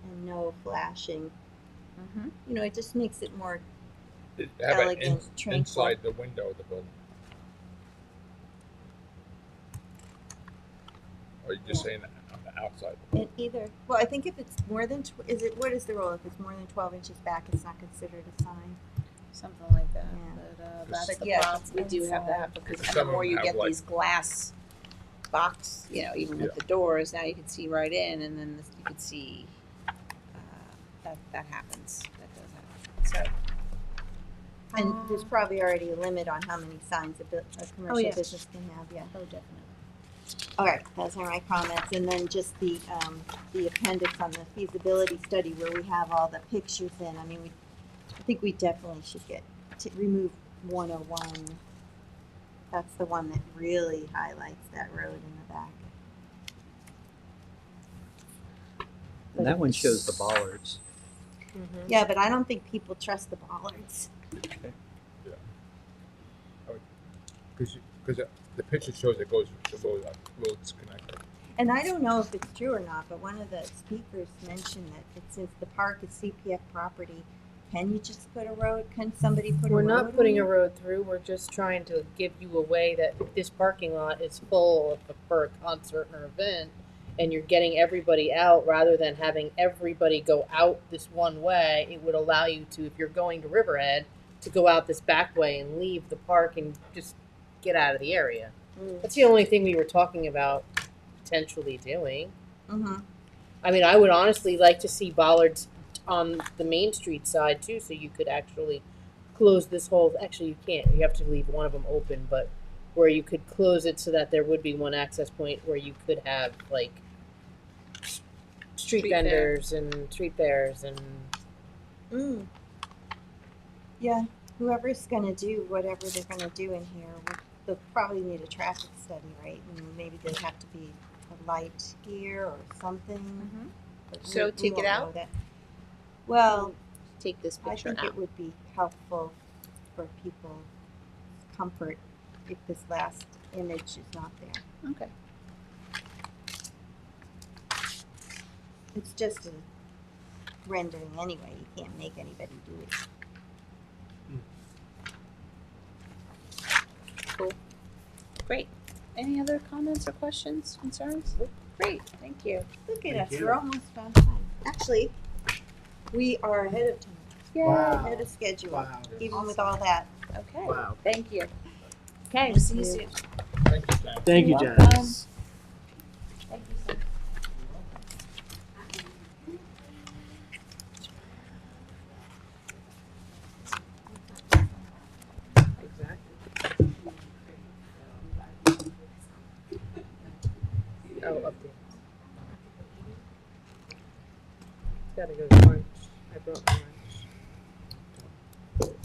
and no flashing. Mm-hmm. You know, it just makes it more Have elegant, it tranquil. inside the window of the building. Or you just saying on the outside? And either, well, I think if it's more than, what is the rule? If it's more than 12 inches back, it's not considered a sign. Something like that. Yeah. But that's But the yeah, problem. it's We do have inside. that because and Some the of more them you have, get like- these glass box, even with the doors, now you can see right in, and then you can see that happens. That does happen. So. And there's probably already a limit on how many signs a commercial yeah. business can have, yeah. Oh, definitely. All right, those are my comments, and then just the appendix on the feasibility study where we have all the pictures in. I mean, I think we definitely should remove 101. That's the one that really highlights that road in the back. And that one shows the bollards. Mm-hmm. Yeah, but I don't think people trust the bollards. Because the picture shows it goes a little disconnected. And I don't know if it's true or not, but one of the speakers mentioned that it says the park is CPF property. Can you just put a road? Can somebody put a road? We're not putting a on it? road through, we're just trying to give you a way that if this parking lot is full for a concert or event, and you're getting everybody out rather than having everybody go out this one way, it would allow you to, if you're going to Riverhead, to go out this back way and leave the park and just get out of the area. That's the only thing we were talking about potentially doing. Mhm. I mean, I would honestly like to see bollards on the Main Street side too, so you could actually close this whole. Actually, you can't. You have to leave one of them open, but where you could close it so that there would be one access point where you could have like street Street vendors and street fairs and. Yeah, whoever's gonna do whatever they're gonna do in here, they'll probably need a traffic study, right? And maybe there'd have to be a light here or something. But So we take it won't know out? that. Well, Take this I picture think out. it would be helpful for people's comfort if this last image is not there. Okay. It's just a rendering anyway. You can't make anybody do it. Cool. Great. Any other comments or questions, concerns? Great, thank you. Look at Thank us. you. We're almost on time. Actually, we are ahead of time. Yay. Wow. Ahead of schedule. Wow. Even with all that. Okay, Wow. thank you. Okay, see you soon. Thank you, Jen. Thank you, You're Janice. Thank you, sir. Exactly. Oh, up there. Gotta go to lunch. I brought my lunch.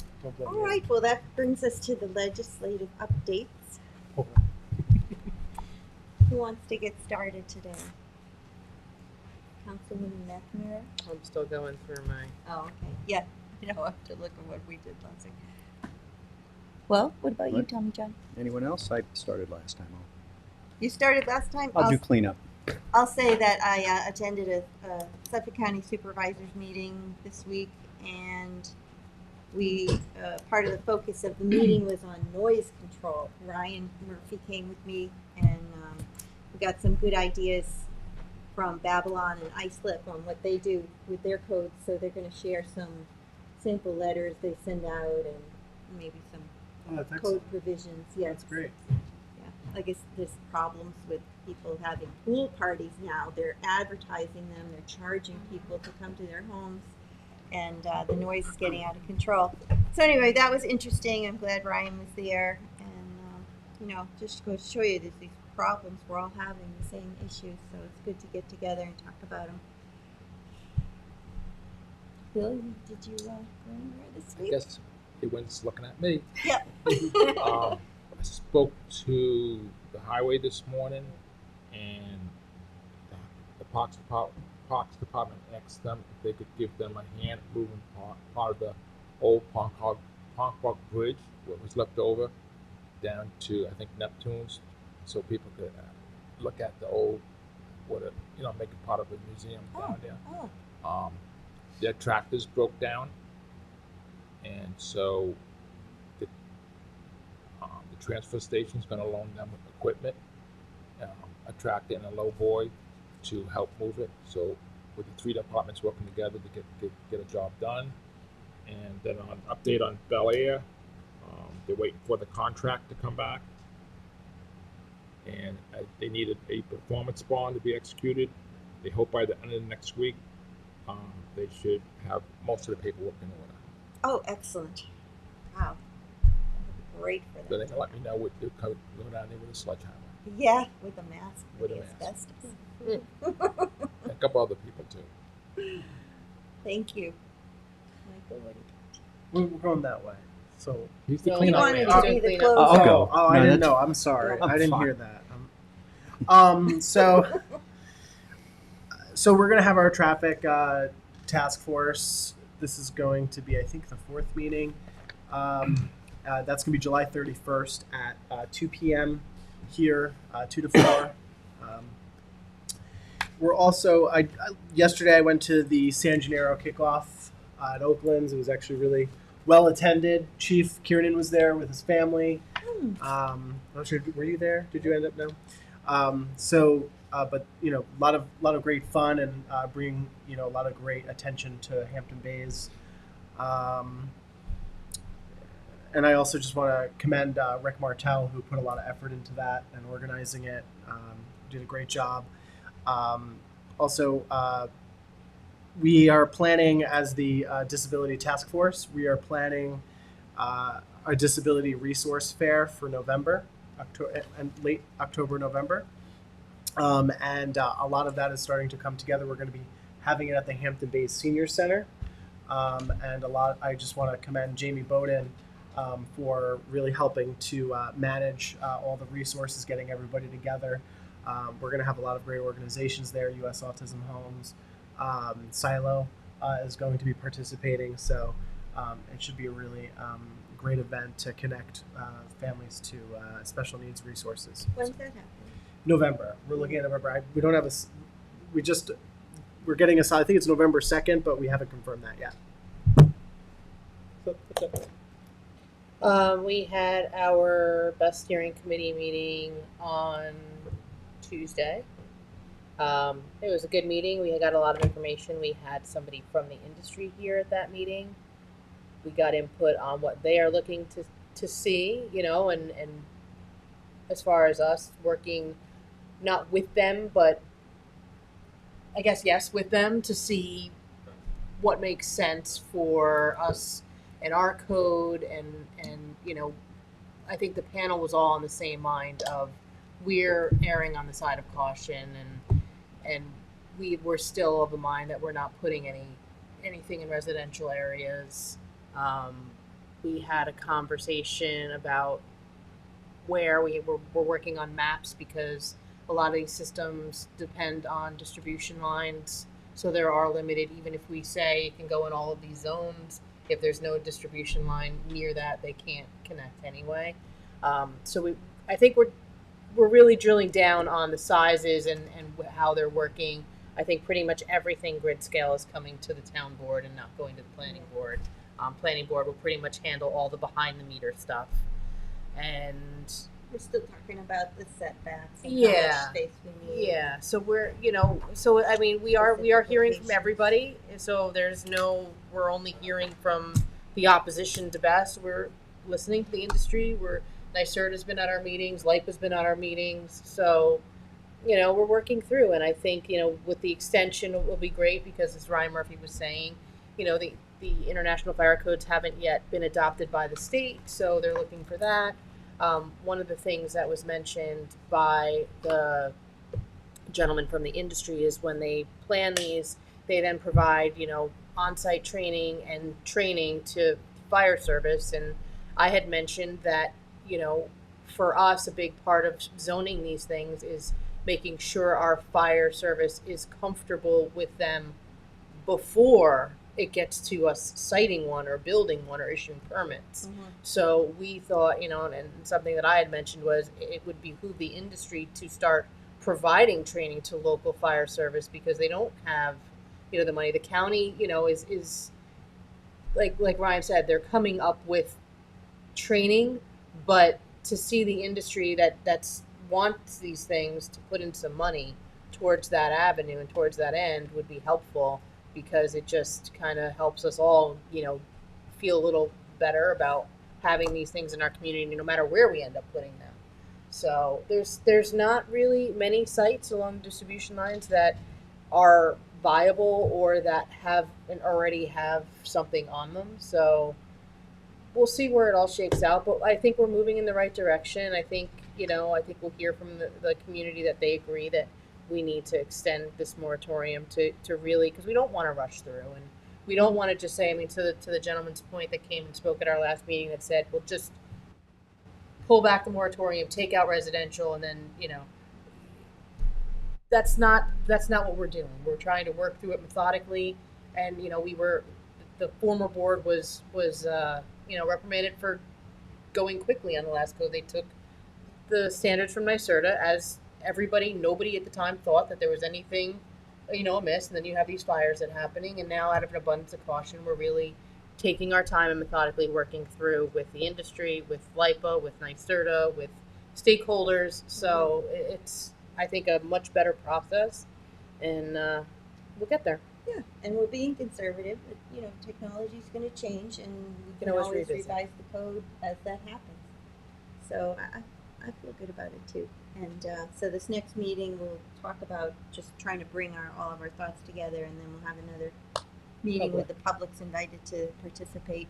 All right. Well, that brings us to the legislative updates. Who wants to get started today? Councilwoman McNamara? I'm still going through my. Oh, okay. Yeah. I know. I have to look at what we did last week. Well, what about you, What? Tommy John? Anyone else? I started last time. You started last time? I'll do cleanup. I'll say that I attended a Suffolk County Supervisors meeting this week, and we part of the focus of the meeting was on noise control. Ryan Murphy came with me, and we got some good ideas from Babylon and Islip on what they do with their codes. So they're going to share some sample letters they send out, and maybe some Oh, that's code excellent. provisions. Yes. That's great. I guess there's problems with people having pool parties now. They're advertising them, they're charging people to come to their homes, and the noise is getting out of control. So anyway, that was interesting. I'm glad Ryan was there, and just goes to show you there's these problems. We're all having the same issues, so it's good to get together and talk about them. Bill, did you go anywhere this I week? guess everyone's looking at me. Yep. I spoke to the highway this morning, and the Parks Department asked them if they could give them a hand moving part of the old Ponquag Bridge, what was left over, down to I think Neptune's, so people could look at the old, make it part of the museum down there. Oh. Their tractors broke down, and so the transfer station's going to loan them equipment, a tractor and a low boy to help move it. So with the three departments working together to get a job done. And then on update on Bel Air, they're waiting for the contract to come back, and they needed a performance bond to be executed. They hope by the end of next week they should have most of the paperwork in order. Oh, excellent. Wow. Great for Then them. they can let me know what they'll go down there with a sledgehammer. Yeah, with a mask. With a the mask. asbestos. And a couple other people too. Thank you. Michael, what do We're going that way. So He's the No, you cleanup wanted man. to be the Clean up. closer. I'll go. Oh, I No, didn't that's- know. I'm sorry. I'm I didn't fine. hear that. So we're gonna have our traffic task force. This is going to be, I think, the fourth meeting. That's gonna be July 31st at 2 p.m. here, 2 to 4. We're also. Yesterday I went to the San Gennaro kickoff at Oakland's. It was actually really well attended. Chief Kiernan was there with his family. I'm not sure. Were you there? Did you end up? No. But a lot of great fun and bring a lot of great attention to Hampton Bays. And I also just want to commend Rick Martell, who put a lot of effort into that and organizing it. Did a great job. We are planning, as the Disability Task Force, we are planning a Disability Resource Fair for November, late October, November. And a lot of that is starting to come together. We're going to be having it at the Hampton Bays Senior Center. I just want to commend Jamie Bowden, for really helping to manage all the resources, getting everybody together. We're going to have a lot of great organizations there. U.S. Autism Homes, Silo is going to be participating, so it should be a really great event to connect families to special needs resources. When's that happening? November. We're looking at November. We don't have we're getting I think it's November 2nd, but we haven't confirmed that yet. So, that's it. We had our best steering committee meeting on Tuesday. It was a good meeting. We got a lot of information. We had somebody from the industry here at that meeting. We got input on what they are looking to see, and as far as us working, not with them, but I guess, yes, with them to see what makes sense for us and our code and I think the panel was all on the same mind of we're erring on the side of caution and we were still of the mind that we're not putting anything in residential areas. We had a conversation about where we're working on maps because a lot of these systems depend on distribution lines, so there are limited. Even if we say it can go in all of these zones, if there's no distribution line near that, they can't connect anyway. So I think we're really drilling down on the sizes and how they're working. I think pretty much everything grid scale is coming to the town board and not going to the planning board. Planning board will pretty much handle all the behind the meter stuff. And We're still talking about the setbacks and Yeah. how much space we need. yeah, so we're so I mean we are hearing from everybody. So we're only hearing from the opposition to best. We're listening to the industry. NYSERDA's been at our meetings, LIPA's been at our meetings. So we're working through, and I think with the extension it will be great because as Ryan Murphy was saying, the international fire codes haven't yet been adopted by the state, so they're looking for that. One of the things that was mentioned by the gentleman from the industry is when they plan these, they then provide, on-site training and training to fire service. And I had mentioned that, for us, a big part of zoning these things is making sure our fire service is comfortable with them before it gets to us citing one or building one or issuing permits. Mhm. So we thought, and something that I had mentioned was it would behoove the industry to start providing training to local fire service because they don't have, the money. The county, is like Ryan said, they're coming up with training, but to see the industry that's wants these things to put in some money towards that avenue and towards that end would be helpful. Because it just kind of helps us all, feel a little better about having these things in our community, no matter where we end up putting them. So there's not really many sites along the distribution lines that are viable or that already have something on them. So we'll see where it all shakes out. But I think we're moving in the right direction. I think we'll hear from the community that they agree that we need to extend this moratorium to really, because we don't want to rush through, and we don't want to just say, to the gentleman's point that came and spoke at our last meeting that said, we'll just pull back the moratorium, take out residential, and then, that's not what we're doing. We're trying to work through it methodically, and, the former board was reprimanded for going quickly on the last code. They took the standards from NYSERDA as nobody at the time thought that there was anything, amiss. And then you have these fires that are happening. And now out of an abundance of caution, we're really taking our time and methodically working through with the industry, with LIPA, with NYSERDA, with stakeholders. So it's, I think, a much better process, and we'll get there. Yeah, and we're being conservative, but, technology's gonna change and we can always always revisit. revise the code as that happens. So I feel good about it too. And so this next meeting, we'll talk about just trying to bring all of our thoughts together, and then we'll have another meeting with the public's invited to participate.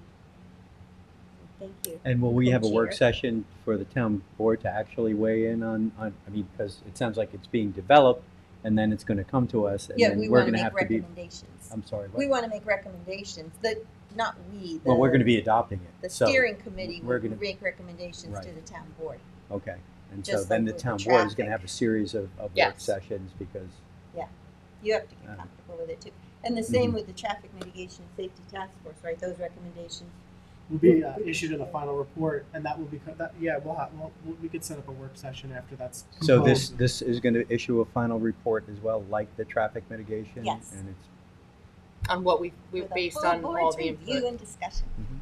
Thank you. And will we have a work Co-chair. session for the town board to actually weigh in on, because it sounds like it's being developed and then it's going to come to us, and Yeah, then we we're want to going to make have to be. recommendations. I'm sorry. We What? want to make recommendations, that, not we, Well, we're going to the be adopting it. the so, steering committee we're would gonna- make recommendations to Right. the town board. Okay. And so Just then like the with town the board is going to traffic. have a series of work Yes. sessions because. You have to get Yeah. comfortable with it too. And the same Mhm. with the traffic mitigation and safety task force, right? Those recommendations. Will be issued in a final report, and that will be we could set up a work session after that's So composed. this is going to issue a final report as well, like the traffic mitigation. Yes. And it's On what we With a based full on all board's the review input. and discussion. Mhm.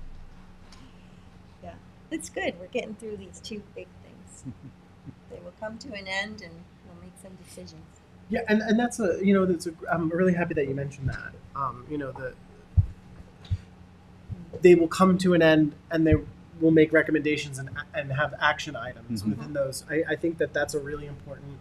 Yeah, it's good. We're getting through these two big things. They will come to an end, and we'll make some decisions. Yeah, and that's I'm really happy that you mentioned that. They will come to an end, and they will make recommendations and have action items Mhm. within those. I think that that's a really important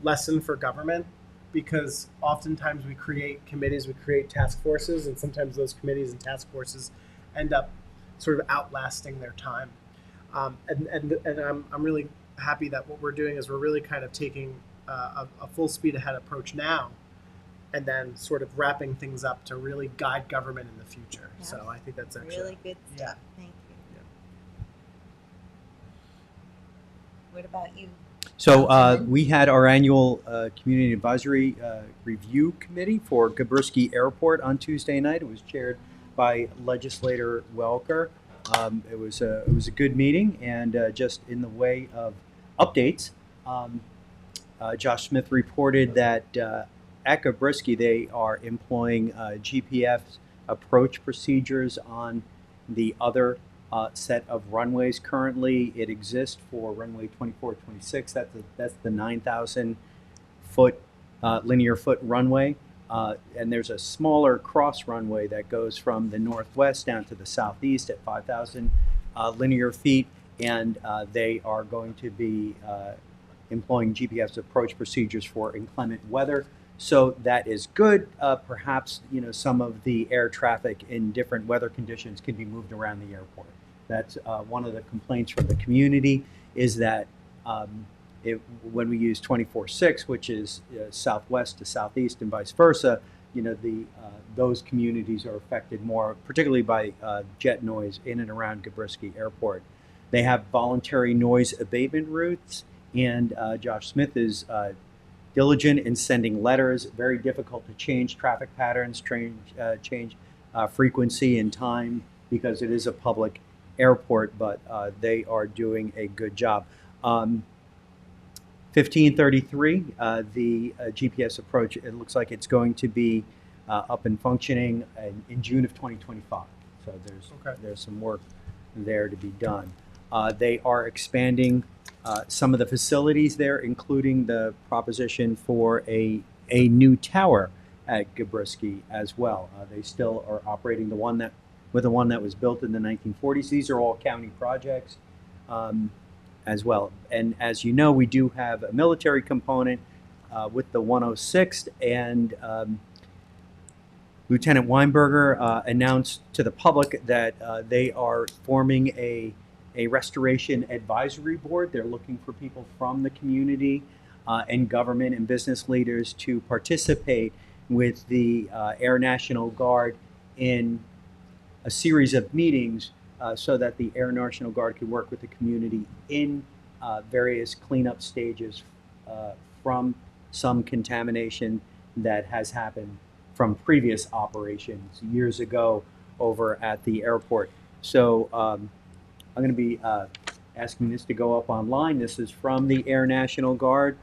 lesson for government, because oftentimes we create committees, we create task forces, and sometimes those committees and task forces end up sort of outlasting their time. And I'm really happy that what we're doing is we're really kind of taking a full speed ahead approach now, and then sort of wrapping things up to really guide government in the future. Yeah. So I think that's actually Really good yeah. stuff. Thank you. What about you? So Councilman? we had our annual community advisory review committee for Gabrisky Airport on Tuesday night. It was chaired by legislator Welker. It was a good meeting, and just in the way of updates, Josh Smith reported that at Gabrisky they are employing GPS approach procedures on the other set of runways. Currently, it exists for runway 24, 26. That's the 9,000 foot linear foot runway. And there's a smaller cross runway that goes from the northwest down to the southeast at 5,000 linear feet. And they are going to be employing GPS approach procedures for inclement weather. So that is good. Perhaps some of the air traffic in different weather conditions can be moved around the airport. That's one of the complaints from the community, is that when we use 24/6, which is southwest to southeast and vice versa, those communities are affected more, particularly by jet noise in and around Gabrisky Airport. They have voluntary noise abatement routes, and Josh Smith is diligent in sending letters. Very difficult to change traffic patterns, change frequency and time, because it is a public airport, but they are doing a good job. 1533, the GPS approach, it looks like it's going to be up and functioning in June of 2025. So there's some work there to be done. They are expanding some of the facilities there, including the proposition for a new tower at Gabrisky as well. They still are operating the one that was built in the 1940s. These are all county projects as well. And as you know, we do have a military component with the 106th, and Lieutenant Weinberger announced to the public that they are forming a restoration advisory board. They're looking for people from the community and government and business leaders to participate with the Air National Guard in a series of meetings so that the Air National Guard could work with the community in various cleanup stages from some contamination that has happened from previous operations years ago over at the airport. So I'm going to be asking this to go up online. This is from the Air National Guard.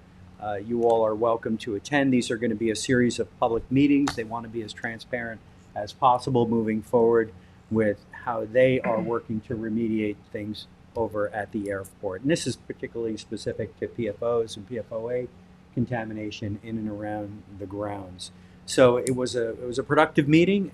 You all are welcome to attend. These are going to be a series of public meetings. They want to be as transparent as possible moving forward with how they are working to remediate things over at the airport. And this is particularly specific to PFOs and PFOA contamination in and around the grounds. So it was a productive meeting.